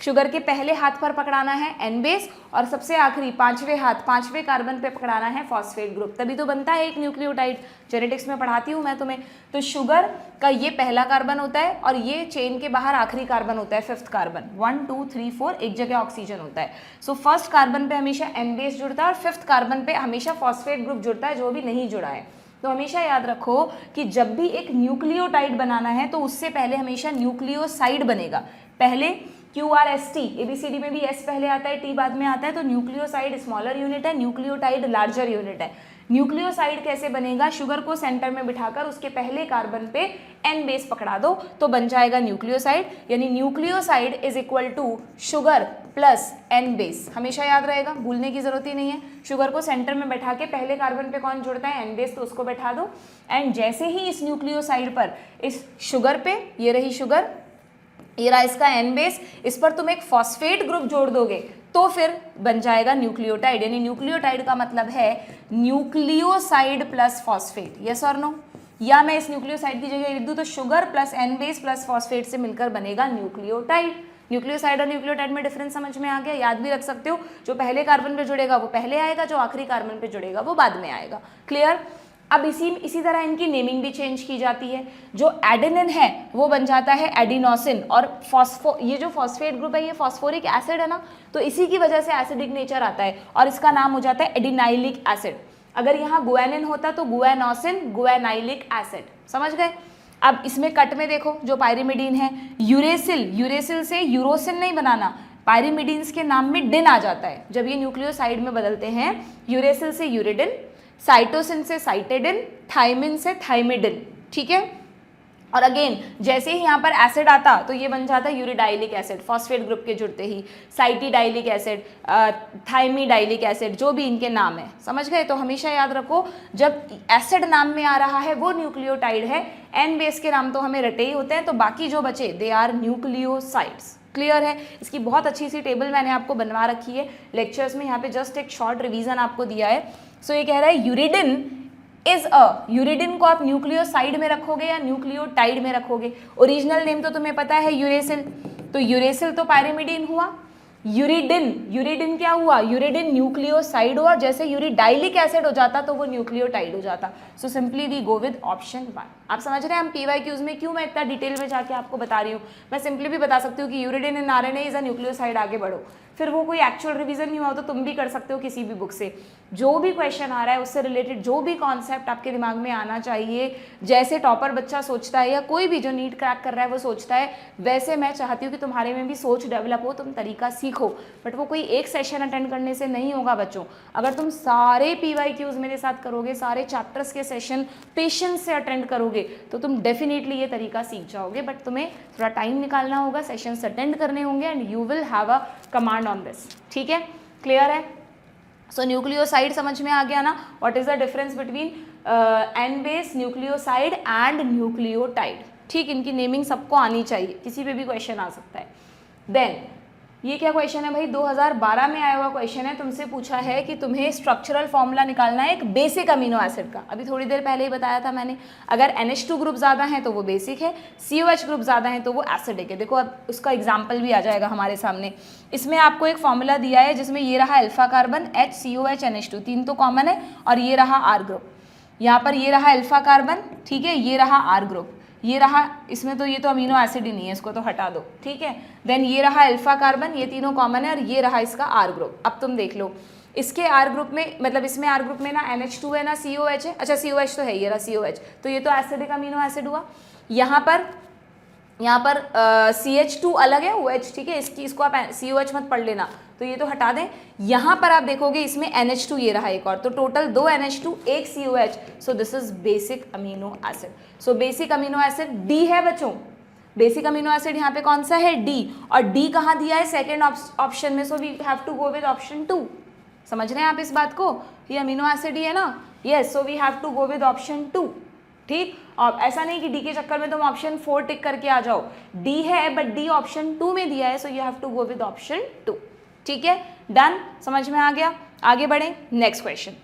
S1: शुगर के पहले हाथ पर पकड़ाना है एन बेस, और सबसे आखिरी 5वें हाथ 5वें कार्बन पे पकड़ाना है फॉस्फेट ग्रुप, तभी तो बनता है एक न्यूक्लियोटाइड। जेनेटिक्स में पढ़ाती हूँ मैं तुम्हें। तो शुगर का ये पहला कार्बन होता है और ये चेन के बाहर आखिरी कार्बन होता है, 5th कार्बन। 1 2 3 4 एक जगह ऑक्सीजन होता है। सो फर्स्ट कार्बन पे हमेशा एन बेस जुड़ता है और 5th कार्बन पे हमेशा फॉस्फेट ग्रुप जुड़ता है, जो भी नहीं जुड़ा है। तो हमेशा याद रखो कि जब भी एक न्यूक्लियोटाइड बनाना है तो उससे पहले हमेशा न्यूक्लियोसाइड बनेगा। पहले QRST, ABCD में भी S पहले आता है, T बाद में आता है, तो न्यूक्लियोसाइड स्मॉलर यूनिट है, न्यूक्लियोटाइड लार्जर यूनिट है। न्यूक्लियोसाइड कैसे बनेगा, शुगर को सेंटर में बिठाकर उसके पहले कार्बन पे N बेस पकड़ा दो तो बन जाएगा न्यूक्लियोसाइड, यानी nucleoside is equal to sugar plus N base. हमेशा याद रहेगा, भूलने की जरूरत ही नहीं है। शुगर को सेंटर में बैठा के पहले कार्बन पे कौन जुड़ता है, N बेस, तो उसको बैठा दो। एंड जैसे ही इस न्यूक्लियोसाइड पर, इस शुगर पे, ये रही शुगर, ये रहा इसका N बेस, इस पर तुम एक फॉस्फेट ग्रुप जोड़ दोगे तो फिर बन जाएगा न्यूक्लियोटाइड। यानी न्यूक्लियोटाइड का मतलब है न्यूक्लियोसाइड प्लस फॉस्फेट, यस और नो। या मैं इस न्यूक्लियोसाइड की जगह लिख दूं तो sugar plus N base plus phosphate से मिलकर बनेगा न्यूक्लियोटाइड। न्यूक्लियोसाइड और न्यूक्लियोटाइड में डिफरेंस समझ में आ गया, याद भी रख सकते हो। जो पहले कार्बन पे जुड़ेगा वो पहले आएगा, जो आखिरी कार्बन पे जुड़ेगा वो बाद में आएगा। क्लियर। अब इसी तरह इनकी नेमिंग भी चेंज की जाती है। जो एडेनिन है वो बन जाता है एडिनोसिन, और ये जो फॉस्फेट ग्रुप है ये फॉस्फोरिक एसिड है ना, तो इसी की वजह से एसिडिक नेचर आता है और इसका नाम हो जाता है एडिनाइलिक एसिड। अगर यहाँ गुआनिन होता तो गुआनोसिन, गुआनाइलिक एसिड। समझ गए। अब इसमें कट में देखो, जो पायरिमिडीन है, यूरेसिल, यूरेसिल से यूरोसिन नहीं बनाना, पायरिमिडीन्स के नाम में डिन आ जाता है जब ये न्यूक्लियोसाइड में बदलते हैं। यूरेसिल से यूरिडिन, साइटोसिन से साइटेडिन, थाइमिन से थाइमिडिन, ठीक है। और अगेन जैसे ही यहाँ पर एसिड आता तो ये बन जाता है यूरिडाइलिक एसिड, फॉस्फेट ग्रुप के जुड़ते ही, साइटिडाइलिक एसिड, थाइमिडाइलिक एसिड, जो भी इनके नाम है। समझ गए। तो हमेशा याद रखो, जब एसिड नाम में आ रहा है वो न्यूक्लियोटाइड है। N बेस के नाम तो हमें रटे ही होते हैं, तो बाकी जो बचे दे आर न्यूक्लियोसाइड्स। क्लियर है। इसकी बहुत अच्छी सी टेबल मैंने आपको बनवा रखी है लेक्चर्स में, यहाँ पे जस्ट एक शॉर्ट रिवीजन आपको दिया है। सो ये कह रहा है यूरिडिन इज अ, यूरिडिन को आप न्यूक्लियोसाइड में रखोगे या न्यूक्लियोटाइड में रखोगे। ओरिजिनल नेम तो तुम्हें पता है यूरेसिल, तो यूरेसिल तो पायरिमिडीन हुआ। यूरिडिन क्या हुआ, यूरिडिन न्यूक्लियोसाइड हुआ। जैसे यूरिडाइलिक एसिड हो जाता तो वो न्यूक्लियोटाइड हो जाता। So simply we go with option 1। आप समझ रहे हैं हम PYQs में क्यों मैं इतना डिटेल में जाके आपको बता रही हूँ। मैं सिंपली भी बता सकती हूँ कि uridine in RNA is a nucleoside, आगे बढ़ो। फिर वो कोई एक्चुअल रिवीजन नहीं हुआ तो तुम भी कर सकते हो किसी भी बुक से। जो भी क्वेश्चन आ रहा है उससे रिलेटेड जो भी कॉन्सेप्ट आपके दिमाग में आना चाहिए, जैसे टॉपर बच्चा सोचता है या कोई भी जो नीट क्रैक कर रहा है वो सोचता है, वैसे मैं चाहती हूँ कि तुम्हारे में भी सोच डेवलप हो, तुम तरीका सीखो। बट वो कोई एक सेशन अटेंड करने से नहीं होगा बच्चों। अगर तुम सारे PYQs मेरे साथ करोगे, सारे चैप्टर्स के सेशन पेशेंस से अटेंड करोगे, तो तुम डेफिनेटली ये तरीका सीख जाओगे। बट तुम्हें थोड़ा टाइम निकालना होगा, सेशंस अटेंड करने होंगे and you will have a command on this. ठीक है, क्लियर है। सो न्यूक्लियोसाइड समझ में आ गया ना, what is the difference between N base, nucleoside and nucleotide. ठीक, इनकी नेमिंग सबको आनी चाहिए, किसी पे भी क्वेश्चन आ सकता है। देन ये क्या क्वेश्चन है भाई, 2012 में आया हुआ क्वेश्चन है। तुमसे पूछा है कि तुम्हें स्ट्रक्चरल फॉर्मूला निकालना है एक बेसिक अमीनो एसिड का। अभी थोड़ी देर पहले ही बताया था मैंने, अगर NH2 ग्रुप ज़्यादा है तो वो बेसिक है, COH ग्रुप ज़्यादा है तो वो एसिडिक है। देखो अब उसका एग्जाम्पल भी आ जाएगा हमारे सामने। इसमें आपको एक फॉर्मूला दिया है जिसमें ये रहा अल्फा कार्बन HCOH NH2, तीन तो कॉमन है, और ये रहा R ग्रुप। यहाँ पर ये रहा अल्फा कार्बन, ठीक है, ये रहा R ग्रुप, ये रहा, इसमें तो ये तो अमीनो एसिड ही नहीं है, इसको तो हटा दो, ठीक है। देन ये रहा अल्फा कार्बन, ये तीनों कॉमन है, और ये रहा इसका R ग्रुप। अब तुम देख लो, इसके R ग्रुप में, मतलब इसमें R ग्रुप में ना NH2 है ना COH है। अच्छा COH तो है, ये रहा COH, तो ये तो एसिडिक अमीनो एसिड हुआ। यहाँ पर CH2 अलग है, OH, ठीक है, इसको आप COH मत पढ़ लेना, तो ये तो हटा दें। यहाँ पर आप देखोगे इसमें NH2 ये रहा एक और, तो total 2 NH2 1 COH। So this is basic amino acid. So basic amino acid D है बच्चों, बेसिक अमीनो एसिड यहाँ पे कौन सा है, D, और D कहाँ दिया है, सेकेंड ऑप्शन में। So we have to go with option 2। समझ रहे हैं आप इस बात को, ये अमीनो एसिड ही है ना, yes, so we have to go with option 2। ठीक, और ऐसा नहीं कि डी के चक्कर में तुम ऑप्शन 4 टिक करके आ जाओ, डी है बट डी ऑप्शन 2 में दिया है, so you have to go with option 2। ठीक है, डन, समझ में आ गया। आगे बढ़े, नेक्स्ट क्वेश्चन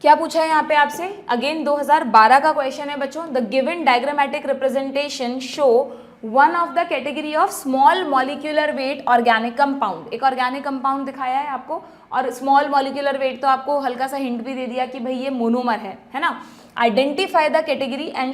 S1: क्या पूछा है यहाँ पे आपसे, अगेन 2012 का क्वेश्चन है बच्चों। The given diagrammatic representation show one of the category of small molecular weight organic compound. एक ऑर्गेनिक कंपाउंड दिखाया है आपको, और स्मॉल मॉलिक्यूलर वेट तो आपको हल्का सा हिंट भी दे दिया कि भाई ये मोनोमर है ना। Identify the category and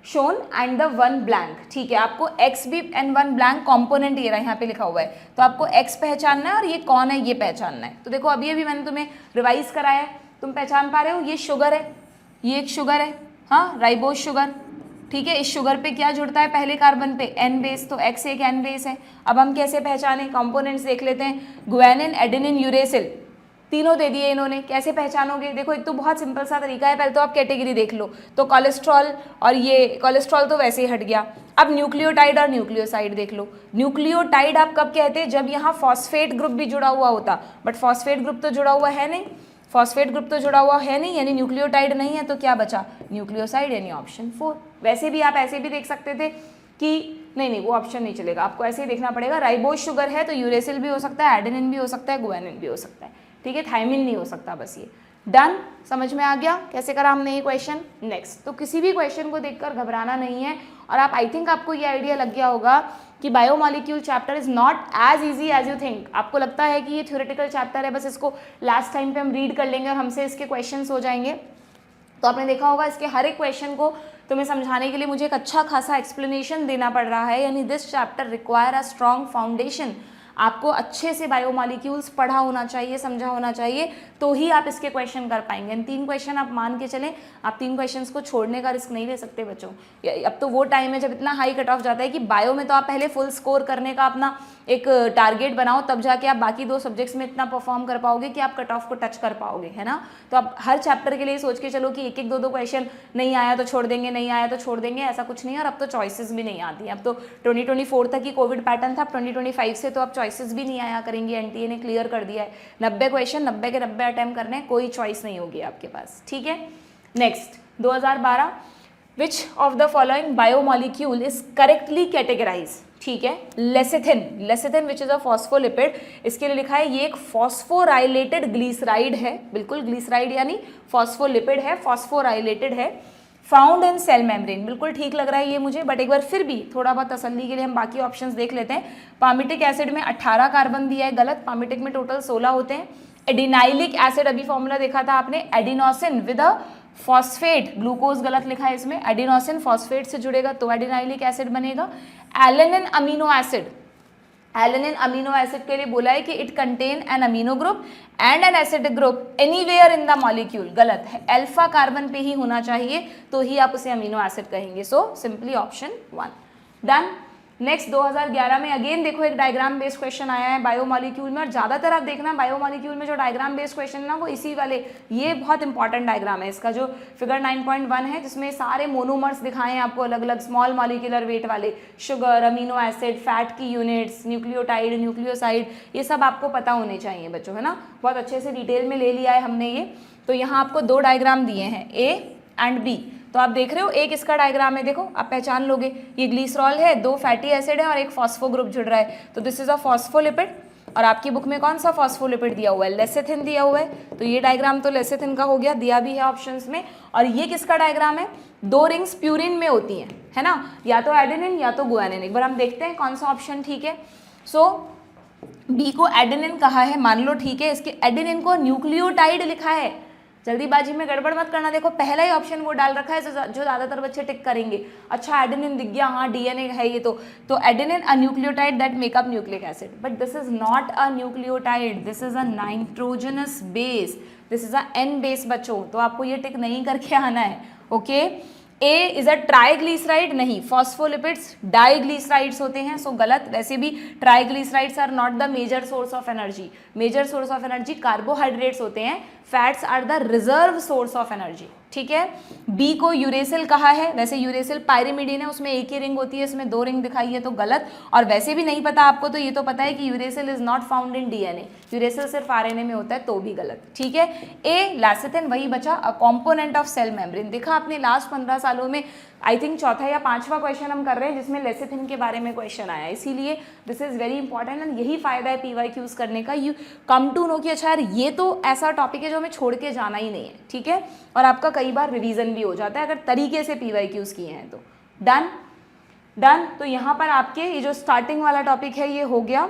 S1: shown and the one blank. ठीक है, आपको एक्स भी एंड वन ब्लैंक कॉम्पोनेंट ये रहा यहाँ पे लिखा हुआ है, तो आपको एक्स पहचानना है और ये कौन है ये पहचानना है। तो देखो अभी मैंने तुम्हें रिवाइज कराया है, तुम पहचान पा रहे हो, ये शुगर है, ये एक शुगर है, हाँ, राइबोज शुगर। ठीक है, इस शुगर पे क्या जुड़ता है पहले कार्बन पे, N बेस, तो X एक N बेस है। अब हम कैसे पहचाने, कंपोनेंट्स देख लेते हैं। गुआनिन, एडेनिन, यूरेसिल, तीनों दे दिए इन्होंने, कैसे पहचानोगे? देखो एक तो बहुत सिंपल सा तरीका है, पहले तो आप कैटेगरी देख लो, तो कोलेस्ट्रॉल और ये कोलेस्ट्रॉल तो वैसे ही हट गया। अब न्यूक्लियोटाइड और न्यूक्लियोसाइड देख लो। न्यूक्लियोटाइड आप कब कहते हैं? जब यहाँ फॉस्फेट ग्रुप भी जुड़ा हुआ होता, बट फॉस्फेट ग्रुप तो जुड़ा हुआ है नहीं, फॉस्फेट ग्रुप तो जुड़ा हुआ है नहीं, यानी न्यूक्लियोटाइड नहीं है, तो क्या बचा? न्यूक्लियोसाइड, यानी ऑप्शन 4। वैसे भी आप ऐसे भी देख सकते थे कि नहीं वो ऑप्शन नहीं चलेगा, आपको ऐसे ही देखना पड़ेगा। राइबोज शुगर है तो यूरेसिल भी हो सकता है, एडेनिन भी हो सकता है, गुआनिन भी हो सकता है, ठीक है, थायमिन नहीं हो सकता, बस ये। डन, समझ में आ गया कैसे करा हमने ये क्वेश्चन। नेक्स्ट, तो किसी भी क्वेश्चन को देखकर घबराना नहीं है, और आप आई थिंक आपको ये आइडिया लग गया होगा कि biomolecule chapter is not as easy as you think. आपको लगता है कि ये थ्योरेटिकल चैप्टर है, बस इसको लास्ट टाइम पे हम रीड कर लेंगे और हमसे इसके क्वेश्चंस हो जाएंगे। तो आपने देखा होगा इसके हर एक क्वेश्चन को तुम्हें समझाने के लिए मुझे एक अच्छा खासा एक्सप्लेनेशन देना पड़ रहा है, यानी this chapter require a strong foundation. आपको अच्छे से बायोमॉलिक्यूल्स पढ़ा होना चाहिए, समझा होना चाहिए, तो ही आप इसके क्वेश्चन कर पाएंगे। 3 क्वेश्चन आप मान के चलें, आप 3 क्वेश्चंस को छोड़ने का रिस्क नहीं ले सकते बच्चों। अब तो वो टाइम है जब इतना हाई कट ऑफ जाता है कि बायो में तो आप पहले फुल स्कोर करने का अपना एक टारगेट बनाओ, तब जाके आप बाकी 2 सब्जेक्ट्स में इतना परफॉर्म कर पाओगे कि आप कट ऑफ को टच कर पाओगे, है ना। तो आप हर चैप्टर के लिए सोच के चलो कि 1-1, 2-2 क्वेश्चन नहीं आया तो छोड़ देंगे, नहीं आया तो छोड़ देंगे, ऐसा कुछ नहीं है। और अब तो चॉइसेस भी नहीं आती हैं, अब तो 2024 तक ही कोविड पैटर्न था, 2025 से तो अब चॉइसेस भी नहीं आया करेंगी। एनटीए ने क्लियर कर दिया है, 90 क्वेश्चन 90 के 90 अटेम्प्ट करने, कोई चॉइस नहीं होगी आपके पास, ठीक है। Next 2012, which of the following biomolecule is correctly categorize, ठीक है। Lecithin which is a phospholipid, इसके लिए लिखा है ये एक फॉस्फोराइलेटेड ग्लिसराइड है, बिल्कुल ग्लिसराइड यानी फॉस्फोलिपिड है, फॉस्फोराइलेटेड है, फाउंड इन सेल मेम्ब्रेन, बिल्कुल ठीक लग रहा है ये मुझे, बट एक बार फिर भी थोड़ा बहुत तसल्ली के लिए हम बाकी ऑप्शंस देख लेते हैं। पामिटिक एसिड में 18 कार्बन दिया है, गलत, पामिटिक में टोटल 16 होते हैं। एडिनाइलिक एसिड, अभी फॉर्मूला देखा था आपने, adenosine with a phosphate, glucose गलत लिखा है इसमें, एडिनोसिन फॉस्फेट से जुड़ेगा तो एडिनाइलिक एसिड बनेगा। Alanine amino acid, alanine amino acid के लिए बोला है कि it contain an amino group and an acidic group anywhere in the molecule, गलत है, अल्फा कार्बन पे ही होना चाहिए तो ही आप उसे अमीनो एसिड कहेंगे, so simply option 1। Done. Next 2011 में अगेन देखो एक डायग्राम बेस्ड क्वेश्चन आया है बायोमॉलिक्यूल में, और ज़्यादातर आप देखना बायोमॉलिक्यूल में जो डायग्राम बेस्ड क्वेश्चन है ना वो इसी वाले, ये बहुत इंपॉर्टेंट डायग्राम है इसका, जो फिगर 9.1 है, जिसमें सारे मोनोमर्स दिखाए हैं आपको अलग अलग स्मॉल मॉलिक्यूलर वेट वाले, शुगर, अमीनो एसिड, फैट की यूनिट्स, न्यूक्लियोटाइड, न्यूक्लियोसाइड, ये सब आपको पता होने चाहिए बच्चों, है ना। बहुत अच्छे से डिटेल में ले लिया है हमने ये। तो यहाँ आपको 2 डायग्राम दिए हैं, ए एंड बी, तो आप देख रहे हो एक इसका डायग्राम है, देखो आप पहचान लोगे, ये ग्लिसरॉल है, 2 फैटी एसिड है और एक फॉस्फो ग्रुप जुड़ रहा है, तो दिस इज अ फॉस्फोलिपिड। और आपकी बुक में कौन सा फॉस्फोलिपिड दिया हुआ है? लेसिथिन दिया हुआ है, तो ये डायग्राम तो लेसिथिन का हो गया, दिया भी है ऑप्शंस में। और ये किसका डायग्राम है? 2 रिंग्स प्यूरिन में होती हैं, है ना, या तो एडेनिन या तो गुआनिन। एक बार हम देखते हैं कौन सा ऑप्शन ठीक है। सो बी को एडेनिन कहा है, मान लो ठीक है, इसके एडेनिन को न्यूक्लियोटाइड लिखा है, जल्दीबाजी में गड़बड़ मत करना, देखो पहला ही ऑप्शन वो डाल रखा है जो ज़्यादातर बच्चे टिक करेंगे। अच्छा एडेनिन दिख गया, हाँ डीएनए है ये, तो adenine a nucleotide that make up nucleic acid, but this is not a nucleotide, this is a nitrogenous base, this is a N base बच्चों, तो आपको ये टिक नहीं करके आना है, okay. A is a triglyceride, नहीं, फॉस्फोलिपिड्स डाइग्लिसराइड्स होते हैं, सो गलत। वैसे भी triglycerides are not the major source of energy, major source of energy carbohydrates होते हैं, fats are the reserve source of energy, ठीक है। बी को यूरेसिल कहा है, वैसे यूरेसिल पायरिमिडीन है, उसमें एक ही रिंग होती है, इसमें 2 रिंग दिखाई है तो गलत। और वैसे भी नहीं पता आपको तो ये तो पता है कि uracil is not found in DNA, uracil सिर्फ आरएनए में होता है, तो भी गलत, ठीक है। ए लेसिथिन वही बचा, a component of cell membrane, देखा आपने लास्ट 15 सालों में आई थिंक चौथा या 5वां क्वेश्चन हम कर रहे हैं जिसमें लेसिथिन के बारे में क्वेश्चन आया, इसीलिए this is very important and यही फायदा है पीवाईक्यूज करने का, यू कम टू नो कि अच्छा यार ये तो ऐसा टॉपिक है जो हमें छोड़ के जाना ही नहीं है, ठीक है। और आपका कई बार रिवीजन भी हो जाता है अगर तरीके से पीवाईक्यूज किए हैं तो। डन। तो यहाँ पर आपके ये जो स्टार्टिंग वाला टॉपिक है ये हो गया।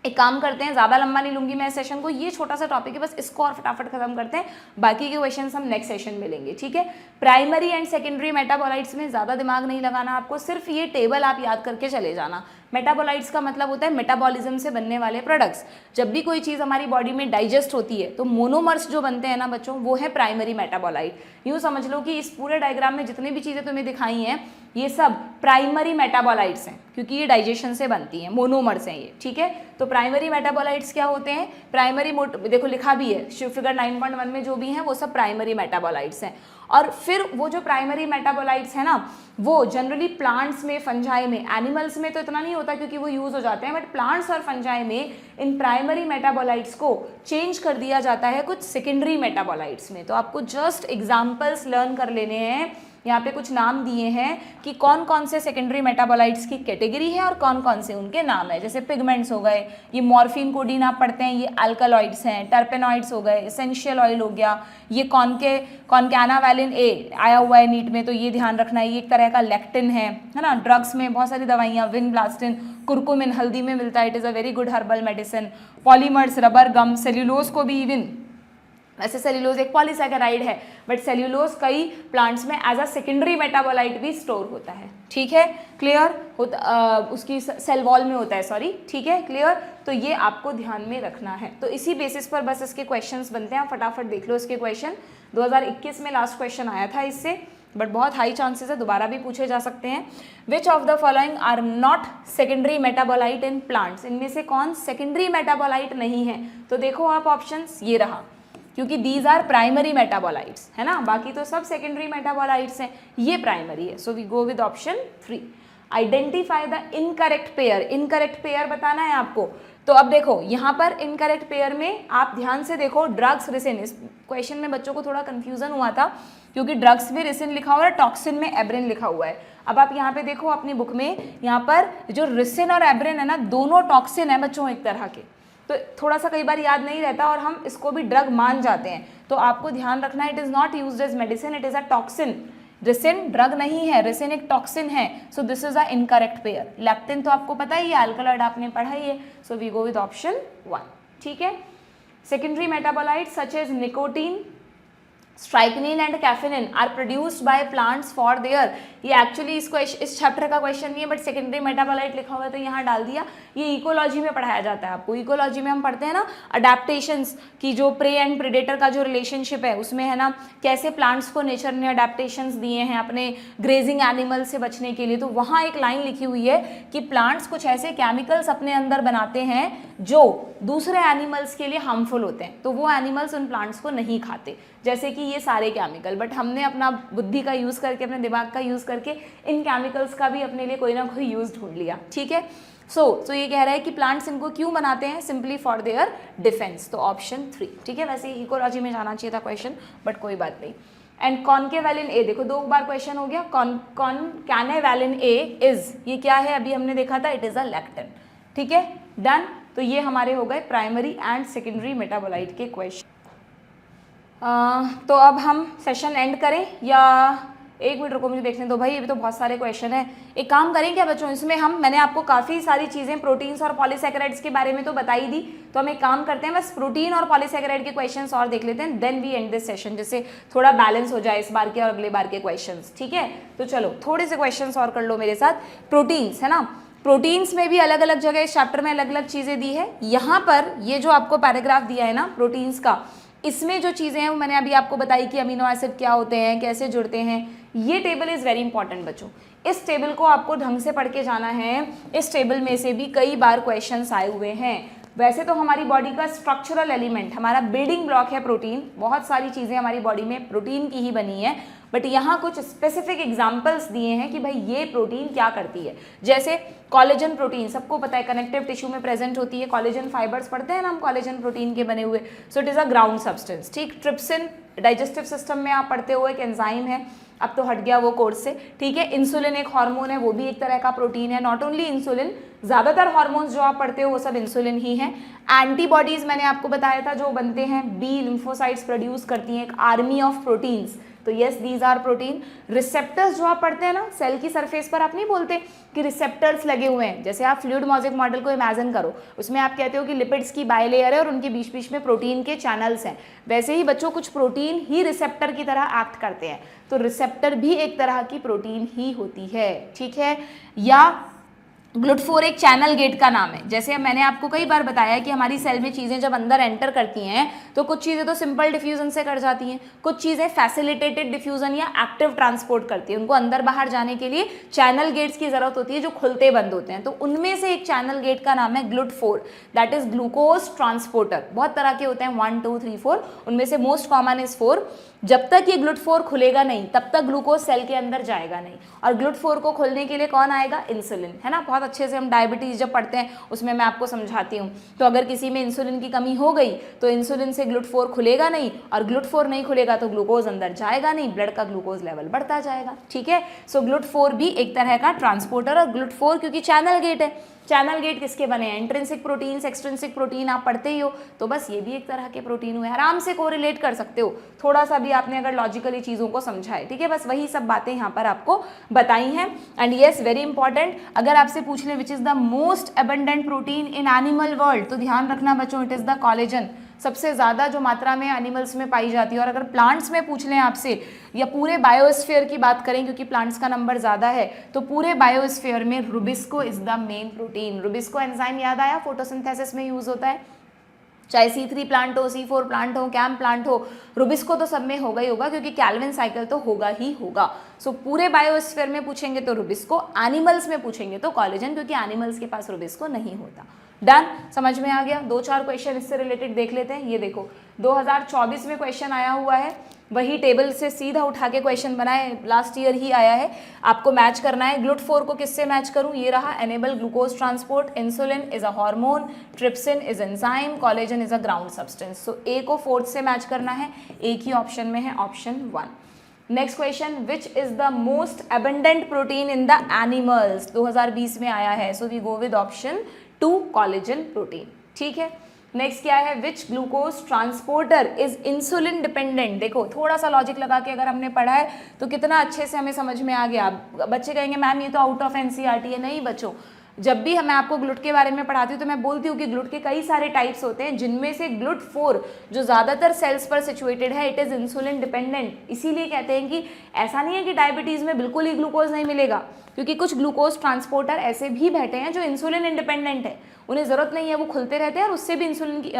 S1: एक काम करते हैं, ज़्यादा लंबा नहीं लूंगी मैं इस सेशन को, ये छोटा सा टॉपिक है बस, इसको और फटाफट खत्म करते हैं, बाकी के क्वेश्चंस हम नेक्स्ट सेशन में लेंगे, ठीक है। प्राइमरी एंड सेकेंडरी मेटाबोलाइट्स में ज़्यादा दिमाग नहीं लगाना आपको, सिर्फ ये टेबल आप याद करके चले जाना, मेटाबोलाइट्स का मतलब होता है मेटाबॉलिज्म से बनने वाले प्रोडक्ट्स। जब भी कोई चीज़ हमारी बॉडी में डाइजेस्ट होती है तो मोनोमर्स जो बनते हैं ना बच्चों, वो है प्राइमरी मेटाबोलाइट। यूँ समझ लो कि इस पूरे डायग्राम में जितनी भी चीज़ें तुम्हें दिखाई हैं ये सब प्राइमरी मेटाबोलाइट्स हैं, क्योंकि ये डाइजेशन से बनती हैं, मोनोमर्स हैं ये, ठीक है। तो प्राइमरी मेटाबोलाइट्स क्या होते हैं? प्राइमरी देखो लिखा भी है फिगर 9.1 में, जो भी हैं वो सब प्राइमरी मेटाबोलाइट्स हैं। और फिर वो जो प्राइमरी मेटाबोलाइट्स है ना, वो जनरली प्लांट्स में, फंजाई में, एनिमल्स में तो इतना नहीं होता क्योंकि वो यूज हो जाते हैं, बट प्लांट्स और फंजाई में इन प्राइमरी मेटाबोलाइट्स को चेंज कर दिया जाता है कुछ सेकेंडरी मेटाबोलाइट्स में। तो आपको जस्ट एग्जाम्पल्स लर्न कर लेने हैं। यहाँ पे कुछ नाम दिए हैं कि कौन कौन से सेकेंडरी मेटाबोलाइट्स की कैटेगरी है और कौन कौन से उनके नाम है। जैसे पिगमेंट्स हो गए, ये मॉर्फिन कोडीन आप पढ़ते हैं, ये अल्कलॉइड्स हैं। टर्पेनॉइड्स हो गए, एसेंशियल ऑयल हो गया, ये कॉन्कैनावैलिन ए आया हुआ है नीट में, तो ये ध्यान रखना है, ये एक तरह का लेक्टिन है ना। ड्रग्स में बहुत सारी दवाइयाँ, विनब्लास्टिन, कुरकुमिन हल्दी में मिलता है, it is a very good herbal medicine. Polymers, rubber, gum, cellulose को भी इवन, वैसे सेल्यूलोज एक पॉलीसैकेराइड है बट सेल्यूलोज कई प्लांट्स में एज अ सेकेंडरी मेटाबोलाइट भी स्टोर होता है, ठीक है, क्लियर होता, उसकी सेल वॉल में होता है, सॉरी, ठीक है, क्लियर। तो ये आपको ध्यान में रखना है। तो इसी बेसिस पर बस इसके क्वेश्चंस बनते हैं, फटाफट देख लो इसके क्वेश्चन। 2021 में लास्ट क्वेश्चन आया था इससे, बट बहुत हाई चांसेस है दोबारा भी पूछे जा सकते हैं। Which of the following are not secondary metabolite in plants? इनमें से कौन सेकेंडरी मेटाबोलाइट नहीं है? तो देखो आप ऑप्शंस, ये रहा, क्योंकि दीज आर प्राइमरी मेटाबोलाइट्स है ना, बाकी तो सब सेकेंडरी मेटाबोलाइट्स हैं, ये प्राइमरी है। So we go with option 3। Identify the incorrect pair. Incorrect pair बताना है आपको। तो अब देखो यहाँ पर इनकरेक्ट पेयर में आप ध्यान से देखो, ड्रग्स, रिसिन। इस क्वेश्चन में बच्चों को थोड़ा कंफ्यूजन हुआ था क्योंकि ड्रग्स में रिसिन लिखा हुआ है, टॉक्सिन में एब्रिन लिखा हुआ है। अब आप यहाँ पे देखो अपनी बुक में, यहाँ पर जो रिसिन और एब्रिन है ना, दोनों टॉक्सिन है बच्चों एक तरह के, तो थोड़ा सा कई बार याद नहीं रहता और हम इसको भी ड्रग मान जाते हैं। तो आपको ध्यान रखना है, it is not used as medicine, it is a toxin. Ricin drug नहीं है, रिसिन एक टॉक्सिन है। So this is a incorrect pair. Lectin तो आपको पता ही है, अल्कलॉइड आपने पढ़ा ही है। So we go with option 1, ठीक है। Secondary metabolite such as nicotine, strychnine and caffeine are produced by plants for their, ये एक्चुअली इस चैप्टर का क्वेश्चन नहीं है बट सेकेंडरी मेटाबोलाइट लिखा हुआ है तो यहाँ डाल दिया। ये इकोलॉजी में पढ़ाया जाता है आपको। इकोलॉजी में हम पढ़ते हैं ना अडेप्टेशंस की, जो प्रे एंड प्रेडेटर का जो रिलेशनशिप है उसमें है ना, कैसे प्लांट्स को नेचर ने अडेप्टेशंस दिए हैं अपने ग्रेजिंग एनिमल से बचने के लिए। तो वहाँ एक लाइन लिखी हुई है कि प्लांट्स कुछ ऐसे केमिकल्स अपने अंदर बनाते हैं जो दूसरे एनिमल्स के लिए हार्मफुल होते हैं, तो वो एनिमल्स उन प्लांट्स को नहीं खाते, जैसे कि ये सारे केमिकल। बट हमने अपना बुद्धि का यूज़ करके, अपने दिमाग का यूज़ करके इन केमिकल्स का भी अपने लिए कोई ना कोई यूज़ ढूंढ लिया, ठीक है। सो ये कह रहा है कि प्लांट्स इनको क्यों बनाते हैं? Simply for their defence. तो ऑप्शन 3, ठीक है। वैसे इकोलॉजी में जाना चाहिए था क्वेश्चन, बट कोई बात नहीं। एंड कॉन्केवैलिन ए, देखो 2 बार क्वेश्चन हो गया। कॉन्कैनावैलिन ए इज, ये क्या है? अभी हमने देखा था, इट इज़ अ लेक्टिन, ठीक है, डन। तो ये हमारे हो गए प्राइमरी एंड सेकेंडरी मेटाबोलाइट के क्वेश्चन। तो अब हम सेशन एंड करें या 1 मिनट रुको, मुझे देखने दो भाई, अभी तो बहुत सारे क्वेश्चन हैं। एक काम करें क्या बच्चों, इसमें मैंने आपको काफ़ी सारी चीज़ें प्रोटीन्स और पॉलीसैकेराइड्स के बारे में तो बता ही दी, तो हम एक काम करते हैं, बस प्रोटीन और पॉलीसैकेराइड के क्वेश्चंस और देख लेते हैं, then we end this session, जिससे थोड़ा बैलेंस हो जाए इस बार के और अगले बार के क्वेश्चंस, ठीक है। तो चलो थोड़े से क्वेश्चंस और कर लो मेरे साथ। प्रोटीन्स है ना, प्रोटीन्स में भी अलग अलग जगह इस चैप्टर में अलग अलग चीज़ें दी है। यहाँ पर ये जो आपको पैराग्राफ दिया है ना प्रोटीन्स का, इसमें जो चीज़ें हैं वो मैंने अभी आपको बताई कि अमीनो एसिड क्या होते हैं, कैसे जुड़ते हैं। ये टेबल इज़ वेरी इंपॉर्टेंट बच्चों, इस टेबल को आपको ढंग से पढ़ के जाना है। इस टेबल में से भी कई बार क्वेश्चंस आए हुए हैं। वैसे तो हमारी बॉडी का स्ट्रक्चरल एलिमेंट, हमारा बिल्डिंग ब्लॉक है प्रोटीन, बहुत सारी चीज़ें हमारी बॉडी में प्रोटीन की ही बनी है, बट यहाँ कुछ स्पेसिफिक एग्जाम्पल्स दिए हैं कि भाई ये प्रोटीन क्या करती है। जैसे कॉलेजन प्रोटीन, सबको पता है कनेक्टिव टिश्यू में प्रेजेंट होती है। कॉलेजन फाइबर्स पढ़ते हैं ना हम, कॉलेजन प्रोटीन के बने हुए। So it is a ground substance, ठीक। ट्रिप्सिन डाइजेस्टिव सिस्टम में आप पढ़ते हो, एक एंजाइम है, अब तो हट गया वो कोर्स से, ठीक है। इंसुलिन एक हार्मोन है, वो भी एक तरह का प्रोटीन है। नॉट ओनली इंसुलिन, ज़्यादातर हार्मोन्स जो आप पढ़ते हो वो सब इंसुलिन ही हैं। एंटीबॉडीज़ मैंने आपको बताया था जो बनते हैं, बी लिम्फोसाइट्स प्रोड्यूस करती हैं एक आर्मी ऑफ प्रोटीन्स, तो yes these are protein. Receptors जो आप पढ़ते हैं ना, सेल की सरफेस पर आप नहीं बोलते कि रिसेप्टर्स लगे हुए हैं, जैसे आप फ्लूइड मोज़ेक मॉडल को इमेजिन करो, उसमें आप कहते हो कि लिपिड्स की बायलेयर है और उनके बीच बीच में प्रोटीन के चैनल्स हैं। वैसे ही बच्चों कुछ प्रोटीन ही रिसेप्टर की तरह एक्ट करते हैं, तो रिसेप्टर भी एक तरह की प्रोटीन ही होती है, ठीक है। या GLUT4 एक चैनल गेट का नाम है। जैसे मैंने आपको कई बार बताया कि हमारी सेल में चीज़ें जब अंदर एंटर करती हैं तो कुछ चीज़ें तो सिंपल डिफ्यूजन से कर जाती हैं, कुछ चीज़ें फैसिलिटेटेड डिफ्यूजन या एक्टिव ट्रांसपोर्ट करती हैं। उनको अंदर बाहर जाने के लिए चैनल गेट्स की ज़रूरत होती है जो खुलते बंद होते हैं। तो उनमें से एक चैनल गेट का नाम है GLUT4, that is glucose transporter. बहुत तरह के होते हैं, 1 2 3 4, उनमें से मोस्ट कॉमन इज 4। जब तक ये GLUT4 खुलेगा नहीं तब तक ग्लूकोज सेल के अंदर जाएगा नहीं। और GLUT4 को खोलने के लिए कौन आएगा? इंसुलिन, है ना। बहुत अच्छे से हम डायबिटीज जब पढ़ते हैं उसमें मैं आपको समझाती हूँ। तो अगर किसी में इंसुलिन की कमी हो गई तो इंसुलिन से GLUT4 खुलेगा नहीं, और GLUT4 नहीं खुलेगा तो ग्लूकोज अंदर जाएगा नहीं, ब्लड का ग्लूकोज लेवल बढ़ता जाएगा। ठीक है, सो GLUT4 भी एक तरह का ट्रांसपोर्टर। और GLUT4 क्योंकि चैनल गेट है, चैनल गेट किसके बने हैं? इंट्रिंसिक प्रोटीन, एक्सट्रिंसिक प्रोटीन आप पढ़ते ही हो, तो बस ये भी एक तरह के प्रोटीन हुए। आराम से कोरिलेट कर सकते हो, थोड़ा सा भी आपने अगर लॉजिकली चीज़ों को समझा है। ठीक है, बस वही सब बातें यहाँ पर आपको बताई हैं। एंड येस, वेरी इंपॉर्टेंट, अगर आपसे पूछ ले which is the most abundant protein in animal world, तो ध्यान रखना बच्चों, इट इज़ द कोलेजन। सबसे ज़्यादा जो मात्रा में एनिमल्स में पाई जाती है। और अगर प्लांट्स में पूछ लें आपसे, या पूरे बायोस्फीयर की बात करें क्योंकि प्लांट्स का नंबर ज़्यादा है, तो पूरे बायोस्फीयर में Rubisco is the main protein. Rubisco enzyme याद आया, फोटोसिंथेसिस में यूज़ होता है, चाहे C3 प्लांट हो, C4 प्लांट हो, कैम प्लांट हो, रुबिस्को तो सब में होगा ही होगा क्योंकि कैल्विन साइकिल तो होगा ही होगा। सो पूरे बायोस्फीयर में पूछेंगे तो रुबिस्को, एनिमल्स में पूछेंगे तो कोलेजन, क्योंकि एनिमल्स के पास रुबिस्को नहीं होता। डन, समझ में आ गया। 2-4 क्वेश्चन इससे रिलेटेड देख लेते हैं। ये देखो 2024 में क्वेश्चन आया हुआ है, वही टेबल से सीधा उठा के क्वेश्चन बनाए, लास्ट ईयर ही आया है। आपको मैच करना है। GLUT4 को किससे मैच करूं? ये रहा, enable glucose transport, insulin is a hormone, trypsin is enzyme, collagen is a ground substance. So A को 4th से मैच करना है, एक ही ऑप्शन में है, option 1। Next question, which is the most abundant protein in the animals, 2020 में आया है। So we go with option 2, collagen protein. ठीक है, नेक्स्ट क्या है? Which glucose transporter is insulin dependent. देखो थोड़ा सा लॉजिक लगा के अगर हमने पढ़ा है तो कितना अच्छे से हमें समझ में आ गया। बच्चे कहेंगे मैम ये तो आउट ऑफ एनसीईआरटी है। नहीं बच्चों, जब भी मैं आपको ग्लूट के बारे में पढ़ाती हूँ तो मैं बोलती हूँ कि ग्लूट के कई सारे टाइप्स होते हैं, जिनमें से GLUT4 जो ज़्यादातर सेल्स पर सिचुएटेड है, इट इज़ इंसुलिन डिपेंडेंट। इसीलिए कहते हैं कि ऐसा नहीं है कि डायबिटीज़ में बिल्कुल ही ग्लूकोज नहीं मिलेगा, क्योंकि कुछ ग्लूकोज ट्रांसपोर्टर ऐसे भी बैठे हैं जो इंसुलिन इंडिपेंडेंट है, उन्हें ज़रूरत नहीं है, वो खुलते रहते हैं और उससे भी इंसुलिन की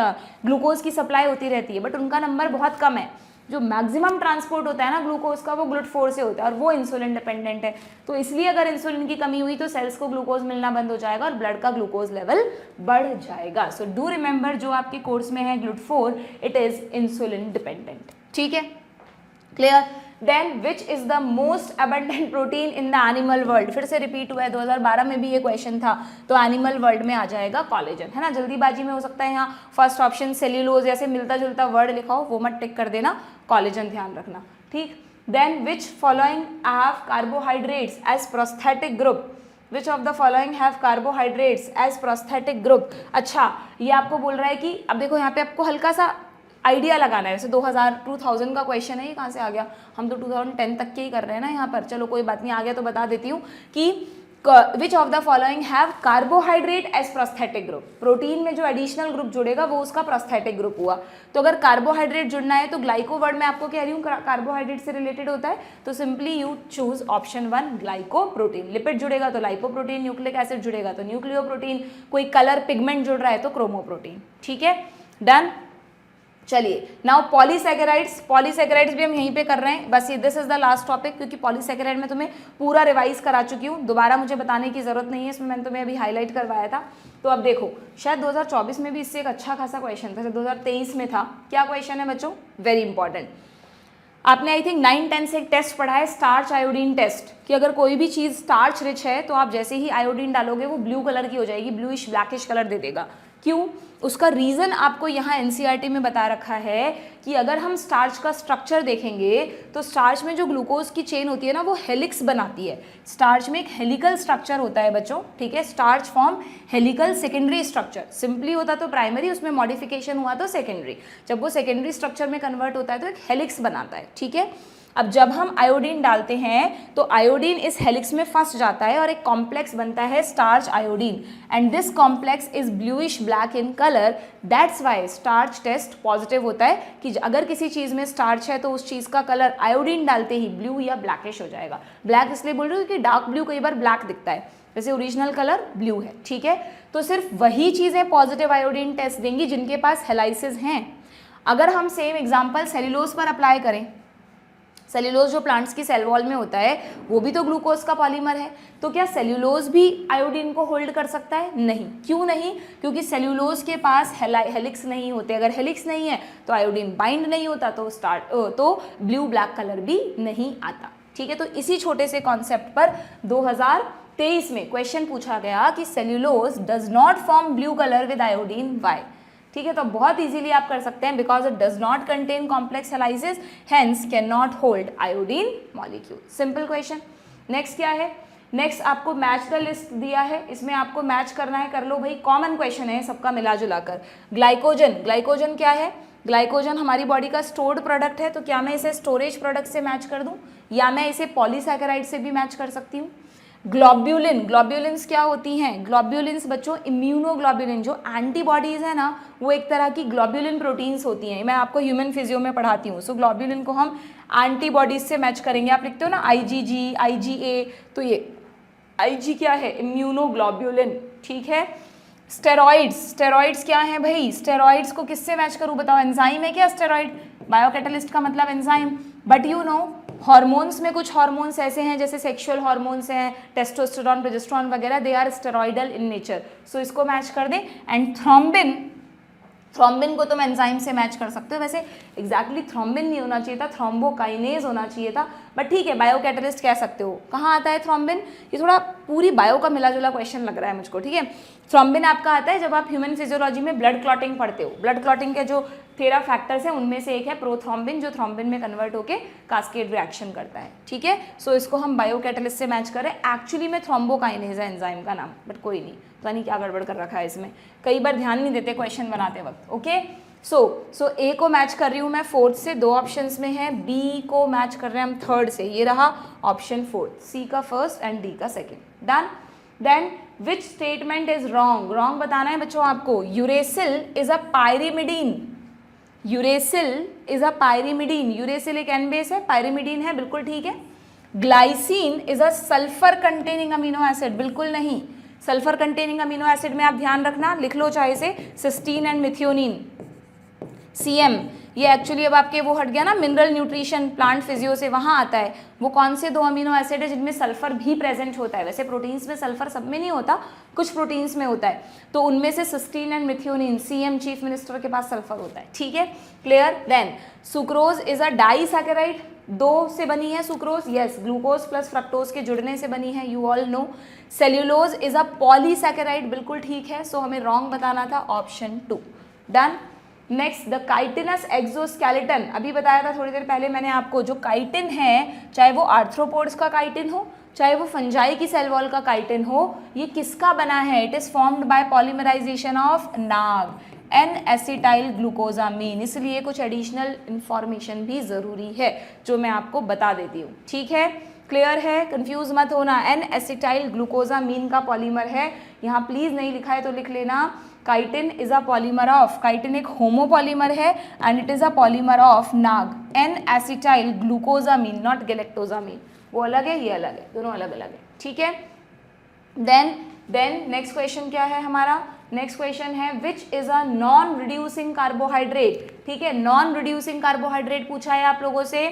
S1: ग्लूकोज की सप्लाई होती रहती है, बट उनका नंबर बहुत कम है। जो मैक्सिमम ट्रांसपोर्ट होता है ना ग्लूकोज का, वो GLUT4 से होता है और वो इंसुलिन डिपेंडेंट है। तो इसलिए अगर इंसुलिन की कमी हुई तो सेल्स को ग्लूकोज मिलना बंद हो जाएगा और ब्लड का ग्लूकोज लेवल बढ़ जाएगा। सो डू रिमेंबर, जो आपके कोर्स में है GLUT4, it is insulin dependent. ठीक है, clear. Then which is the most abundant protein in the animal world, फिर से रिपीट हुआ है, 2012 में भी ये क्वेश्चन था, तो एनिमल वर्ल्ड में आ जाएगा कोलेजन, है ना। जल्दीबाजी में हो सकता है यहाँ फर्स्ट ऑप्शन सेल्यूलोज ऐसे मिलता जुलता वर्ड लिखा हो, वो मत टिक कर देना, कोलेजन ध्यान रखना। ठीक, then which following have carbohydrates as prosthetic group, which of the following have carbohydrates as prosthetic group. अच्छा, ये आपको बोल रहा है कि अब देखो यहाँ पे आपको हल्का सा आइडिया लगाना है। वैसे 2000 का क्वेश्चन है, ये कहाँ से आ गया? हम तो 2010 तक के ही कर रहे हैं ना यहाँ पर। चलो कोई बात नहीं, आ गया तो बता देती हूँ कि which of the following have carbohydrate as prosthetic group. Protein में जो एडिशनल ग्रुप जुड़ेगा वो उसका प्रोस्थेटिक ग्रुप हुआ। तो अगर कार्बोहाइड्रेट जुड़ना है तो ग्लाइको वर्ड मैं आपको कह रही हूँ कार्बोहाइड्रेट से रिलेटेड होता है, तो simply you choose option 1 glyco protein. Lipid जुड़ेगा तो लाइपोप्रोटीन, न्यूक्लिक एसिड जुड़ेगा तो न्यूक्लियोप्रोटीन, कोई कलर पिगमेंट जुड़ रहा है तो क्रोमोप्रोटीन। ठीक है, डन। चलिए नाउ पॉलीसैकेराइड्स भी हम यहीं पे कर रहे हैं। बस ये this is the last topic, क्योंकि पॉलीसैकेराइड में तुम्हें पूरा रिवाइज करा चुकी हूँ, दोबारा मुझे बताने की जरूरत नहीं है, इसमें मैंने तुम्हें अभी हाईलाइट करवाया था। तो अब देखो, शायद 2024 में भी इससे एक अच्छा खासा क्वेश्चन था, 2023 में था। क्या क्वेश्चन है बच्चों? Very important. आपने आई थिंक 9-10 से एक टेस्ट पढ़ा है, स्टार्च आयोडीन टेस्ट, कि अगर कोई भी चीज़ स्टार्च रिच है तो आप जैसे ही आयोडीन डालोगे वो ब्लू कलर की हो जाएगी, ब्लूइश ब्लैकिश कलर दे देगा। क्यों? उसका रीज़न आपको यहाँ एनसीईआरटी में बता रखा है कि अगर हम स्टार्च का स्ट्रक्चर देखेंगे तो स्टार्च में जो ग्लूकोज की चेन होती है ना, वो हेलिक्स बनाती है। स्टार्च में एक हेलिकल स्ट्रक्चर होता है बच्चों, ठीक है। Starch form helical secondary structure, simply होता तो प्राइमरी, उसमें मॉडिफिकेशन हुआ तो सेकेंडरी। जब वो सेकेंडरी स्ट्रक्चर में कन्वर्ट होता है तो एक हेलिक्स बनाता है, ठीक है। अब जब हम आयोडीन डालते हैं तो आयोडीन इस हेलिक्स में फंस जाता है और एक कॉम्प्लेक्स बनता है starch iodine, and this complex is bluish black in colour. That's why starch test positive होता है कि अगर किसी चीज़ में स्टार्च है तो उस चीज़ का कलर आयोडीन डालते ही ब्लू या ब्लैकिश हो जाएगा। ब्लैक इसलिए बोल रही हूँ कि डार्क ब्लू कई बार ब्लैक दिखता है, जैसे ओरिजिनल कलर ब्लू है, ठीक है। तो सिर्फ वही चीज़ें पॉजिटिव आयोडीन टेस्ट देंगी जिनके पास हेलाइसिस हैं। अगर हम सेम एग्जांपल सेल्यूलोज पर अप्लाई करें, सेल्यूलोज जो प्लांट्स की सेल वॉल में होता है वो भी तो ग्लूकोज का पॉलीमर है, तो क्या सेल्यूलोज भी आयोडीन को होल्ड कर सकता है? नहीं। क्यों नहीं? क्योंकि सेल्यूलोज के पास हेलिक्स नहीं होते। अगर हेलिक्स नहीं है तो आयोडीन बाइंड नहीं होता, तो ब्लू ब्लैक कलर भी नहीं आता, ठीक है। तो इसी छोटे से कॉन्सेप्ट पर 2023 में क्वेश्चन पूछा गया कि cellulose does not form blue colour with iodine, why? ठीक है, तो बहुत इजीली आप कर सकते हैं, because it does not contain complex helices, hence can not hold iodine molecule. Simple question. Next क्या है? नेक्स्ट आपको मैच द लिस्ट दिया है, इसमें आपको मैच करना है, कर लो भाई, कॉमन क्वेश्चन है सबका मिला जुला कर। ग्लाइकोजन, ग्लाइकोजन क्या है? ग्लाइकोजन हमारी बॉडी का स्टोर्ड प्रोडक्ट है, तो क्या मैं इसे स्टोरेज प्रोडक्ट से मैच कर दूं या मैं इसे पॉलीसैकेराइड से भी मैच कर सकती हूँ? ग्लोब्यूलिन, ग्लोब्यूलिन्स क्या होती हैं? ग्लोब्यूलिन्स बच्चों इम्यूनोग्लोब्यूलिन, जो एंटीबॉडीज है ना, वो एक तरह की ग्लोब्यूलिन प्रोटीन्स होती हैं, मैं आपको ह्यूमन फिजियो में पढ़ाती हूँ। सो ग्लोब्यूलिन को हम एंटीबॉडीज से मैच करेंगे। आप लिखते हो ना IgG, IgA, तो ये IG क्या है? इम्यूनोग्लोब्यूलिन, ठीक है। स्टेरॉइड्स, स्टेरॉइड्स क्या है भाई? स्टेरॉइड्स को किससे मैच करूँ बताओ? एंजाइम है क्या स्टेरॉइड? बायोकैटलिस्ट का मतलब enzyme, but you know hormones में कुछ हार्मोन्स ऐसे हैं जैसे सेक्सुअल हार्मोन्स हैं, टेस्टोस्टेरॉन, प्रोजेस्टेरॉन वगैरह, they are steroidal in nature, so इसको मैच कर दें। एंड थ्रोम्बिन, थ्रोम्बिन को तुम एंजाइम से मैच कर सकते हो। वैसे एग्जैक्टली थ्रोम्बिन नहीं होना चाहिए था, थ्रोम्बोकाइनेज होना चाहिए था, बट ठीक है, बायोकैटलिस्ट कह सकते हो। कहाँ आता है थ्रोम्बिन? ये थोड़ा पूरी बायो का मिला जुला क्वेश्चन लग रहा है मुझको, ठीक है। थ्रोम्बिन आपका आता है जब आप ह्यूमन फिजियोलॉजी में ब्लड क्लॉटिंग पढ़ते हो। ब्लड क्लॉटिंग के जो 13 फैक्टर्स हैं उनमें से एक है प्रोथ्रोम्बिन, जो थ्रोम्बिन में कन्वर्ट होकर कास्केड रिएक्शन करता है, ठीक है। सो इसको हम बायोकैटलिस्ट से मैच करें। एक्चुअली में थ्रोम्बोकाइनेज है एंजाइम का नाम, बट कोई नहीं, पता नहीं क्या गड़बड़ कर रखा है इसमें, कई बार ध्यान नहीं देते क्वेश्चन बनाते वक्त, ओके। सो ए को मैच कर रही हूँ मैं फोर्थ से, 2 ऑप्शंस में है। बी को मैच कर रहे हैं हम थर्ड से, ये रहा ऑप्शन फोर्थ, सी का फर्स्ट एंड डी का second, done. Then which statement is wrong? Wrong बताना है बच्चों आपको। Uracil is a pyrimidine, uracil is a pyrimidine, uracil एक एन बेस है, पायरिमिडीन है, बिल्कुल ठीक है। Glycine is a sulphur containing amino acid, बिल्कुल नहीं। सल्फर कंटेनिंग अमीनो एसिड में आप ध्यान रखना, लिख लो चाहे से, सिस्टीन एंड मिथियोनिन, CM, ये एक्चुअली अब आपके वो हट गया ना, मिनरल न्यूट्रिशन प्लांट फिजियो से, वहाँ आता है। वो कौन से 2 अमीनो एसिड है जिनमें सल्फर भी प्रेजेंट होता है? वैसे प्रोटीन्स में सल्फर सब में नहीं होता, कुछ प्रोटीन्स में होता है, तो उनमें से cysteine and methionine, CM chief minister के पास सल्फर होता है, ठीक है, clear. Then sucrose is a disaccharide, 2 से बनी है sucrose, yes, glucose plus fructose के जुड़ने से बनी है, you all know. Cellulose is a polysaccharide, बिल्कुल ठीक है, सो हमें रॉन्ग बताना था, option 2, done. Next the chitinous exoskeleton, अभी बताया था थोड़ी देर पहले मैंने आपको, जो काइटिन है, चाहे वो आर्थ्रोपोड्स का काइटिन हो, चाहे वो फंजाई की सेल वॉल का काइटिन हो, ये किसका बना है? It is formed by polymerization of NAG, N acetyl glucosamine, इसलिए कुछ एडिशनल इंफॉर्मेशन भी जरूरी है जो मैं आपको बता देती हूँ, ठीक है, क्लियर है, कंफ्यूज मत होना। N-एसिटाइल ग्लूकोजामीन का पॉलीमर है, यहाँ प्लीज नहीं लिखा है तो लिख लेना। Chitin is a polymer of, chitin एक होमोपॉलीमर है and it is a polymer of NAG, N acetyl glucosamine, not galactosamine, वो अलग है, ये अलग है, दोनों अलग अलग है, ठीक है। देन नेक्स्ट क्वेश्चन क्या है हमारा? नेक्स्ट क्वेश्चन है विच is a non reducing carbohydrate, ठीक है, नॉन रिड्यूसिंग कार्बोहाइड्रेट पूछा है आप लोगों से।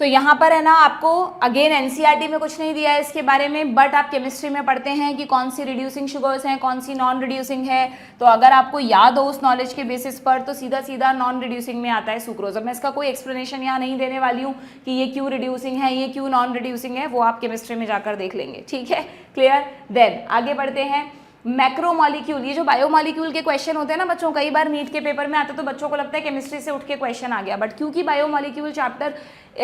S1: तो यहाँ पर है ना, आपको अगेन एनसीईआरटी में कुछ नहीं दिया है इसके बारे में, बट आप केमिस्ट्री में पढ़ते हैं कि कौन सी रिड्यूसिंग शुगर्स हैं, कौन सी नॉन रिड्यूसिंग है, तो अगर आपको याद हो उस नॉलेज के बेसिस पर तो सीधा सीधा नॉन रिड्यूसिंग में आता है सुक्रोज। अब मैं इसका कोई एक्सप्लेनेशन यहाँ नहीं देने वाली हूँ कि ये क्यों रिड्यूसिंग है, ये क्यों नॉन रिड्यूसिंग है, वो आप केमिस्ट्री में जाकर देख लेंगे, ठीक है, क्लियर। देन आगे बढ़ते हैं। मैक्रोमॉलिक्यूल, ये जो बायोमॉलिक्यूल के क्वेश्चन होते हैं ना बच्चों, कई बार नीट के पेपर में आते तो बच्चों को लगता है केमिस्ट्री से उठ के क्वेश्चन आ गया, बट क्योंकि बायोमॉलिक्यूल चैप्टर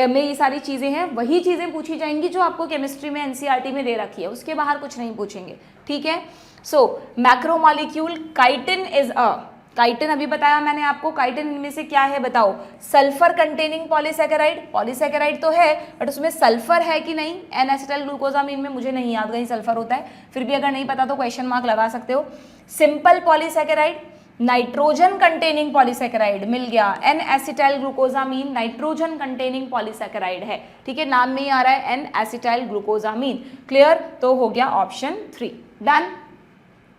S1: में ये सारी चीज़ें हैं, वही चीज़ें पूछी जाएंगी जो आपको केमिस्ट्री में एनसीईआरटी में दे रखी है, उसके बाहर कुछ नहीं पूछेंगे, ठीक है। सो macromolecule, chitin is a, chitin अभी बताया मैंने आपको, काइटिन इनमें से क्या है बताओ, सल्फर कंटेनिंग पॉलीसैकेराइड, पॉलीसैकेराइड तो है बट उसमें सल्फर है कि नहीं, एन एसिटाइल ग्लूकोजामीन में मुझे नहीं याद कहीं सल्फर होता है, फिर भी अगर नहीं पता तो क्वेश्चन मार्क लगा सकते हो। Simple polysaccharide, nitrogen containing polysaccharide मिल गया, N acetyl glucosamine nitrogen containing polysaccharide है, ठीक है, नाम में ही आ रहा है एन एसिटाइल ग्लूकोजामीन, क्लियर, तो हो गया ऑप्शन 3, डन।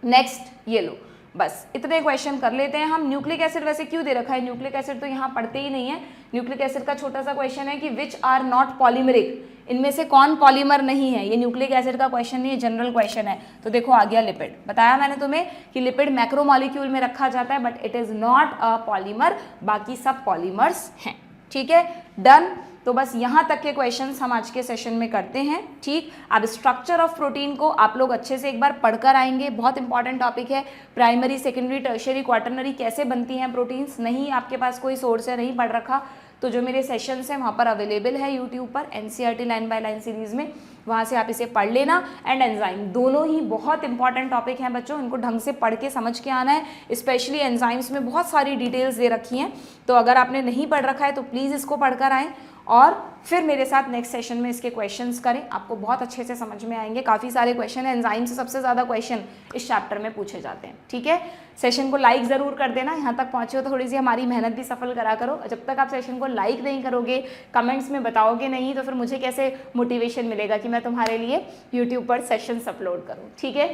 S1: नेक्स्ट ये लो, बस इतने क्वेश्चन कर लेते हैं हम। न्यूक्लिक एसिड वैसे क्यों दे रखा है, न्यूक्लिक एसिड तो यहाँ पढ़ते ही नहीं है। न्यूक्लिक एसिड का छोटा सा क्वेश्चन है कि विच आर नॉट पॉलीमरिक, इनमें से कौन पॉलीमर नहीं है, ये न्यूक्लिक एसिड का क्वेश्चन नहीं है, जनरल क्वेश्चन है। तो देखो आ गया लिपिड, बताया मैंने तुम्हें कि लिपिड मैक्रोमॉलिक्यूल में रखा जाता है but it is not a polymer, बाकी सब पॉलीमर्स हैं, ठीक है, डन। तो बस यहाँ तक के क्वेश्चंस हम आज के सेशन में करते हैं, ठीक। अब स्ट्रक्चर ऑफ प्रोटीन को आप लोग अच्छे से एक बार पढ़कर आएंगे, बहुत इंपॉर्टेंट टॉपिक है। प्राइमरी, सेकेंडरी, टर्शियरी, क्वाटरनरी कैसे बनती हैं प्रोटीन्स, नहीं आपके पास कोई सोर्स है, नहीं पढ़ रखा, तो जो मेरे सेशंस हैं वहाँ पर अवेलेबल है यूट्यूब पर, NCERT line by line series में, वहाँ से आप इसे पढ़ लेना। एंड एंजाइम दोनों ही बहुत इंपॉर्टेंट टॉपिक हैं बच्चों, इनको ढंग से पढ़ के समझ के आना है। स्पेशली एंजाइम्स में बहुत सारी डिटेल्स दे रखी हैं, तो अगर आपने नहीं पढ़ रखा है तो प्लीज़ इसको पढ़कर आएँ और फिर मेरे साथ नेक्स्ट सेशन में इसके क्वेश्चंस करें, आपको बहुत अच्छे से समझ में आएंगे। काफ़ी सारे क्वेश्चन है, एंजाइम से सबसे ज़्यादा क्वेश्चन इस चैप्टर में पूछे जाते हैं, ठीक है। सेशन को लाइक ज़रूर कर देना, यहाँ तक पहुँचे हो तो थोड़ी सी हमारी मेहनत भी सफल करा करो। जब तक आप सेशन को लाइक नहीं करोगे, कमेंट्स में बताओगे नहीं, तो फिर मुझे कैसे मोटिवेशन मिलेगा कि मैं तुम्हारे लिए यूट्यूब पर सेशंस अपलोड करूँ, ठीक है।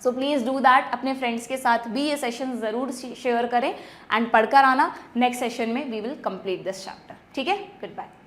S1: सो प्लीज़ डू दैट, अपने फ्रेंड्स के साथ भी ये सेशन ज़रूर शेयर करें एंड पढ़कर आना। नेक्स्ट सेशन में we will complete this chapter, ठीक है। Good bye.